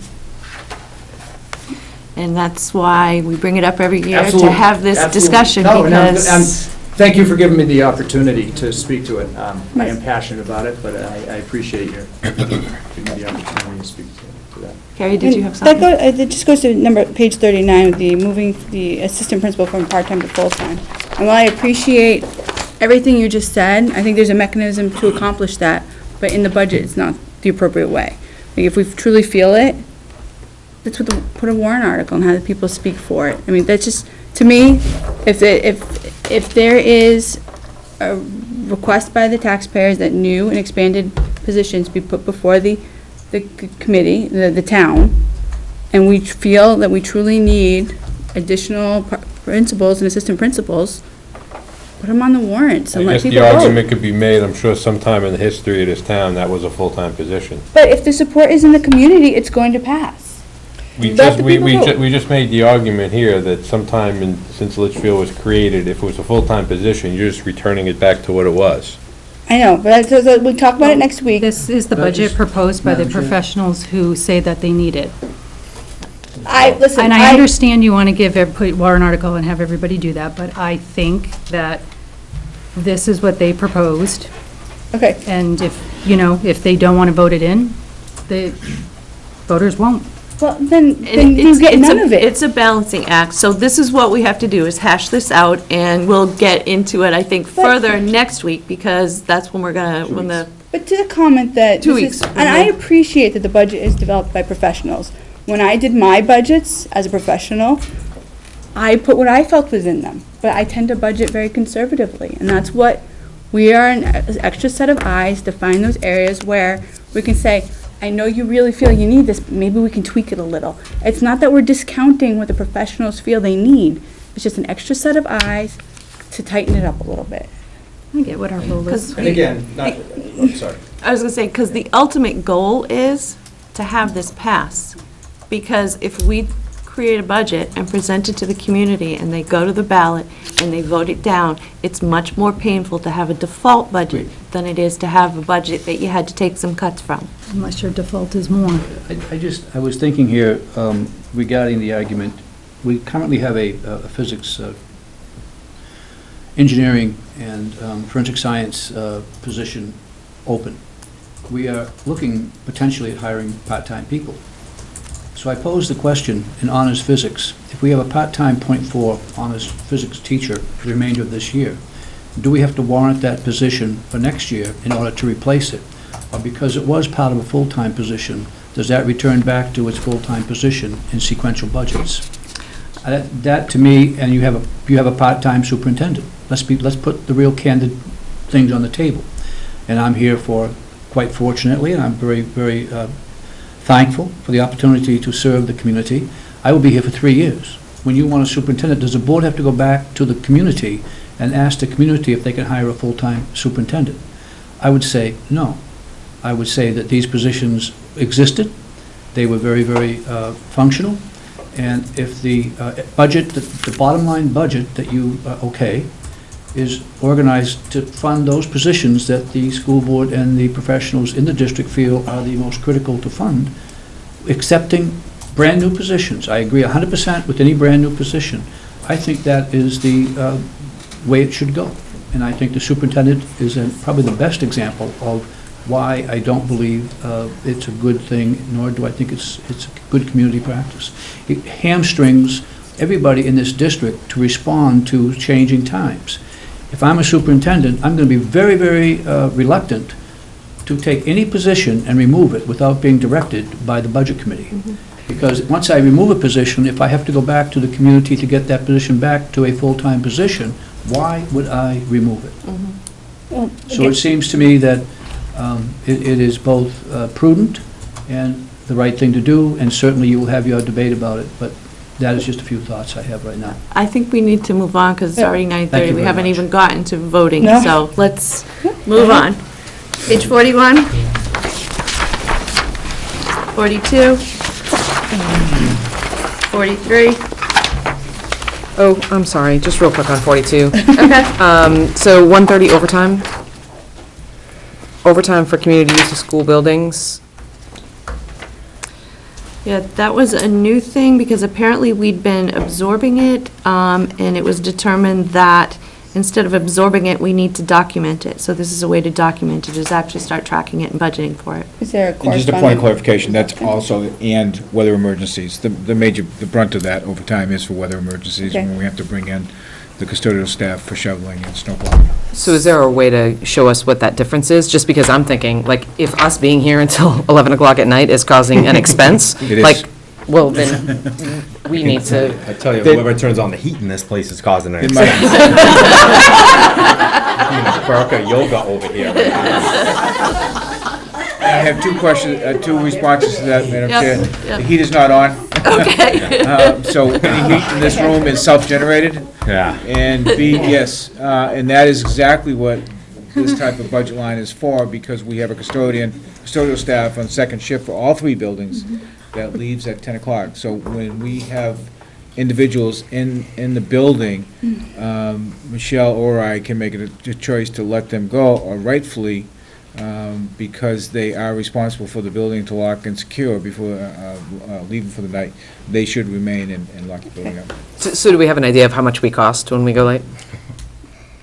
And that's why we bring it up every year Absolutely. to have this Absolutely. discussion, No, because. Thank you for giving me the opportunity to speak to it. I am passionate about it, but I appreciate your giving me the opportunity to speak to that. Carrie, did you have That something? it just goes to page 39, with the moving the assistant principal from part-time to full-time. And while I appreciate everything you just said, I think there's a mechanism to accomplish that, but in the budget, it's not the appropriate way. Like, if we truly feel it, let's put a warrant article and have the people speak for it. I mean, that's just, to me, if there is a request by the taxpayers that new and expanded positions be put before the committee, the town, and we feel that we truly need additional principals and assistant principals, put them on the warrants and I let guess people the vote. argument could be made, I'm sure sometime in the history of this town, that was a full-time position. But if the support is in the community, it's going to pass. Let the people vote. We just made the argument here that sometime since Litchfield was created, if it was a full-time position, you're just returning it back to what it was. I know, but we'll talk about it next week. This is the budget proposed by the professionals who say that they need it. Listen, And I understand you want to put warrant article and have everybody do that, but I think that this is what they proposed. Okay. And if they don't want to vote it in, the voters won't. Well, then And you get none of it. It's a balancing act, so this is what we have to do, is hash this out, and we'll get into it, I think, further next week, because that's when we're gonna, when the. But to the comment that. 2 this is- weeks. And I appreciate that the budget is developed by professionals. When I did my budgets as a professional, I put what I felt was in them, but I tend to budget very conservatively, and that's what, we are an extra set of eyes to find those areas where we can say, I know you really feel you need this, but maybe we can tweak it a little. It's not that we're discounting what the professionals feel they need, it's just an extra set of eyes to tighten it up a little bit. I get what our role is. And again, sorry. I was gonna say, because the ultimate goal is to have this pass, because if we create a budget and present it to the community, and they go to the ballot and they vote it down, it's much more painful to have a default budget than it is to have a budget that you had to take some cuts from. Unless your default is more. I was thinking here regarding the argument, we currently have a physics, engineering, and forensic science position open. We are looking potentially at hiring part-time people. So I pose the question in honors physics, if we have a part-time .4 honors physics teacher for the remainder of this year, do we have to warrant that position for next year in order to replace it? Or because it was part of a full-time position, does that return back to its full-time position in sequential budgets? That to me, and you have a part-time superintendent. Let's put the real candid things on the table. And I'm here for, quite fortunately, and I'm very, very thankful for the opportunity to serve the community. I will be here for 3 years. When you want a superintendent, does the board have to go back to the community and ask the community if they can hire a full-time superintendent? I would say no. I would say that these positions existed. They were very, very functional. And if the budget, the bottom line budget that you okay is organized to fund those positions that the school board and the professionals in the district feel are the most critical to fund, accepting brand-new positions. I agree 100% with any brand-new position. I think that is the way it should go. And I think the superintendent is probably the best example of why I don't believe it's a good thing, nor do I think it's a good community practice. It hamstrings everybody in this district to respond to changing times. If I'm a superintendent, I'm going to be very, very reluctant to take any position and remove it without being directed by the budget committee. Because once I remove a position, if I have to go back to the community to get that position back to a full-time position, why would I remove it? So it seems to me that it is both prudent and the right thing to do, and certainly you will have your debate about it, but that is just a few thoughts I have right now. I think we need to move on because it's already 9:30. Thank you We very haven't much. even gotten to voting, No. so let's move on. Page 41. 42. 43. Oh, I'm sorry, just real quick on 42. Okay. So 130 overtime. Overtime for community use of school buildings. Yeah, that was a new thing because apparently we'd been absorbing it, and it was determined that instead of absorbing it, we need to document it. So this is a way to document it, is actually start tracking it and budgeting for it. Is there a And just a point of corresponding? clarification, that's also, and weather emergencies. The brunt of that over time is for weather emergencies, Okay. when we have to bring in the custodial staff for shoveling and snow plowing. So is there a way to show us what that difference is? Just because I'm thinking, like, if us being here until 11 o'clock at night is causing an expense, It is. like, well, then we need to. I tell you, They- whoever turns on the heat in this place is causing an It might- Burka yoga over here. Right now. I have two questions, two responses to that, Madam Yep, Chair. yep. The heat is not on. Okay. So any heat in this room is self-generated. Yeah. And B, yes, and that is exactly what this type of budget line is for, because we have a custodial staff on second shift for all three buildings that leaves at 10 o'clock. So when we have individuals in the building, Michelle or I can make a choice to let them go, or rightfully, because they are responsible for the building to lock and secure before leaving for the night, they should remain and lock the building up. So do we have an idea of how much we cost when we go late?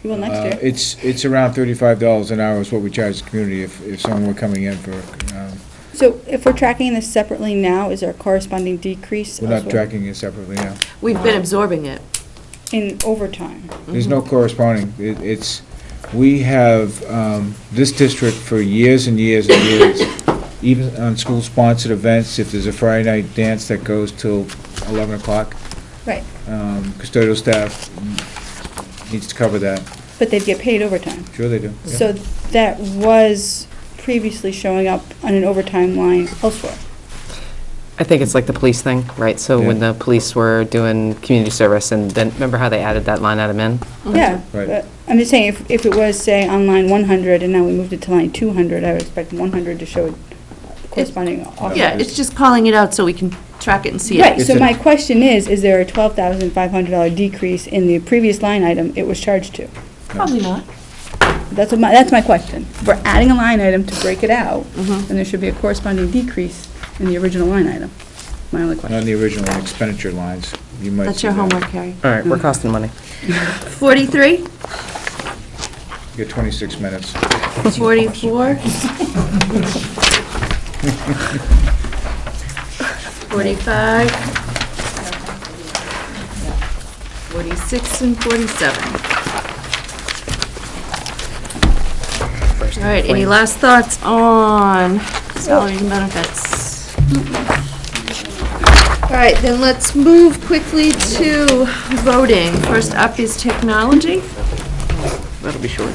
Well, next year. It's around $35 an hour is what we charge the community if someone were coming in for, So if we're tracking this separately now, is there a corresponding decrease? we're not elsewhere? tracking it separately now. We've been absorbing it. In overtime? There's no corresponding. We have, this district for years and years and years, even on school-sponsored events, if there's a Friday night dance that goes till 11 o'clock, Right, custodial staff needs to cover that. but they'd get paid overtime. Sure they do. yeah. So that was previously showing up on an overtime line elsewhere. I think it's like the police thing, right? So when the police were doing community service, and then, remember how they added that line item in? Yeah, Right. but I'm just saying, if it was, say, on line 100, and now we moved it to line 200, I would expect 100 to show corresponding offset. Yeah, it's just calling it out so we can track it and see it. Right, so my question is there a $12,500 decrease in the previous line item it was charged to? Probably not. That's my question. If we're adding a line item to break it out, then there should be a corresponding decrease in the original line item. My only question. On the original expenditure lines, you might. That's see your that. homework, Carrie. All right, we're costing money. 43, You get 26 minutes. 44. 45. 46 and 47. All right, any last thoughts on salaries and benefits? All right, then let's move quickly to voting. First up is technology. That'll be short.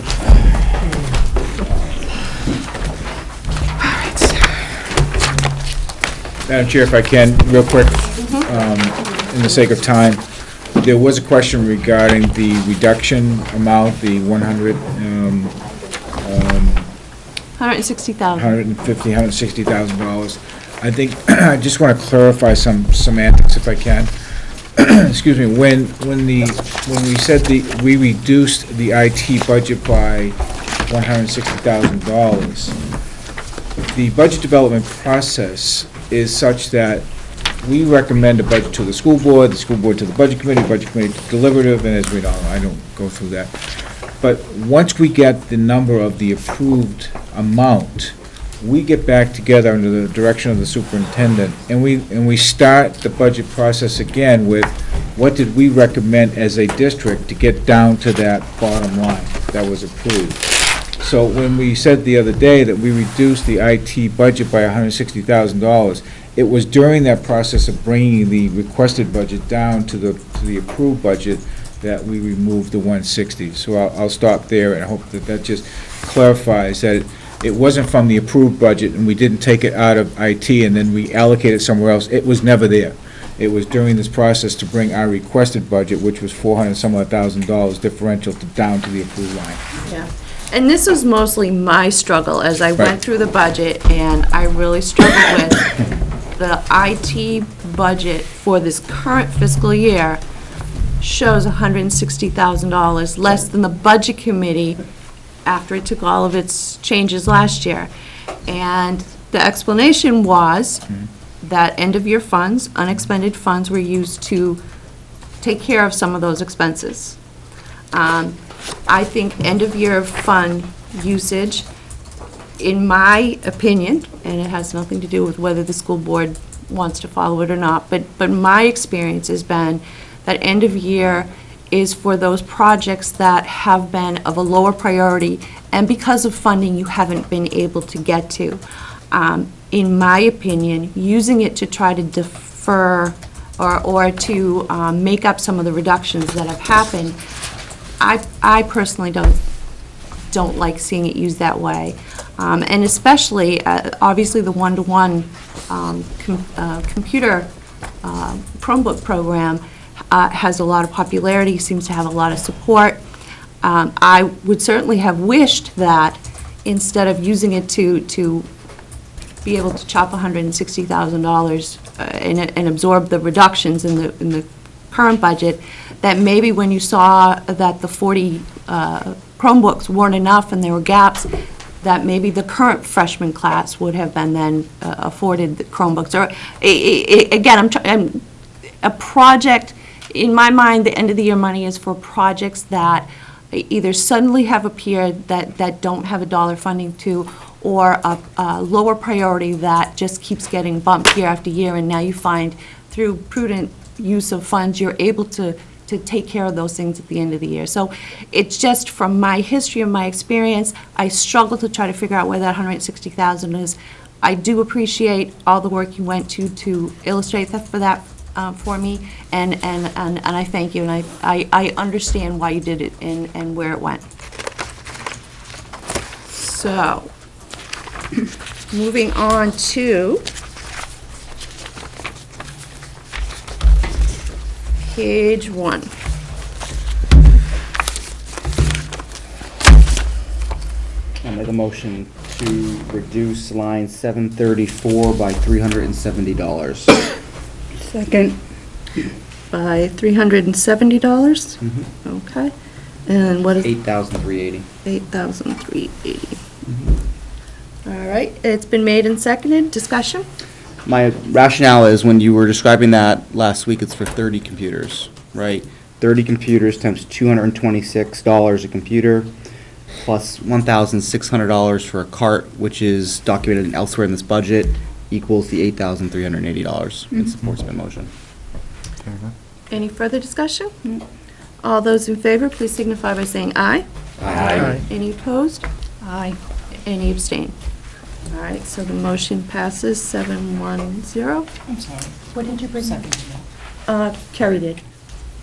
Madam Chair, if I can, real quick, in the sake of time, there was a question regarding the reduction amount, the 160,000. $160,000. I think, I just want to clarify some semantics if I can. Excuse me, when we said we reduced the IT budget by $160,000, the budget development process is such that we recommend a budget to the school board to the budget committee to deliberative, and as we know, I don't go through that. But once we get the number of the approved amount, we get back together under the direction of the superintendent, and we start the budget process again with what did we recommend as a district to get down to that bottom line that was approved. So when we said the other day that we reduced the IT budget by $160,000, it was during that process of bringing the requested budget down to the approved budget that we removed the 160. So I'll stop there, and I hope that just clarifies that it wasn't from the approved budget, and we didn't take it out of IT and then we allocate it somewhere else. It was never there. It was during this process to bring our requested budget, which was $400,000 differential down to the approved line. Yeah. And this was mostly my struggle as I went Right. through the budget, and I really struggled with the IT budget for this current fiscal year shows $160,000 less than the budget committee after it took all of its changes last year. And the explanation was that end-of-year funds, unexpended funds, were used to take care of some of those expenses. I think end-of-year fund usage, in my opinion, and it has nothing to do with whether the school board wants to follow it or not, but my experience has been that end-of-year is for those projects that have been of a lower priority, and because of funding you haven't been able to get to. In my opinion, using it to try to defer or to make up some of the reductions that have happened, I personally don't like seeing it used that way. And especially, obviously, the one-to-one computer Chromebook program has a lot of popularity, seems to have a lot of support. I would certainly have wished that instead of using it to be able to chop $160,000 and absorb the reductions in the current budget, that maybe when you saw that the 40 Chromebooks weren't enough and there were gaps, that maybe the current freshman class would have been then afforded the Chromebooks. Or again, I'm a project. In my mind, the end of the year money is for projects that either suddenly have appeared that don't have a dollar funding to, or a lower priority that just keeps getting bumped year after year, and now you find through prudent use of funds, you're able to take care of those things at the end of the year. So it's just from my history and my experience, I struggle to try to figure out where that $160,000 is. I do appreciate all the work you went to illustrate that for me, and I thank you, and I understand why you did it and where it went. So, moving on to page 1. I'll make a motion to reduce line 734 by $370. Second. By $370? Okay. And what is? $8,380. $8,380. All right, it's been made and seconded. Discussion? My rationale is when you were describing that last week, it's for 30 computers, right? 30 computers times $226 a computer, plus $1,600 for a cart, which is documented elsewhere in this budget, equals the $8,380. It supports my motion. Any further discussion? All those in favor, please signify by saying aye. Aye. Any opposed? Aye. Any abstain? All right, so the motion passes 7-1-0. I'm sorry, what did you bring? Second. Carrie did.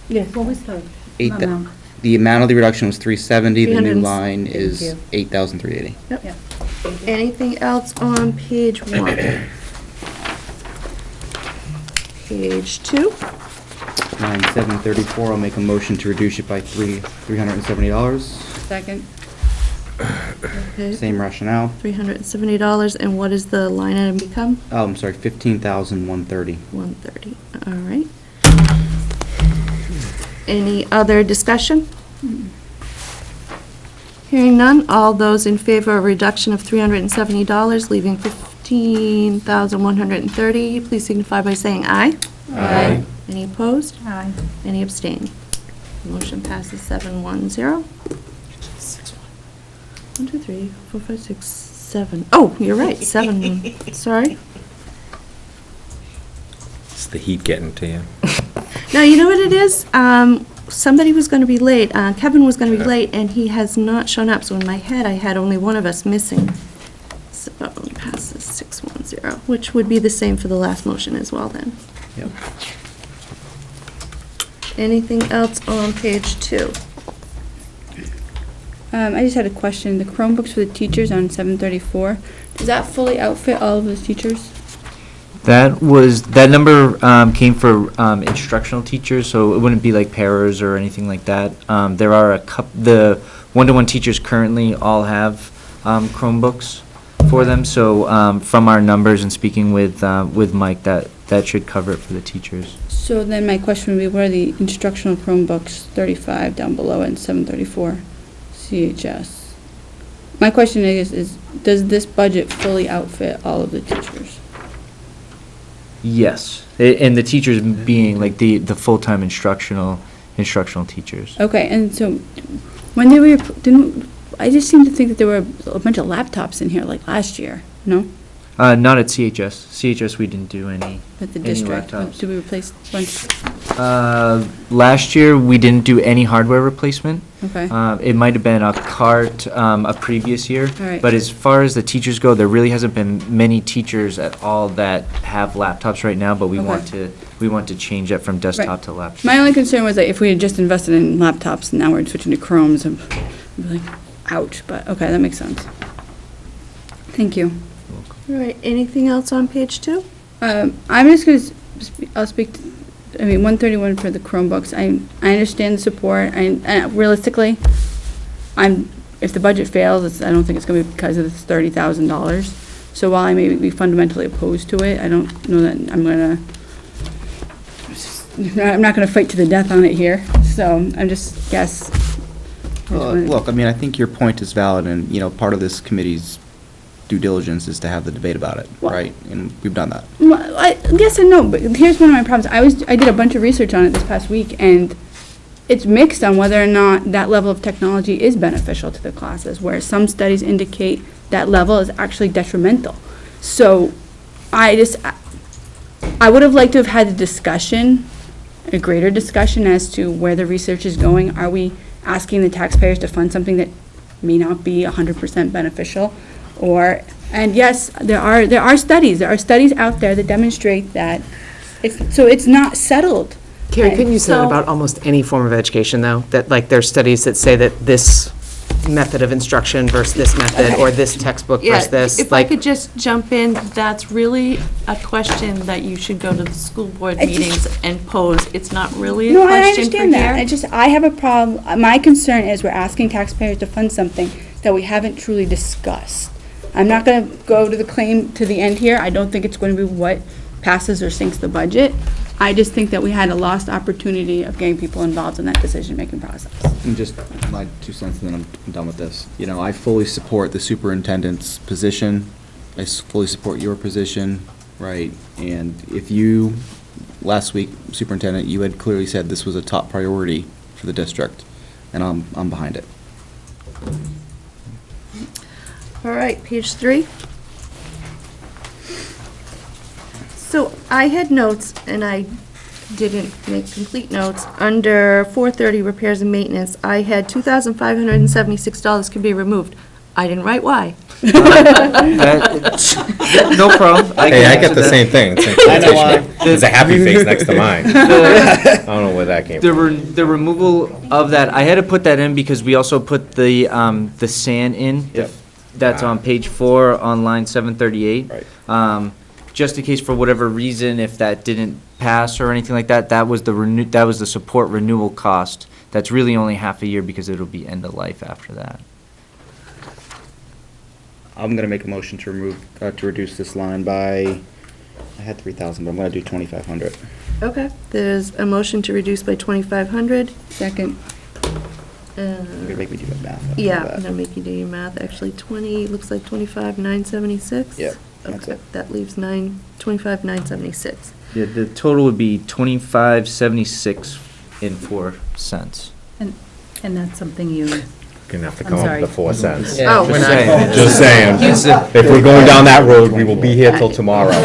Yes, what was the Eight thou- amount? The amount of the reduction was 370, the new 300. line Thank is you. 8,380. Yep. Anything else on page 1? Page 2? Line 734, I'll make a motion to reduce it by $370. Second. Okay. Same rationale. $370, and what does the line item become? Oh, I'm sorry, 15,130. 130, all right. Any other discussion? Hearing none, all those in favor of a reduction of $370, leaving $15,130, please signify by saying aye. Aye. Any opposed? Aye. Any abstain? Motion passes 7-1-0. 1, 2, 3, 4, 5, 6, 7. Oh, you're right, 7, sorry. It's the heat getting to you. No, you know what it is? Somebody was going to be late. Kevin was going to be late, and he has not shown up. So in my head, I had only one of us missing. So it passes 6-1-0, which would be the same for the last motion as well then. Yep. Anything else on page 2? I just had a question. The Chromebooks for the teachers on 734, does that fully outfit all of the teachers? That number came for instructional teachers, so it wouldn't be like paras or anything like that. There are the one-to-one teachers currently all have Chromebooks for them, so from our numbers and speaking with Mike, that should cover it for the teachers. So then my question would be, what are the instructional Chromebooks 35 down below and 734 CHS? My question is does this budget fully outfit all of the teachers? Yes, and the teachers being like the full-time instructional teachers. Okay, and so when they were, I just seem to think that there were a bunch of laptops in here like last year, no? Not at CHS. CHS, we didn't do any. At the any district, laptops. did we replace a bunch? Last year, we didn't do any hardware replacement. Okay. It might have been a cart a previous year. All right. But as far as the teachers go, there really hasn't been many teachers at all that have laptops right now, but we Okay. want to change that from desktop Right. to laptop. My only concern was that if we had just invested in laptops and now we're switching to Chromes, I'd be like, ouch, but okay, that makes sense. Thank you. All right, anything else on page 2? I'm just going to, I'll speak, 131 for the Chromebooks. I understand the support. Realistically, if the budget fails, I don't think it's going to be because of this $30,000. So while I may be fundamentally opposed to it, I don't know that I'm not going to fight to the death on it here. So I'm just, yes. Look, I mean, I think your point is valid, and, part of this committee's due diligence is to have the debate about it, right? And we've done that. Well, yes and no, but here's one of my problems. I did a bunch of research on it this past week, and it's mixed on whether or not that level of technology is beneficial to the classes, where some studies indicate that level is actually detrimental. So I would have liked to have had a discussion, a greater discussion as to where the research is going. Are we asking the taxpayers to fund something that may not be 100% beneficial? And yes, there are studies out there that demonstrate that it's not settled. Carrie, couldn't you say that about almost any form of education, though? That, like, there's studies that say that this method of instruction versus this method, or this textbook versus this? If I could just jump in, that's really a question that you should go to the school board meetings and pose. It's not really a No, I question for understand that. here. I have a problem. My concern is we're asking taxpayers to fund something that we haven't truly discussed. I'm not going to go to the claim to the end here. I don't think it's going to be what passes or sinks the budget. I just think that we had a lost opportunity of getting people involved in that decision-making process. And just my 2 cents, and then I'm done with this. You know, I fully support the superintendent's position. I fully support your position, right? And if you, last week, superintendent, you had clearly said this was a top priority for the district, and I'm behind it. All right, page 3. So I had notes, and I didn't make complete notes. Under 430 repairs and maintenance, I had $2,576 can be removed. I didn't write why. No problem. Hey, I get the same thing. I know why. There's a happy face next to mine. I don't know where that came from. The removal of that, I had to put that in because we also put the SAN in. Yep. That's on page 4 on line 738. Right. Just in case for whatever reason, if that didn't pass or anything like that, that was the support renewal cost. That's really only half a year because it'll be end of life after that. I'm gonna make a motion to reduce this line by, I had 3,000, but I'm gonna do 2,500. Okay, there's a motion to reduce by 2,500. Second. You're gonna make me do the math. after Yeah, that. I'm gonna make you do your math. Actually, 20, looks like 25,976. Yep, that's Okay, it. that leaves 25,976. Yeah, the total would be $25.76 and 4 cents. And that's something you, Gonna have to I'm come up sorry. with the 4 cents. Yeah, Oh. we're not- Just saying. If we're going down that road, we will be here till tomorrow.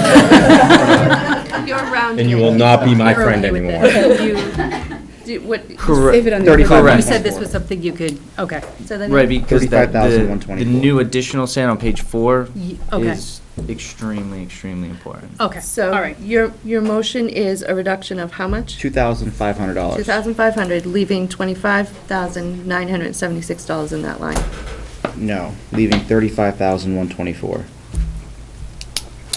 You're rounding. And you will not be my You're friend okay with anymore. it. What? Save it on the Correct. other You said this was something you could, okay. So then. Right, because the 35,124. new additional SAN on page 4 Okay. is extremely, extremely important. Okay, So, all right. your motion is a reduction of how much? $2,500. 2,500, leaving $25,976 in that line. No, leaving 35,124.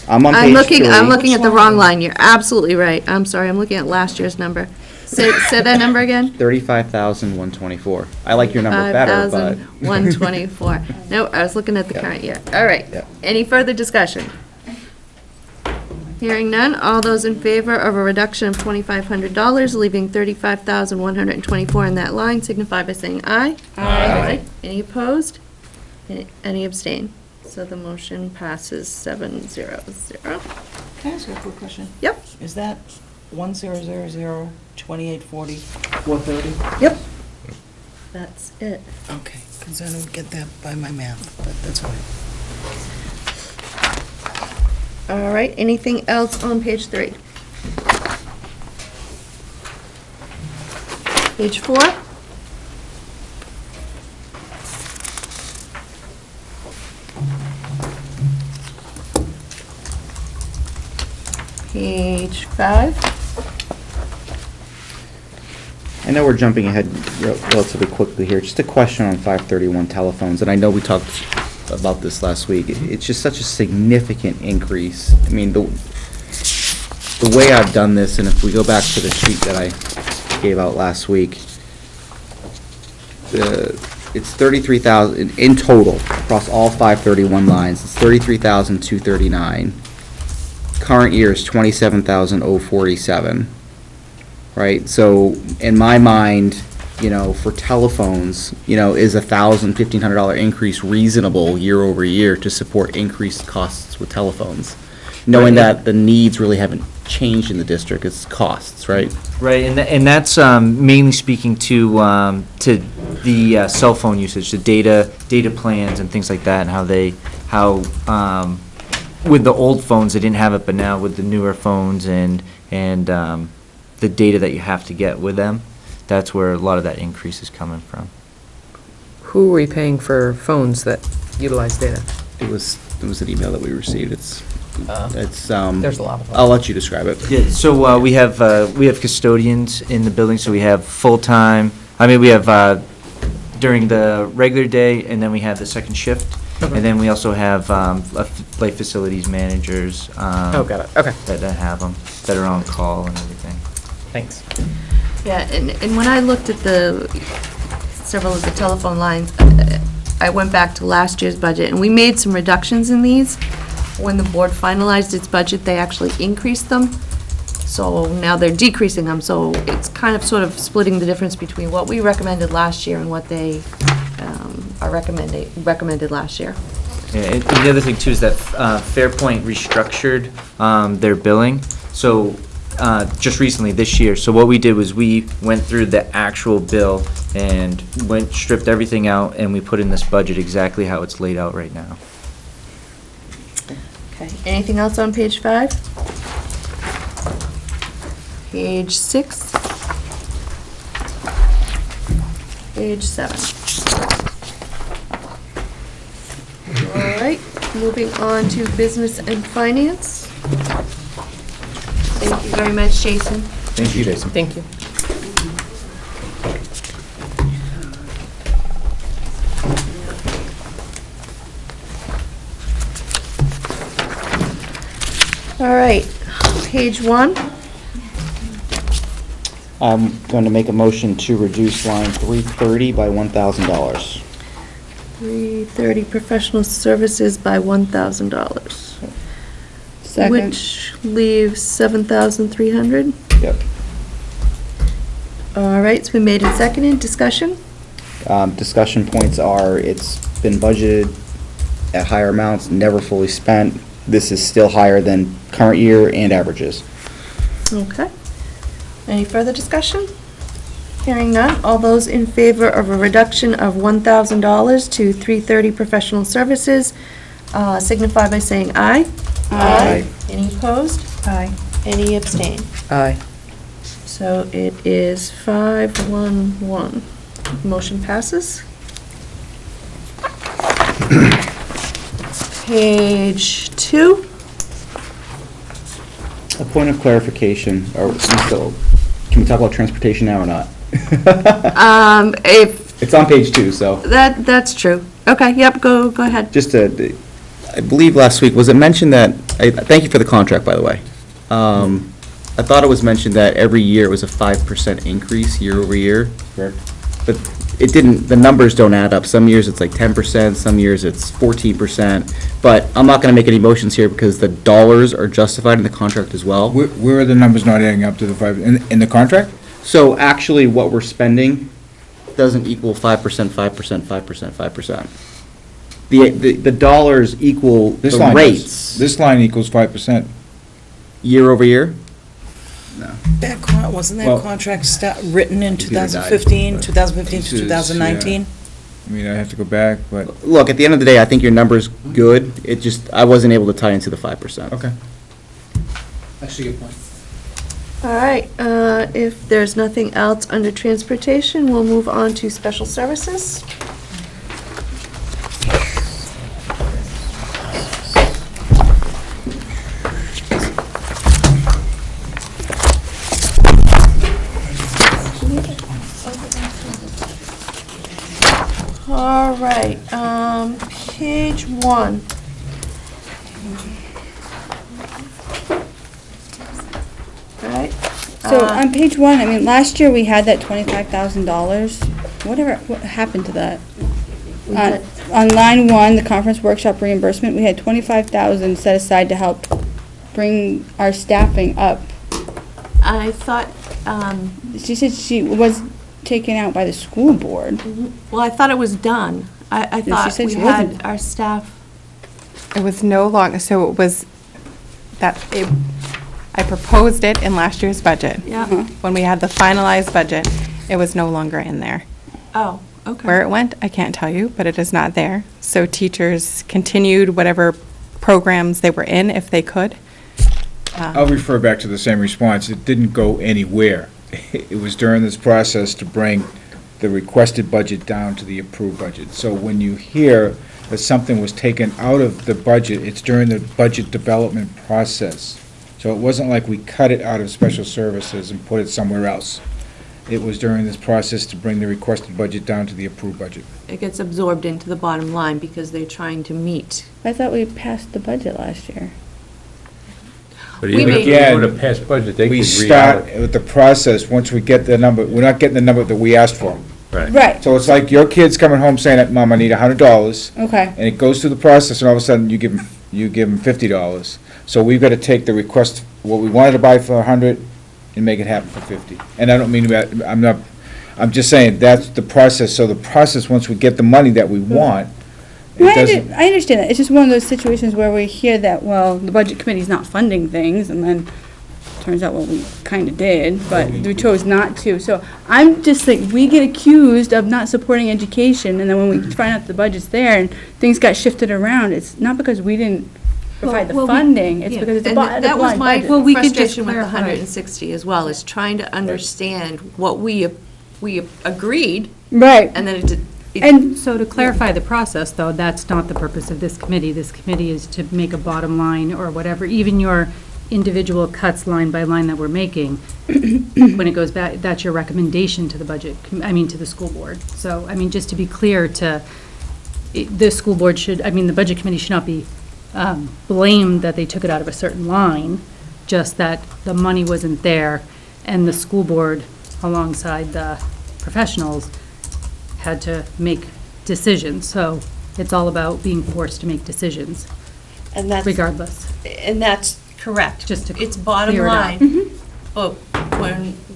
I'm on page I'm 3. looking at the wrong line. You're absolutely right. I'm sorry, I'm looking at last year's number. Say that number again? 35,124. I like your number better, but. 5,124. No, I was looking at the current year. All right. Yeah. Any further discussion? Hearing none, all those in favor of a reduction of $2,500, leaving $35,124 in that line, signify by saying aye. Aye. Any opposed? Any abstain? So the motion passes 7-0-0. Can I ask you a quick question? Yep. Is that 10002840 430? Yep. That's it. Okay, because I don't get that by my math, but that's fine. All right, anything else on page 3? Page 4? Page 5? I know we're jumping ahead relatively quickly here. Just a question on 531 telephones, and I know we talked about this last week. It's just such a significant increase. I mean, the way I've done this, and if we go back to the sheet that I gave out last week, it's 33,000 in total across all 531 lines. It's 33,239. Current year is 27,047. Right, so in my mind, you know, for telephones, you know, is $1,000, $1,500 increase reasonable year over year to support increased costs with telephones? Knowing that the needs really haven't changed in the district, it's costs, right? Right, and that's mainly speaking to the cell phone usage, the data plans and things like that, and how with the old phones, they didn't have it, but now with the newer phones and the data that you have to get with them, that's where a lot of that increase is coming from. Who are we paying for phones that utilize data? It was an email that we received. It's there's a lot of them. I'll let you describe it. Yeah, so we have custodians in the building, so we have full-time, we have during the regular day, and then we have the second shift. Okay. And then we also have like facilities managers. Oh, got it. Okay. That have them, that are on call and everything. Thanks. Yeah, and when I looked at several of the telephone lines, I went back to last year's budget, and we made some reductions in these. when the board finalized its budget, they actually increased them. So now they're decreasing them, so it's kind of sort of splitting the difference between what we recommended last year and what they are recommended last year. Yeah, and the other thing too is that Fairpoint restructured their billing. So just recently this year, so what we did was we went through the actual bill and stripped everything out, and we put in this budget exactly how it's laid out right now. Okay, anything else on page 5? Page 6. Page 7. All right, moving on to business and finance. Thank you very much, Jason. Thank you, Jason. Thank you. All right, page 1. I'm going to make a motion to reduce line 330 by $1,000. 330 professional services by $1,000. Second. Which leaves 7,300. Yep. All right, so we made it seconded. Discussion? Discussion points are, it's been budgeted at higher amounts, never fully spent. This is still higher than current year and averages. Okay. Any further discussion? Hearing none. All those in favor of a reduction of $1,000 to 330 professional services signify by saying aye. Aye. Any opposed? Aye. Any abstain? Aye. So it is 5-1-1. Motion passes. Page 2. A point of clarification, can we talk about transportation now or not? If It's on page 2, so. that's true. Okay, yep, go ahead. Just I believe last week, was it mentioned that, thank you for the contract, by the way. I thought it was mentioned that every year it was a 5% increase year over year. Correct. But it didn't, the numbers don't add up. Some years it's like 10%, some years it's 14%. But I'm not gonna make any motions here because the dollars are justified in the contract as well. Where are the numbers not adding up to the 5, in the contract? So actually, what we're spending doesn't equal 5%, 5%, 5%, 5%. The dollars equal This the line does. rates This line equals 5%. year over year. Wasn't Well- that contract written in It's either died, 2015, but 2015 This to is, 2019? I mean, I have to go back, but, Look, at the end of the day, I think your number's good. It just, I wasn't able to tie into the 5%. okay. I see your point. All right, if there's nothing else under transportation, we'll move on to special services. All right, page 1. Right? So on page 1, I mean, last year we had that $25,000. What happened to that? On line 1, the conference workshop reimbursement, we had $25,000 set aside to help bring our staffing up. I thought, She said she was taken out by the school board. well, I thought it was done. I she thought said we she had wasn't. our staff. It was no longer, so it was I proposed it in last year's budget. Yeah. When we had the finalized budget, it was no longer in there. Oh, okay. Where it went, I can't tell you, but it is not there. So teachers continued whatever programs they were in if they could. I'll refer back to the same response. It didn't go anywhere. It was during this process to bring the requested budget down to the approved budget. So when you hear that something was taken out of the budget, it's during the budget development process. So it wasn't like we cut it out of special services and put it somewhere else. It was during this process to bring the requested budget down to the approved budget. It gets absorbed into the bottom line because they're trying to meet. I thought we passed the budget last year. But We even if made- you go to pass budget, they could We start reallocate. with the process, once we get the number, we're not getting the number that we asked for. Right. Right, So it's like your kid's coming home saying that, Mom, I need $100, okay. and it goes through the process, and all of a sudden you give them you give them $50. So we've got to take the request, what we wanted to buy for 100 and make it happen for 50. And I don't mean that, I'm just saying, that's the process. So the process, once we get the money that we want, it doesn't. I understand that. It's just one of those situations where we hear that, well, the budget committee's not funding things, and then turns out, well, we kind of did, but we chose not to. So I'm just like, we get accused of not supporting education, and then when we find out the budget's there and things got shifted around, it's not because we didn't provide the funding, it's because it's a And that was my we could just frustration with the clarify. 160 as well, is trying to understand what we agreed, Right. and then it did. And so to clarify the process, though, that's not the purpose of this committee. This committee is to make a bottom line or whatever, even your individual cuts line by line that we're making, when it goes back, that's your recommendation to the budget, to the school board. So, just to be clear the school board should, the budget committee should not be blamed that they took it out of a certain line, just that the money wasn't there, and the school board, alongside the professionals, had to make decisions. So it's all about being forced to make decisions, And that's, regardless. and that's correct. Just to It's bottom clear it up. line. But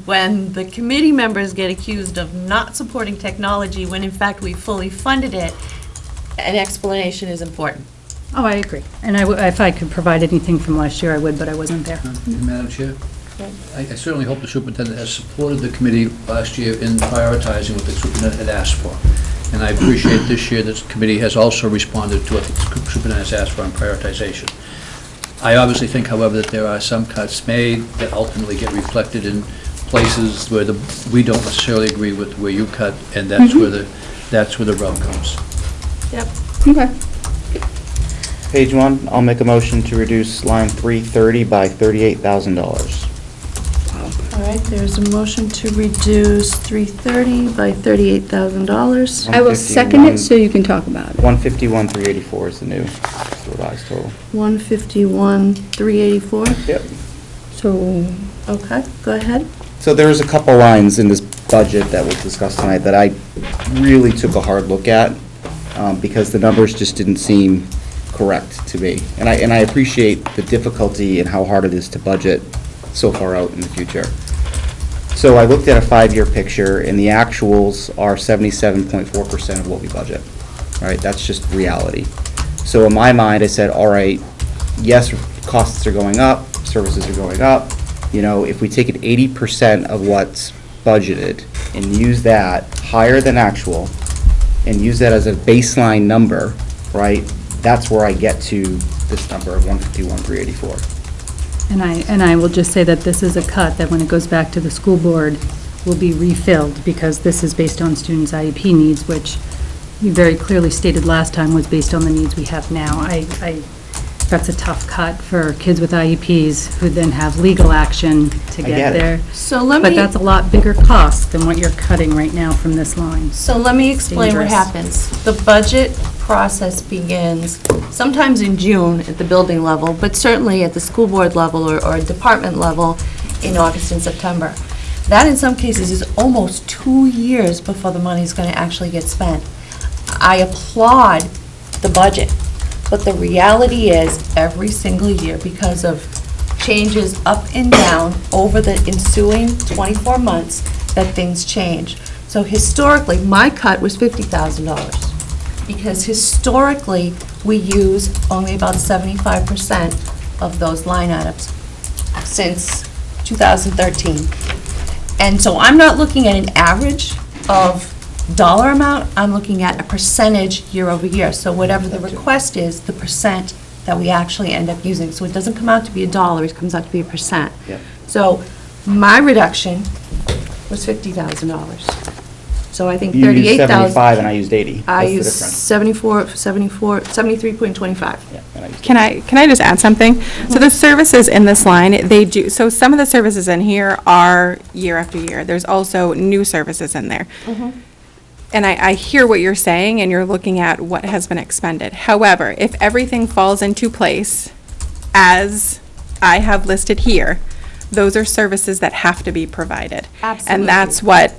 when the committee members get accused of not supporting technology, when in fact we fully funded it, an explanation is important. Oh, I agree. And if I could provide anything from last year, I would, but I wasn't there. Madam Chair, I certainly hope the superintendent has supported the committee last year in prioritizing what the superintendent had asked for. And I appreciate this year that the committee has also responded to what the superintendent has asked for on prioritization. I obviously think, however, that there are some cuts made that ultimately get reflected in places where we don't necessarily agree with where you cut, and that's where the rub comes. Yep. Okay. Page 1, I'll make a motion to reduce line 330 by $38,000. All right, there's a motion to reduce 330 by $38,000. I will second it so you can talk about it. 151,384 is the new revised total. 151,384. Yep. So, Okay, go ahead. So there was a couple lines in this budget that was discussed tonight that I really took a hard look at, because the numbers just didn't seem correct to me. And I appreciate the difficulty and how hard it is to budget so far out in the future. So I looked at a 5-year picture, and the actuals are 77.4% of what we budget. All right, that's just reality. So in my mind, I said, all right, yes, costs are going up, services are going up. You know, if we take it 80% of what's budgeted and use that higher than actual, and use that as a baseline number, right, that's where I get to this number of 151,384. And I will just say that this is a cut that when it goes back to the school board will be refilled, because this is based on students' IEP needs, which you very clearly stated last time was based on the needs we have now. That's a tough cut for kids with IEPs who then have legal action to I get get it. there. So let But me, that's a lot bigger cost than what you're cutting right now from this line. so let me explain what Dangerous. happens. The budget process begins sometimes in June at the building level, but certainly at the school board level or department level in August and September. That in some cases is almost 2 years before the money's going to actually get spent. I applaud the budget, but the reality is every single year, because of changes up and down over the ensuing 24 months, that things change. So historically, my cut was $50,000, because historically, we use only about 75% of those line items since 2013. And so I'm not looking at an average of dollar amount, I'm looking at a percentage year over year. So whatever the request is, the percent that we actually end up using. So it doesn't come out to be $1, it comes out to be a percent. Yep. So my reduction was $50,000. So I think You used 38,000. 75 and I used 80. I What's the used difference? 73.25. Yeah, and I used Can I just add something? So the services in this line, they do, so some of the services in here are year after year. There's also new services in there. And I hear what you're saying, and you're looking at what has been expended. However, if everything falls into place as I have listed here, those are services that have to be provided. Absolutely. And that's what,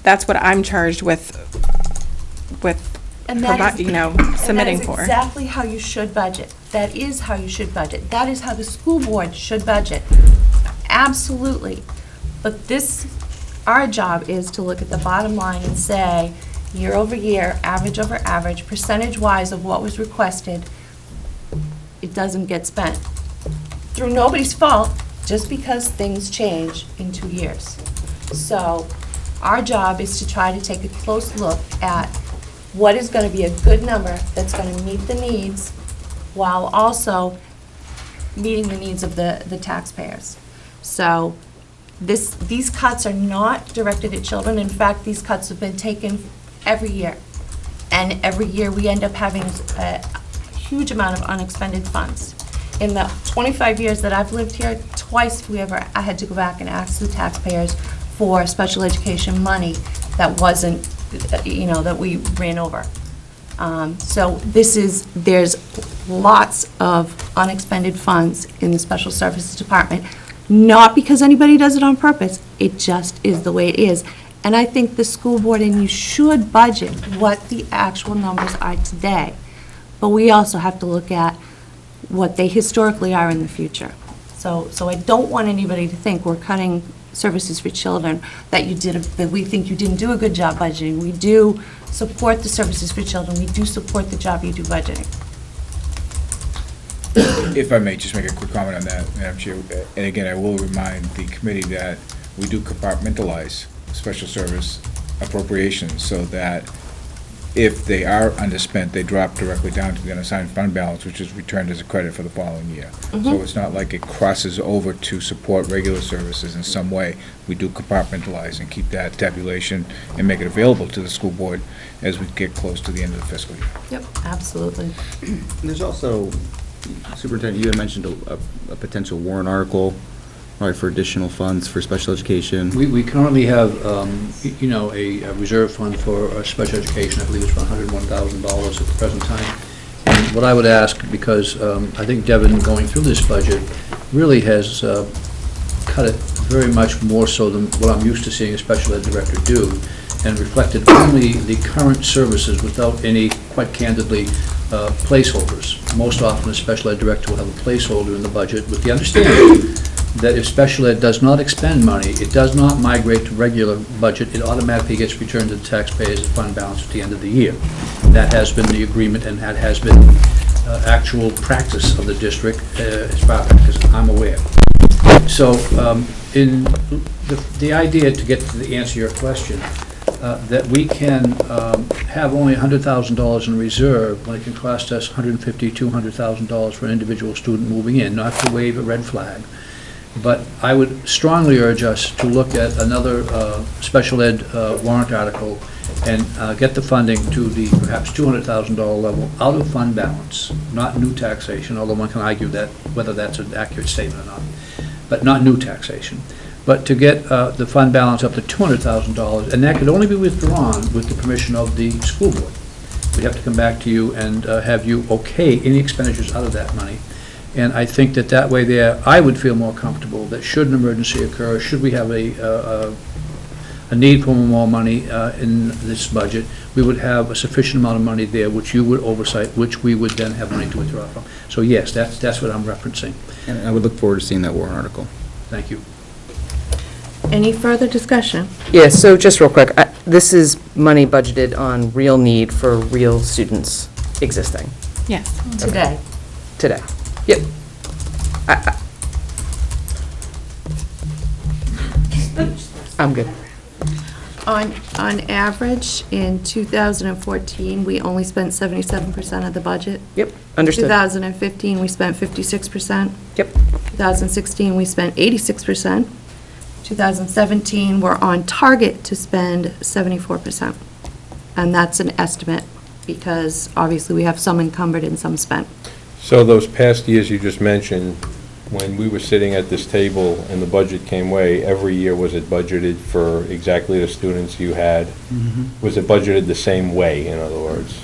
that's what I'm charged with And that is, submitting for. That is exactly how you should budget. That is how you should budget. That is how the school board should budget. Absolutely. But our job is to look at the bottom line and say, year over year, average over average, percentage-wise of what was requested, it doesn't get spent. Through nobody's fault, just because things change in 2 years. So our job is to try to take a close look at what is going to be a good number that's going to meet the needs while also meeting the needs of the taxpayers. So these cuts are not directed at children. In fact, these cuts have been taken every year. And every year we end up having a huge amount of unexpended funds. In the 25 years that I've lived here, twice I had to go back and ask the taxpayers for special education money that wasn't, that we ran over. So there's lots of unexpended funds in the Special Services Department, not because anybody does it on purpose, it just is the way it is. And I think the school board and you should budget what the actual numbers are today. But we also have to look at what they historically are in the future. So I don't want anybody to think we're cutting services for children, that we think you didn't do a good job budgeting. We do support the services for children. We do support the job you do budgeting. If I may just make a quick comment on that, Madam Chair, and again, I will remind the committee that we do compartmentalize special service appropriations so that if they are underspent, they drop directly down to the unassigned fund balance, which is returned as a credit for the following year. So it's not like it crosses over to support regular services in some way. We do compartmentalize and keep that tabulation and make it available to the school board as we get close to the end of the fiscal year. Yep, absolutely. And there's also, Superintendent, you had mentioned a potential warrant article, right, for additional funds for special education. We currently have, a reserve fund for special education. I believe it's for $101,000 at the present time. And what I would ask, because I think Devin, going through this budget, really has cut it very much more so than what I'm used to seeing a special ed director do, and reflected only the current services without any, quite candidly, placeholders. Most often, a special ed director will have a placeholder in the budget with the understanding that if special ed does not expend money, it does not migrate to regular budget, it automatically gets returned to the taxpayers as fund balance at the end of the year. That has been the agreement, and that has been actual practice of the district as far as I'm aware. So in the idea, to get to answer your question, that we can have only $100,000 in reserve when it can cost us $150,000, $200,000 for an individual student moving in, not to wave a red flag. But I would strongly urge us to look at another special ed warrant article and get the funding to the perhaps $200,000 level out of fund balance, not new taxation, although one can argue that whether that's an accurate statement or not, but not new taxation. But to get the fund balance up to $200,000, and that could only be withdrawn with the permission of the school board. We'd have to come back to you and have you okay any expenditures out of that money. And I think that way there, I would feel more comfortable that should an emergency occur, should we have a need for more money in this budget, we would have a sufficient amount of money there which you would oversight, which we would then have money to withdraw from. So yes, that's what I'm referencing. And I would look forward to seeing that warrant article. Thank you. Any further discussion? Yeah, so just real quick, this is money budgeted on real need for real students existing. Yes. Today. Today. Yep. I'm good. On average, in 2014, we only spent 77% of the budget. Yep, understood. 2015, we spent 56%. Yep. 2016, we spent 86%. 2017, we're on target to spend 74%. And that's an estimate, because obviously we have some encumbered and some spent. So those past years you just mentioned, when we were sitting at this table and the budget came way, every year was it budgeted for exactly the students you had? Was it budgeted the same way, in other words?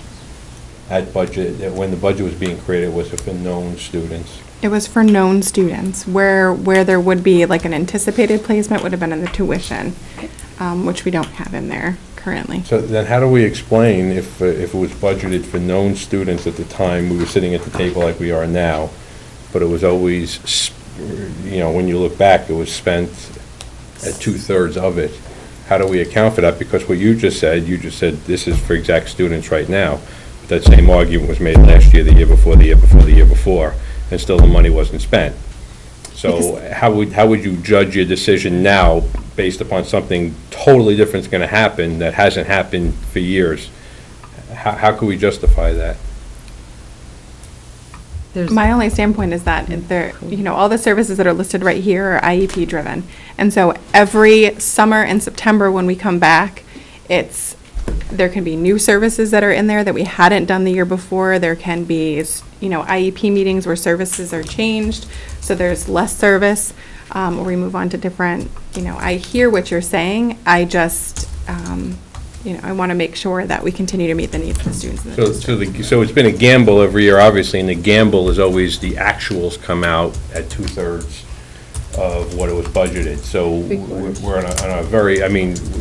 At budget, when the budget was being created, was it for known students? It was for known students, where there would be like an anticipated placement would have been in the tuition, which we don't have in there currently. So then how do we explain if it was budgeted for known students at the time, we were sitting at the table like we are now, but it was always, when you look back, it was spent at 2/3 of it. How do we account for that? Because what you just said this is for exact students right now. But that same argument was made last year, the year before, the year before, the year before, and still the money wasn't spent. So how would you judge your decision now based upon something totally different is going to happen that hasn't happened for years? How can we justify that? My only standpoint is that all the services that are listed right here are IEP driven. And so every summer and September when we come back, there can be new services that are in there that we hadn't done the year before. There can be, IEP meetings where services are changed, so there's less service, or we move on to different, I hear what you're saying. I just, I want to make sure that we continue to meet the needs of the students in the district. So it's been a gamble every year, obviously, and the gamble is always the actuals come out at 2/3 of what it was budgeted. So we're on a very,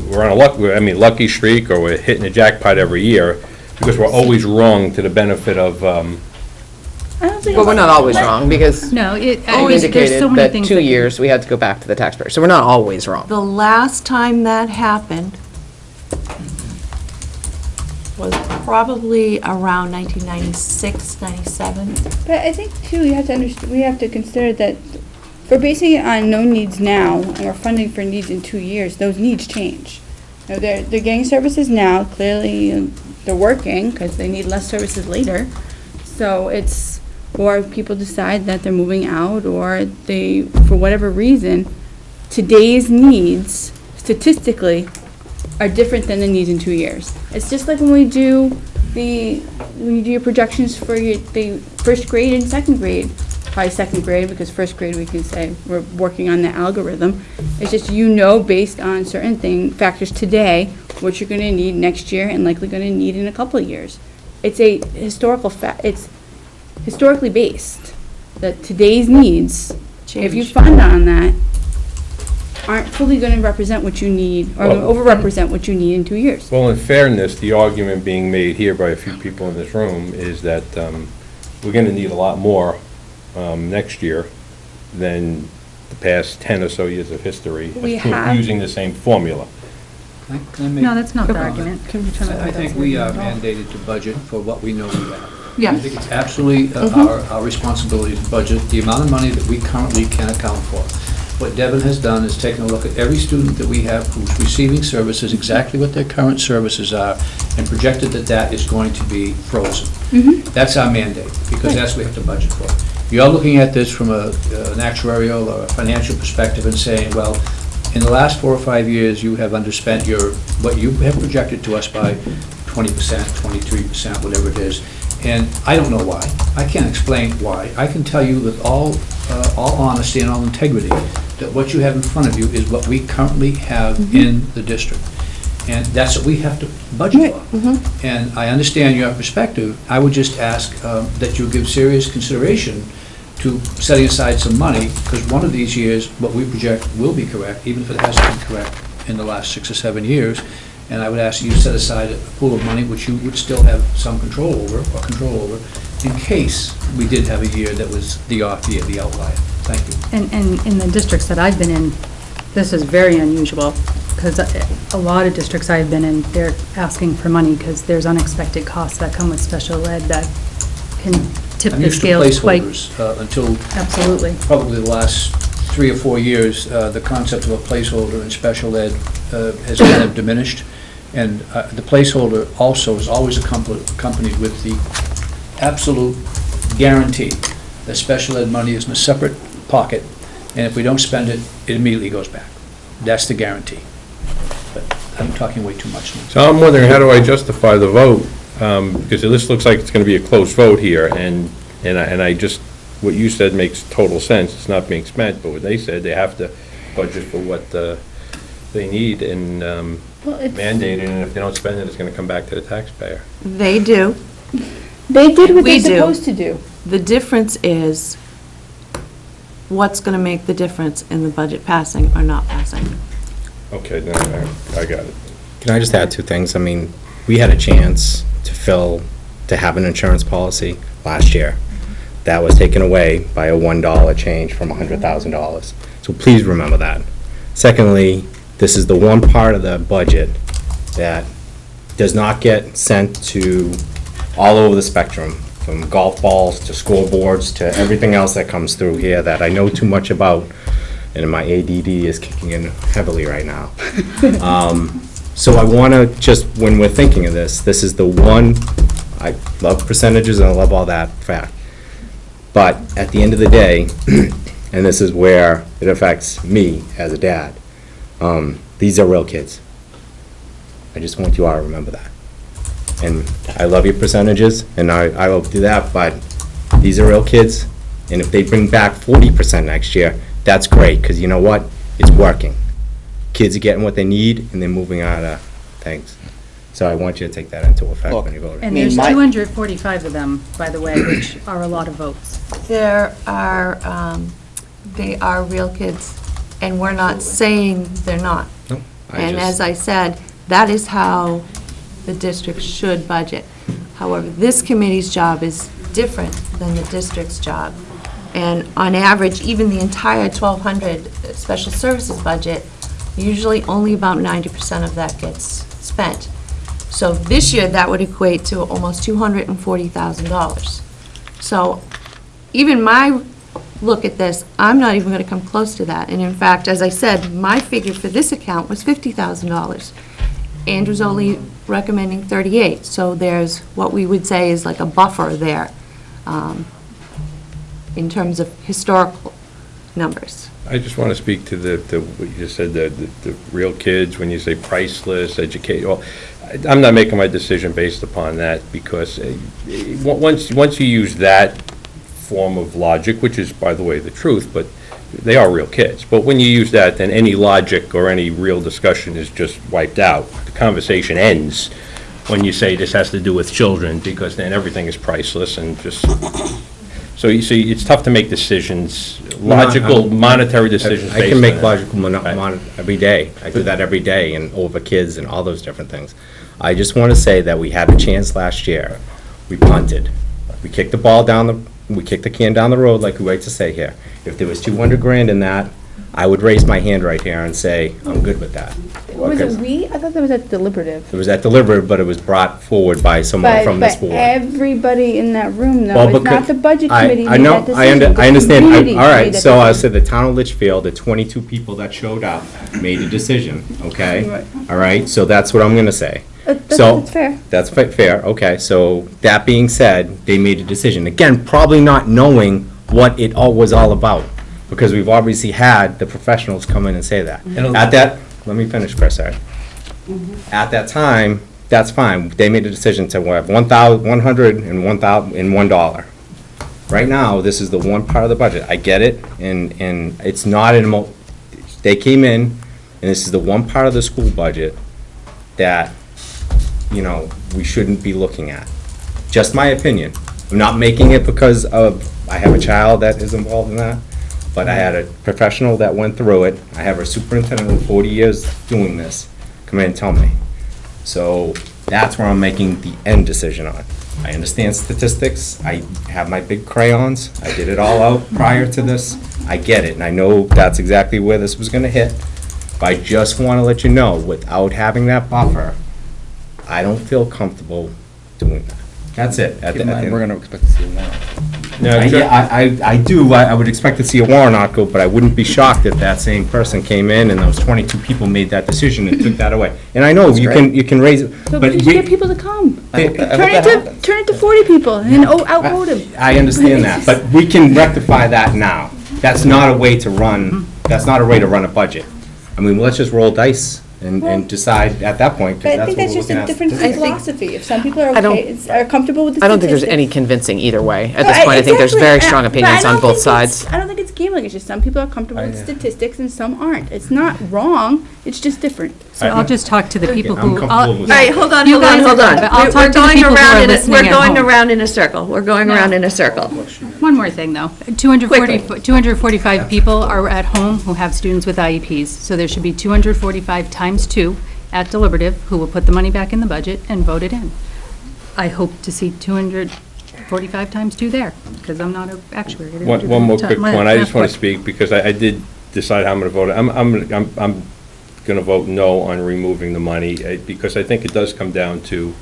we're on a lucky streak, or we're hitting a jackpot every year, because we're always wrong to the benefit of, Well, we're not always wrong, because No, you there's so indicated many that things 2 that- years, we had to go back to the taxpayer, so we're not always wrong. The last time that happened was probably around 1996, 97. But I think too, we have to consider that if we're basing it on no needs now, and we're funding for needs in 2 years, those needs change. They're getting services now, clearly they're working, because they need less services later. So or people decide that they're moving out, or they, for whatever reason, today's needs, statistically, are different than the needs in 2 years. It's just like when you do your projections for the first grade and second grade, probably second grade, because first grade we can say we're working on the algorithm. It's just based on certain factors today, what you're going to need next year and likely going to need in a couple of years. It's a historical it's historically based, that today's needs, if you fund on that, aren't fully going to represent what you need, or over-represent what you need in 2 years. well, in fairness, the argument being made here by a few people in this room is that we're going to need a lot more next year than the past 10 or so years of history using the same formula. Can I make No, that's not the a argument. comment? I think we are mandated to budget for what we know we have. Yeah. I think it's absolutely our responsibility to budget the amount of money that we currently can account for. What Devin has done is taken a look at every student that we have who's receiving services, exactly what their current services are, and projected that is going to be frozen. That's our mandate, because that's what we have to budget for. You're looking at this from an actuarial or a financial perspective and saying, well, in the last 4 or 5 years, you have underspent what you have projected to us by 20%, 23%, whatever it is. And I don't know why. I can't explain why. I can tell you with all honesty and all integrity that what you have in front of you is what we currently have in the district. And that's what we have to budget for. And I understand your perspective. I would just ask that you give serious consideration to setting aside some money, because one of these years, what we project will be correct, even if it hasn't been correct in the last 6 or 7 years. And I would ask you to set aside a pool of money which you would still have some control over, in case we did have a year that was the off year, the outlier. Thank you. And in the districts that I've been in, this is very unusual, because a lot of districts I've been in, they're asking for money because there's unexpected costs that come with special ed that can tip the scales quite. I'm used to placeholders until Absolutely. probably the last 3 or 4 years. The concept of a placeholder in special ed has kind of diminished. And the placeholder also is always accompanied with the absolute guarantee that special ed money is in a separate pocket, and if we don't spend it, it immediately goes back. That's the guarantee. But I'm talking way too much now. So I'm wondering, how do I justify the vote? Because this looks like it's going to be a close vote here, and I just, what you said makes total sense. It's not being spent, but what they said, they have to budget for what they need and mandated, and if they don't spend it, it's going to come back to the taxpayer. They do. They did what We they're do. supposed to do. The difference is what's going to make the difference in the budget passing or not passing. Okay, then I got it. Can I just add two things? I mean, we had a chance to have an insurance policy last year. That was taken away by a $1 change from $100,000. So please remember that. Secondly, this is the one part of the budget that does not get sent to all over the spectrum, from golf balls to scoreboards to everything else that comes through here that I know too much about, and my ADD is kicking in heavily right now. So I want to just, when we're thinking of this is the one, I love percentages and I love all that fact. But at the end of the day, and this is where it affects me as a dad, these are real kids. I just want you all to remember that. And I love your percentages, and I will do that, but these are real kids, and if they bring back 40% next year, that's great, because you know what? It's working. Kids are getting what they need, and they're moving out of things. So I want you to take that into effect when you vote. And there's 245 of them, by the way, which are a lot of votes. There are, they are real kids, and we're not saying they're not. And as I said, that is how the district should budget. However, this committee's job is different than the district's job. And on average, even the entire 1,200 special services budget, usually only about 90% of that gets spent. So this year, that would equate to almost $240,000. So even my look at this, I'm not even going to come close to that. And in fact, as I said, my figure for this account was $50,000. Andrew's only recommending 38, so there's what we would say is like a buffer there in terms of historical numbers. I just want to speak to what you just said, the real kids, when you say priceless, educate, well, I'm not making my decision based upon that, because once you use that form of logic, which is, by the way, the truth, but they are real kids. But when you use that, then any logic or any real discussion is just wiped out. The conversation ends when you say this has to do with children, because then everything is priceless and just, so you see, it's tough to make decisions, logical, monetary decisions based on I can make that. logical every day. I do that every day, and over kids and all those different things. I just want to say that we had a chance last year. We punted. We kicked the ball down we kicked the can down the road, like we like to say here. If there was 200 grand in that, I would raise my hand right here and say, I'm good with that. Was it we? I thought that was at deliberative. It was at deliberative, but it was brought forward by someone from this But board. everybody in that room, though, Well, it's not the budget committee I made know, that decision. The I understand. community All right, made that so I decision. said the town of Litchfield, the 22 people that showed up, made a decision, okay? Right. All right, so that's what I'm gonna say. That's fair. That's fair, okay. So that being said, they made a decision. Again, probably not knowing what it all was all about, because we've obviously had the professionals come in and say that. At that, let me finish, Chris, sorry. At that time, that's fine. They made a decision to have 100 and $1. Right now, this is the one part of the budget. I get it, and it's not they came in, and this is the one part of the school budget that, you know, we shouldn't be looking at. Just my opinion. I'm not making it because I have a child that is involved in that, but I had a professional that went through it. I have a superintendent with 40 years doing this come in and tell me. So that's where I'm making the end decision on. I understand statistics. I have my big crayons. I did it all out prior to this. I get it, and I know that's exactly where this was gonna hit. But I just wanna let you know, without having that buffer, I don't feel comfortable doing that. That's it. Keep in mind, we're gonna expect to see more. I do. I would expect to see a warrant article, but I wouldn't be shocked if that same person came in and those 22 people made that decision and took that away. And I know you can raise it, So but just get people to come. I Turn it to 40 people and then outvote them. I understand that, but we can rectify that now. That's not a way to run, that's not a way to run a budget. I mean, let's just roll dice and decide at that point, But because I that's think what that's we're just looking a at. difference in statistically. philosophy. If some people are I don't- okay, are comfortable with the I don't think there's any statistics. convincing either way. At No, this point, I think there's very exactly. strong But I opinions on don't both think it's- sides. I don't think it's gambling, it's just some people are comfortable with statistics and some aren't. It's not wrong, it's just different. So I'll just talk to the people I'm who. comfortable with All right, hold on, You hold on, guys hold are on. good, but I'll We're talk to the going people who around are in a- listening We're at going home. around in a circle. We're going around in a circle. One more thing, though. 245 people are at home who have students with IEPs, so there should be 245 times 2 at deliberative, who will put the money back in the budget and vote it in. I hope to see 245 times 2 there, because I'm not an actuary. I didn't do One the more top- quick my point. I just want math to speak because I did decide how I'm going to vote. I'm going to vote no on removing the money because I think it does come down to,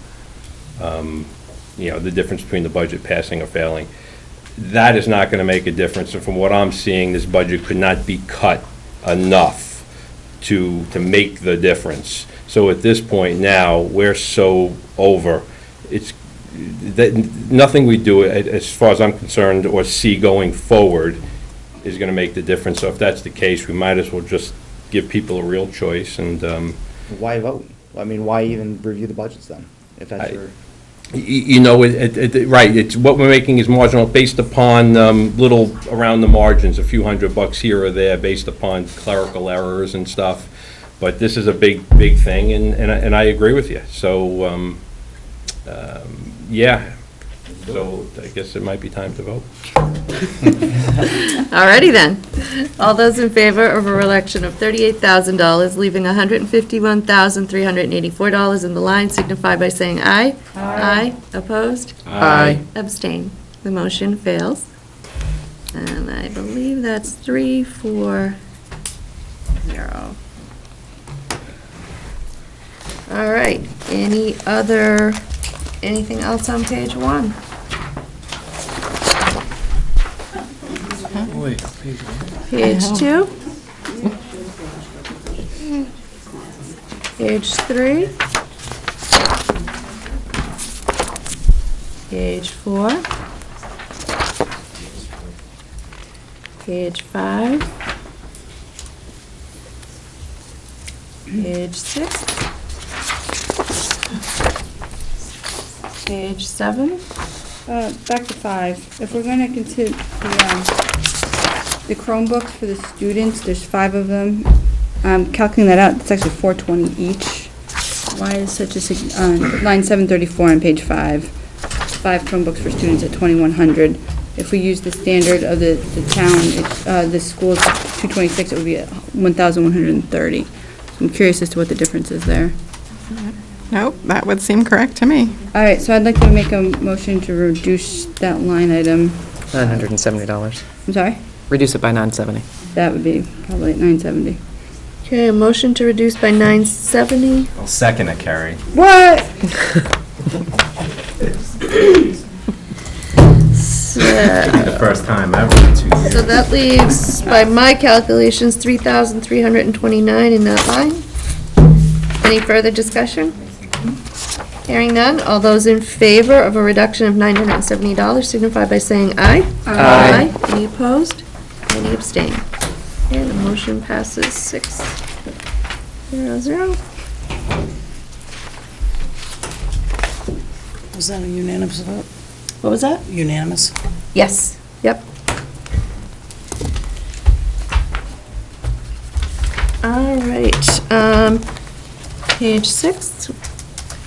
the difference between the budget passing or failing. That is not going to make a difference. And from what I'm seeing, this budget could not be cut enough to make the difference. So at this point now, we're so over. It's that nothing we do, as far as I'm concerned, or see going forward, is going to make the difference. So if that's the case, we might as well just give people a real choice and. Why vote? I mean, why even review the budgets then, if that's your? Right, it's, what we're making is marginal, based upon little, around the margins, a few $100 here or there, based upon clerical errors and stuff. But this is a big thing, and I agree with you. So, yeah, so I guess it might be time to vote. Alrighty then. All those in favor of a reduction of $38,000, leaving $151,384 in the line, signify by saying aye. Aye. Opposed? Aye. Abstain. The motion fails. And I believe that's 3-4-0. All right, anything else on page 1? Page 2? Page 3? Page 4? Page 5? Page 6? Page 7? Back to 5. If we're gonna consider the Chromebooks for the students, there's 5 of them. Calculating that out, it's actually $420 each. Why is such a, line 734 on page 5, 5 Chromebooks for students at $2,100. If we use the standard of the town, the school's $226, it would be at $1,130. I'm curious as to what the difference is there. Nope, that would seem correct to me. All right, so I'd like to make a motion to reduce that line item. $970. I'm sorry? Reduce it by $970. That would be probably at $970. Okay, a motion to reduce by $970. I'll second it, Carrie. What? The first time ever in 2 years. So that leaves, by my calculations, $3,329 in that line. Any further discussion? Hearing none, all those in favor of a reduction of $970 signify by saying aye. Aye. Any opposed? Any abstain? Okay, the motion passes 6-0-0. Was that a unanimous vote? What was that? Unanimous? Yes, yep. All right, page 6.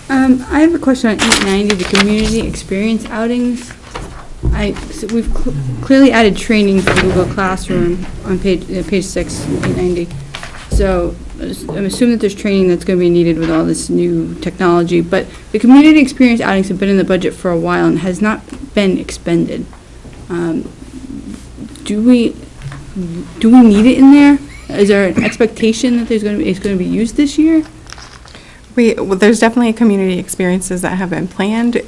I have a question on 890, the community experience outings. So we've clearly added training for Google Classroom on page 6, 890. So I'm assuming that there's training that's going to be needed with all this new technology, but the community experience outings have been in the budget for a while and has not been expended. Do we need it in there? Is there an expectation that it's going to be used this year? Well, there's definitely community experiences that have been planned.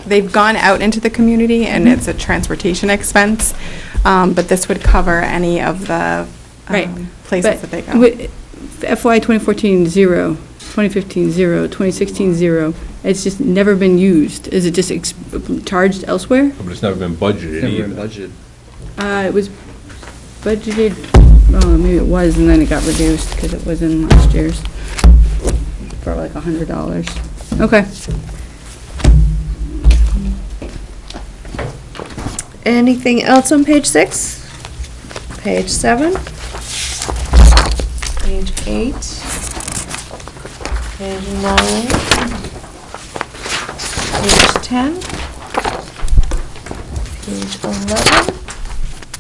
They've gone out into the community, and it's a transportation expense, but this would cover any of the places that they go. FY 2014, 0, 2015, 0, 2016, 0. It's just never been used. Is it just charged elsewhere? But it's never been budgeted either. It was budgeted, maybe it was, and then it got reduced because it was in last year's for like $100. Okay. Anything else on page 6? Page 7? Page 8? Page 9? Page 10? Page 11?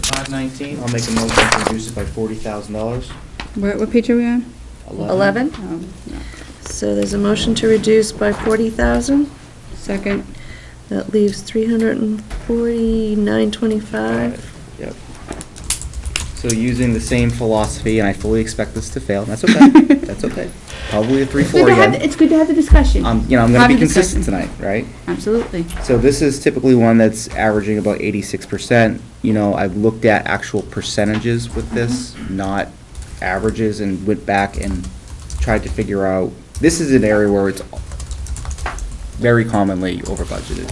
519, I'll make a motion to reduce it by $40,000. What page are we on? 11? Oh, no. So there's a motion to reduce by 40,000. Second. That leaves 349.25. Yep. So using the same philosophy, and I fully expect this to fail, that's okay, that's okay. Probably a 3-4 again. It's good to have the discussion. I'm gonna Have be a consistent discussion. tonight, right? Absolutely. So this is typically one that's averaging about 86%. You know, I've looked at actual percentages with this, not averages, and went back and tried to figure out, this is an area where it's very commonly over budgeted.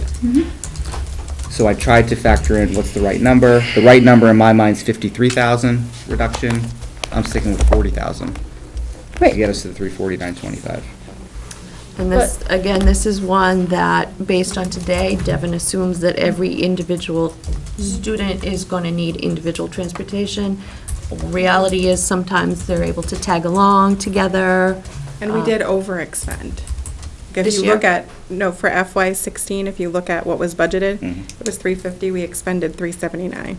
So I tried to factor in what's the right number. The right number in my mind is 53,000 reduction. I'm sticking with 40,000. To get us to the 349.25. And this, again, this is one that, based on today, Devin assumes that every individual student is going to need individual transportation. Reality is sometimes they're able to tag along together. And we did overexpend. If This you year? look at, no, for FY '16, if you look at what was budgeted, it was 350, we expended 379.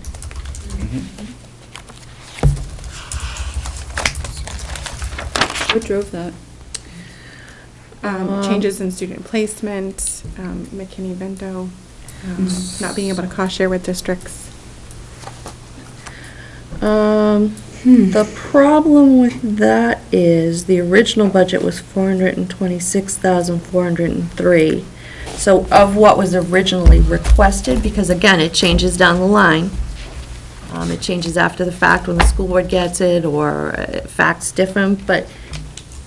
What drove that? Changes in student placement, McKinney-Vento, not being able to cost share with districts. The problem with that is the original budget was 426,403. So of what was originally requested, because again, it changes down the line. It changes after the fact when the school board gets it, or facts different, but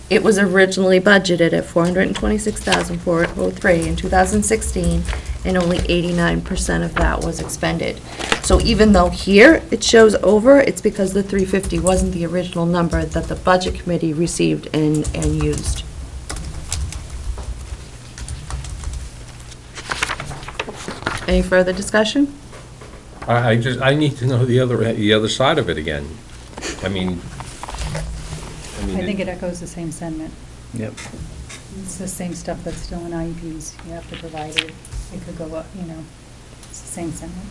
it was originally budgeted at 426,403 in 2016, and only 89% of that was expended. So even though here it shows over, it's because the 350 wasn't the original number that the budget committee received and used. Any further discussion? I I need to know the other side of it again. I mean, I think it echoes the same sentiment. Yep. It's the same stuff that's still in IEPs. You have to provide it. It could go up, you know, it's the same sentiment.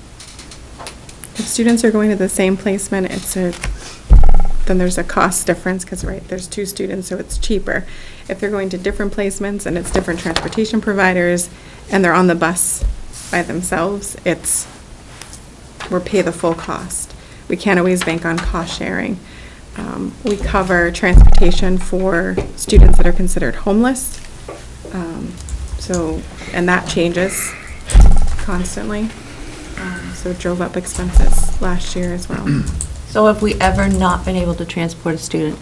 If students are going to the same placement, then there's a cost difference, because, right, there's 2 students, so it's cheaper. If they're going to different placements and it's different transportation providers, and they're on the bus by themselves, we're pay the full cost. We can't always bank on cost sharing. We cover transportation for students that are considered homeless. And that changes constantly. So it drove up expenses last year as well. So have we ever not been able to transport a student?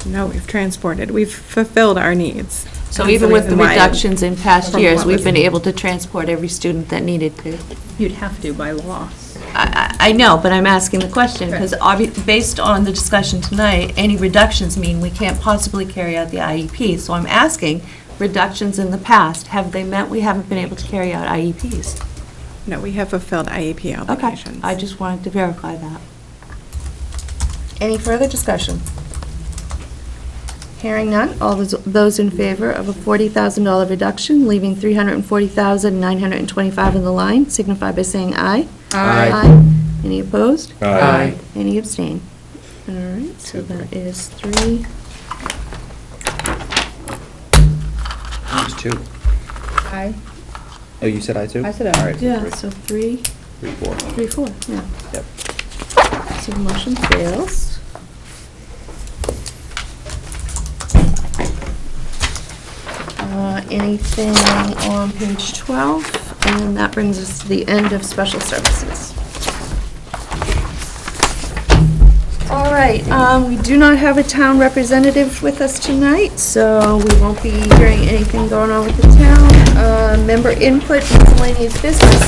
No, we've transported. We've fulfilled our needs. So That's even with the reason why reductions in past from years, what we've was- been able to transport every student that needed to? You'd have to by law. I know, but I'm asking the question, because based on the discussion tonight, any reductions mean we can't possibly carry out the IEP. So I'm asking, reductions in the past, have they meant we haven't been able to carry out IEPs? No, we have fulfilled IEP Okay, obligations. I just wanted to verify that. Any further discussion? Hearing none, all those in favor of a $40,000 reduction, leaving $340,925 in the line, signify by saying aye. Aye. Any opposed? Aye. Any abstain? All right, so that is 3. It's 2. Aye. Oh, you said I too? I said aye. All right. Yeah, so 3, 3-4. 3, 4, yeah. Yep. So the motion fails. Anything on page 12? And that brings us to the end of special services. All right, we do not have a town representative with us tonight, so we won't be hearing anything going on with the town. Member input, miscellaneous business.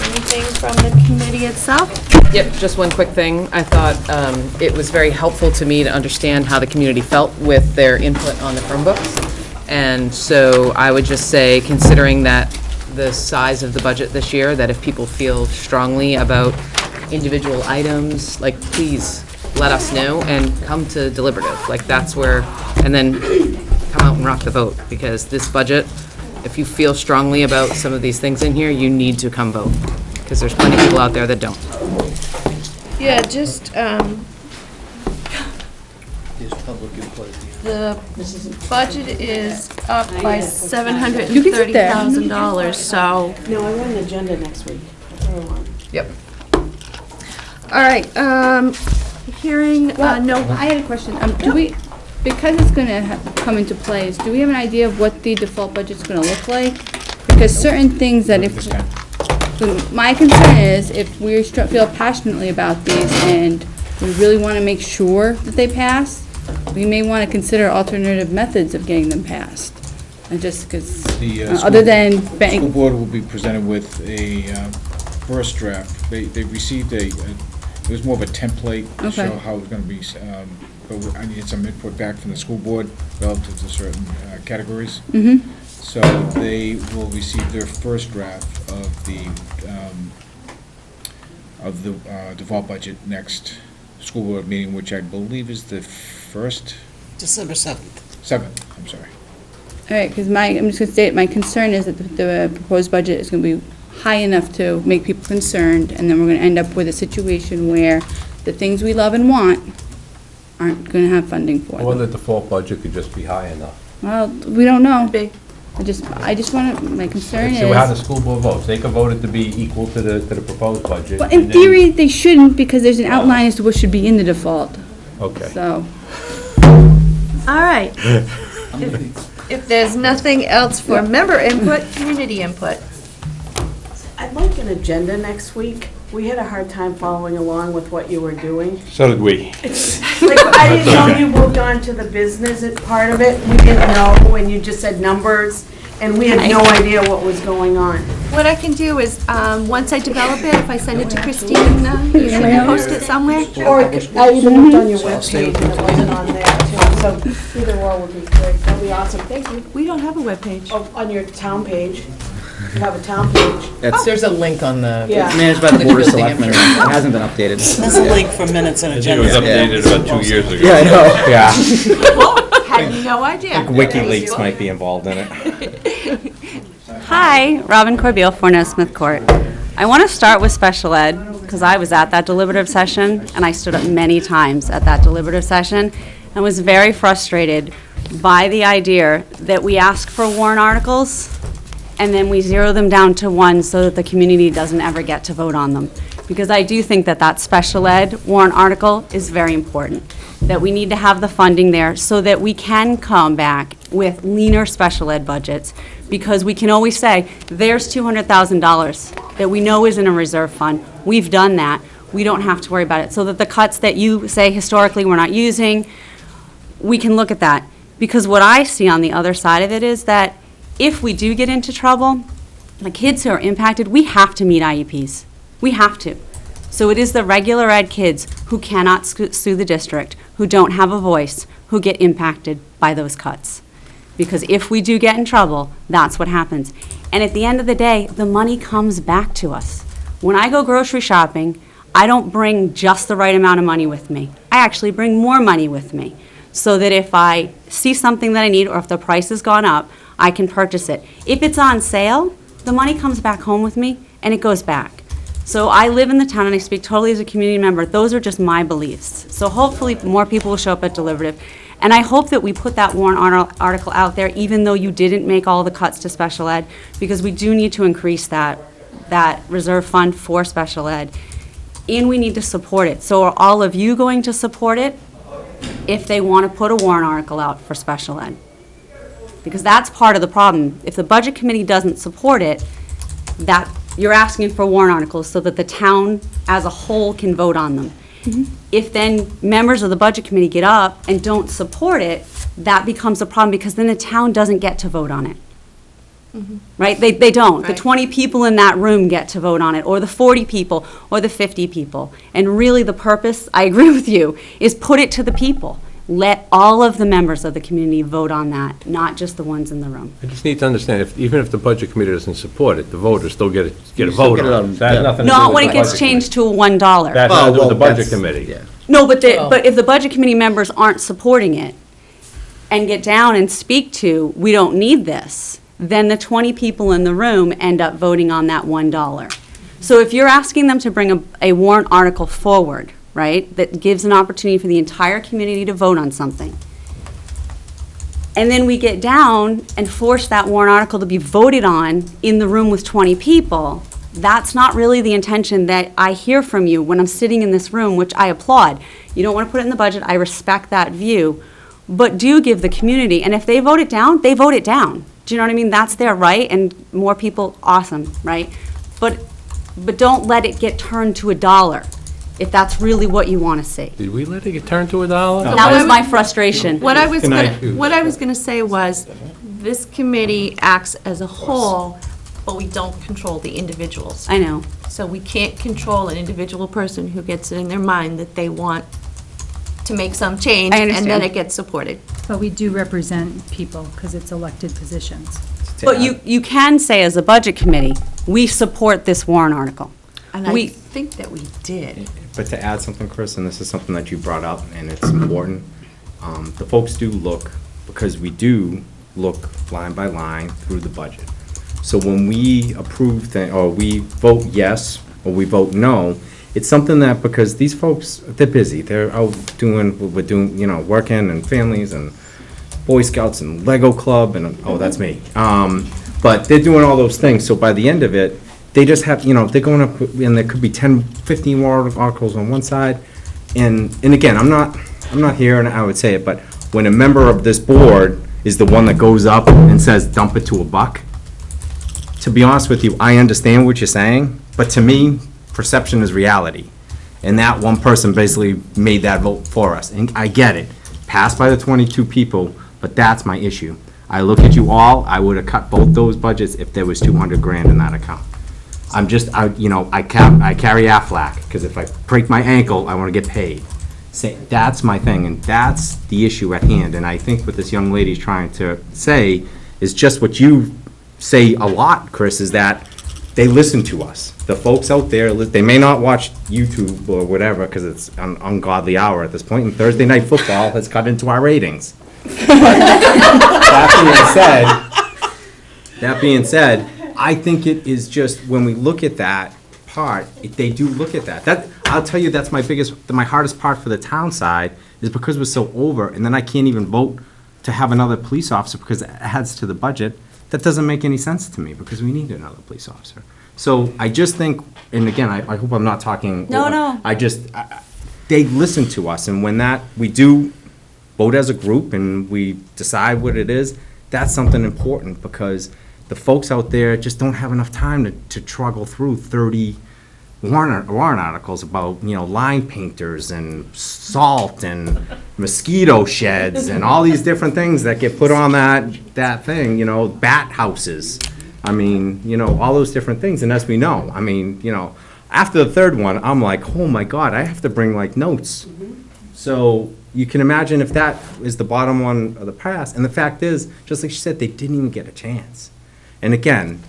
Anything from the committee itself? Yep, just one quick thing. I thought it was very helpful to me to understand how the community felt with their input on the Chromebooks. And so I would just say, considering that the size of the budget this year, that if people feel strongly about individual items, like, please let us know and come to deliberative. Like, that's where, and then come out and rock the vote, because this budget, if you feel strongly about some of these things in here, you need to come vote, because there's plenty of people out there that don't. Yeah, just, There's public input at the end. The budget is up by $730,000, $730,000, so. No, I want an agenda next week. That's what I want. Yep. All right, hearing, no. I had a question. Do we, because it's gonna come into place, do we have an idea of what the default budget's gonna look like? Because certain things that if, so my concern is if we feel passionately about these and we really wanna make sure that they pass, we may wanna consider alternative methods of getting them passed. And just because, The other than school bank. board will be presented with a first draft. They received it was more of a template to Okay. show how it's going to be, but I needed some input back from the school board relative to certain categories. Mm-hmm. So they will receive their first draft of the default budget next school board meeting, which I believe is the first? December 7th. 7th, I'm sorry. All right, because I'm just gonna state, my concern is that the proposed budget is gonna be high enough to make people concerned, and then we're gonna end up with a situation where the things we love and want aren't gonna have funding for Or them. the default budget could just be high enough. Well, we don't know. I just wanna, my concern Let's see how the is, school board votes. They could vote it to be equal to the proposed budget. but and in then- theory, they shouldn't, because there's an outline as to what should be in the default, Okay. so. All right. If there's nothing else for member input, community input. I'd like an agenda next week. We had a hard time following along with what you were doing. So did we. Like, I didn't know you moved on to the business part of it. We didn't know when you just said numbers, and we had no idea what was going on. What I can do is, once I develop it, if I send it to Christine, you can post it somewhere. Or I even looked on your webpage and it wasn't on there too, so either or would be great. That'd be awesome. Thank you. We don't have a webpage. Oh, on your town page. You have a town page. There's a link on the. Yeah. It's managed by the Board of Selectmen. It hasn't been updated. There's a link for minutes and I think it was updated about 2 years ago. Yeah, I know. Yeah, Had no idea. WikiLeaks might be involved in it. Hi, Robin Corbeil, 4 Smith Court. I want to start with special ed, because I was at that deliberative session, and I stood up many times at that deliberative session, and was very frustrated by the idea that we ask for warrant articles, and then we zero them down to one so that the community doesn't ever get to vote on them. Because I do think that that special ed warrant article is very important, that we need to have the funding there so that we can come back with leaner special ed budgets, because we can always say, there's $200,000 that we know is in a reserve fund. We've done that. We don't have to worry about it. So that the cuts that you say historically we're not using, we can look at that. Because what I see on the other side of it is that if we do get into trouble, the kids who are impacted, we have to meet IEPs. We have to. So it is the regular ed kids who cannot sue the district, who don't have a voice, who get impacted by those cuts. Because if we do get in trouble, that's what happens. And at the end of the day, the money comes back to us. When I go grocery shopping, I don't bring just the right amount of money with me. I actually bring more money with me, so that if I see something that I need, or if the price has gone up, I can purchase it. If it's on sale, the money comes back home with me, and it goes back. So I live in the town, and I speak totally as a community member. Those are just my beliefs. So hopefully, more people will show up at deliberative. And I hope that we put that warrant article out there, even though you didn't make all the cuts to special ed, because we do need to increase that reserve fund for special ed, and we need to support it. So are all of you going to support it if they want to put a warrant article out for special ed? Because that's part of the problem. If the budget committee doesn't support it, that you're asking for warrant articles so that the town as a whole can vote on them. If then members of the budget committee get up and don't support it, that becomes a problem, because then the town doesn't get to vote on it. Right? They don't. The 20 people in that room get to vote on it, or the 40 people, or the 50 people. And really the purpose, I agree with you, is put it to the people. Let all of the members of the community vote on that, not just the ones in the room. I just need to understand, even if the budget committee doesn't support it, the voters still get a still vote get it on on- it. That has yeah. nothing to do Not with when the it gets budget changed committee. to a $1. That has nothing to do with the budget that's- committee. yeah. No, but if the budget committee members aren't supporting it and get down and speak to, we don't need this, then the 20 people in the room end up voting on that $1. So if you're asking them to bring a warrant article forward right, that gives an opportunity for the entire community to vote on something. And then we get down and force that warrant article to be voted on in the room with 20 people. That's not really the intention that I hear from you when I'm sitting in this room, which I applaud. You don't want to put it in the budget, I respect that view, but do give the community, and if they vote it down, they vote it down. Do you know what I mean? That's their right, and more people, awesome, right? But don't let it get turned to $1, if that's really what you want to see. Did we let it get turned to $1? That was my frustration. What I was Can I gonna, do- what I was gonna say was, this committee acts as a whole, but we don't control the individuals. I know. So we can't control an individual person who gets it in their mind that they want to make some change, I and then understand. it gets supported. But we do represent people because it's elected positions. But you can say as a budget committee, we support this warrant article. And I We- think that we did. But to add something, Chris, and this is something that you brought up, and it's important, the folks do look, because we do look line by line through the budget. So when we approve, or we vote yes, or we vote no, it's something that, because these folks, they're busy, they're out doing, we're doing, working, and families, and Boy Scouts, and Lego Club, and, oh, that's me. But they're doing all those things, so by the end of it, they just have, they're going up, and there could be 10, 15 warrant articles on one side, and again, I'm not here, and I would say it, but when a member of this board is the one that goes up and says, dump it to $1, to be honest with you, I understand what you're saying, but to me, perception is reality. And that one person basically made that vote for us, and I get it, passed by the 22 people, but that's my issue. I look at you all, I would have cut both those budgets if there was 200 grand in that account. I'm just, I carry Aflac, because if I break my ankle, I want to get paid. Say, that's my thing, and that's the issue at hand, and I think what this young lady's trying to say is just what you say a lot, Chris, is that they listen to us. The folks out there, they may not watch YouTube or whatever, because it's an ungodly hour at this point, and Thursday Night Football has cut into our ratings. That being said, I think it is just, when we look at that part, they do look at that. I'll tell you, that's my hardest part for the town side, is because we're so over, and then I can't even vote to have another police officer because it adds to the budget. That doesn't make any sense to me, because we need another police officer. So I just think, and again, I hope I'm not talking. No. They listen to us, and when we do vote as a group and we decide what it is, that's something important, because the folks out there just don't have enough time to truggle through 30 warrant articles about, line painters and salt and mosquito sheds and all these different things that get put on that thing, bat houses. I mean, all those different things, and as we know, I mean, after the third one, I'm like, oh my God, I have to bring like notes. So you can imagine if that is the bottom one of the past, and the fact is, just like she said, they didn't even get a chance. And again,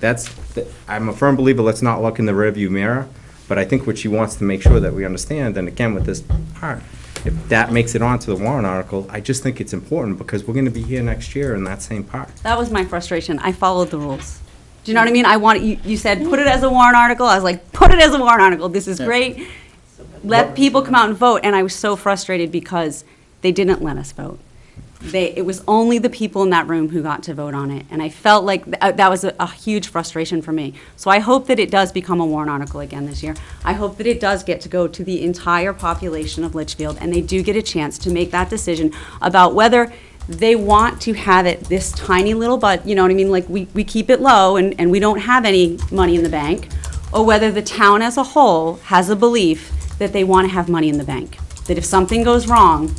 I'm a firm believer, let's not look in the rearview mirror, but I think what she wants to make sure that we understand, and again, with this part, if that makes it onto the warrant article, I just think it's important, because we're gonna be here next year in that same part. That was my frustration. I followed the rules. Do you know what I mean? You said, put it as a warrant article. I was like, put it as a warrant article. This is great. Let people come out and vote. And I was so frustrated because they didn't let us vote. It was only the people in that room who got to vote on it. And I felt like that was a huge frustration for me. So I hope that it does become a warrant article again this year. I hope that it does get to go to the entire population of Litchfield, and they do get a chance to make that decision about whether they want to have it this tiny little, you know what I mean, like we keep it low and we don't have any money in the bank, or whether the town as a whole has a belief that they want to have money in the bank. That if something goes wrong,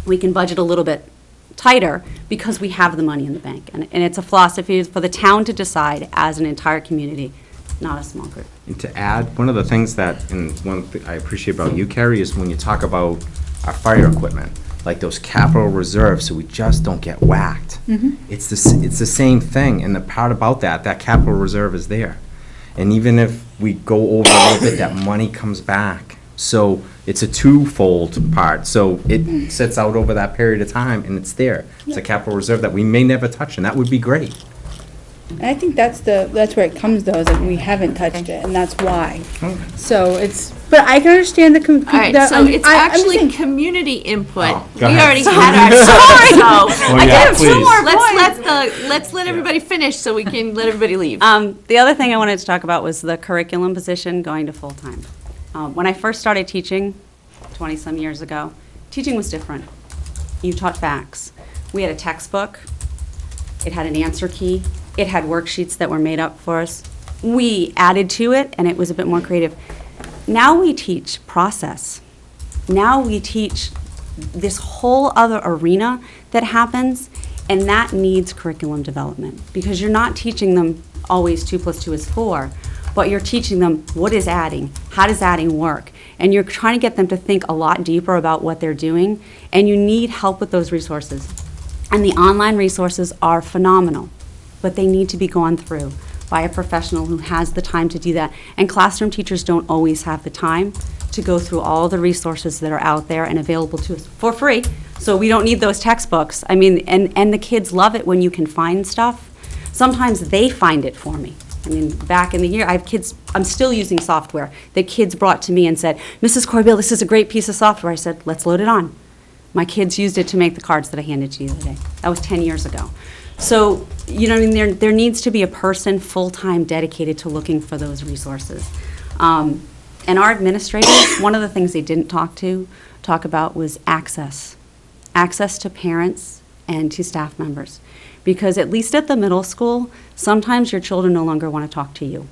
we can budget a little bit tighter because we have the money in the bank. And it's a philosophy for the town to decide as an entire community, not a small group. And to add, one of the things that, and one thing I appreciate about you, Carrie, is when you talk about our fire equipment, like those capital reserves, so we just don't get whacked. It's the same thing, and the part about that capital reserve is there. And even if we go over a little bit, that money comes back. So it's a twofold part. So it sits out over that period of time, and it's there. It's a capital reserve that we may never touch, and that would be great. And I think that's where it comes though, is that we haven't touched it, and that's why. So but I can understand the. All right, so it's actually community input. go We ahead. already had our, sorry. Oh, yeah, please. Let's let everybody finish so we can let everybody leave. The other thing I wanted to talk about was the curriculum position going to full-time. When I first started teaching, 20-some years ago, teaching was different. You taught facts. We had a textbook. It had an answer key. It had worksheets that were made up for us. We added to it, and it was a bit more creative. Now we teach process. Now we teach this whole other arena that happens, and that needs curriculum development, because you're not teaching them always 2 + 2 is 4, but you're teaching them what is adding, how does adding work, and you're trying to get them to think a lot deeper about what they're doing, and you need help with those resources. And the online resources are phenomenal, but they need to be gone through by a professional who has the time to do that. And classroom teachers don't always have the time to go through all the resources that are out there and available to us for free. So we don't need those textbooks. I mean, and the kids love it when you can find stuff. Sometimes they find it for me. I mean, back in the year, I have kids, I'm still using software that kids brought to me and said, Mrs. Corbill, this is a great piece of software. I said, let's load it on. My kids used it to make the cards that I handed to you the other day. That was 10 years ago. So, you know what I mean, there needs to be a person full-time dedicated to looking for those resources. And our administrators, one of the things they didn't talk about was access. Access to parents and to staff members. Because at least at the middle school, sometimes your children no longer want to talk to you.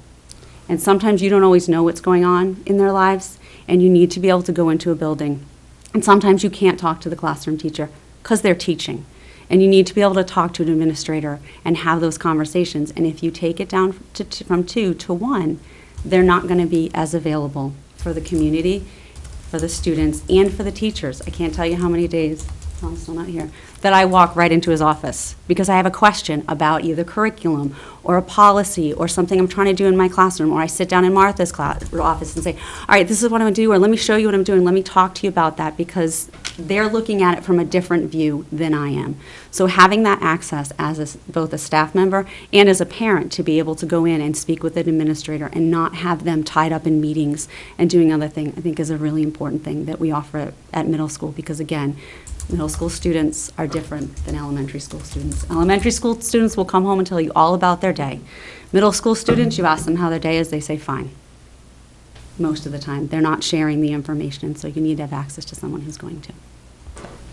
And sometimes you don't always know what's going on in their lives, and you need to be able to go into a building. And sometimes you can't talk to the classroom teacher because they're teaching. And you need to be able to talk to an administrator and have those conversations. And if you take it down from 2 to 1, they're not going to be as available for the community, for the students, and for the teachers. I can't tell you how many days, I'm still not here, that I walk right into his office because I have a question about either curriculum or a policy or something I'm trying to do in my classroom, or I sit down in Martha's office and say, all right, this is what I'm going to do, or let me show you what I'm doing, let me talk to you about that, because they're looking at it from a different view than I am. So having that access as both a staff member and as a parent to be able to go in and speak with an administrator and not have them tied up in meetings and doing other things, I think is a really important thing that we offer at middle school, because again, middle school students are different than elementary school students. Elementary school students will come home and tell you all about their day. Middle school students, you ask them how their day is, they say fine. Most of the time. They're not sharing the information, so you need to have access to someone who's going to.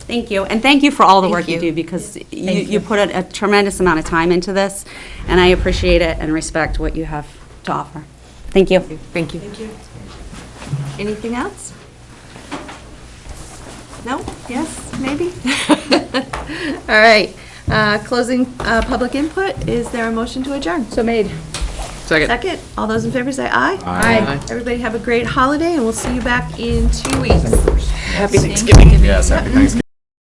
Thank you, and thank you for all the work you do, because you put a tremendous amount of time into this, and I appreciate it and respect what you have to offer. Thank you. Thank you. Thank you. Anything else? No? Yes? Maybe? All right. Closing public input. Is there a motion to adjourn? So made. Second. All those in favor say aye. Aye. Everybody have a great holiday, and we'll see you back in 2 weeks. Happy Thanksgiving. Yes, happy Thanksgiving.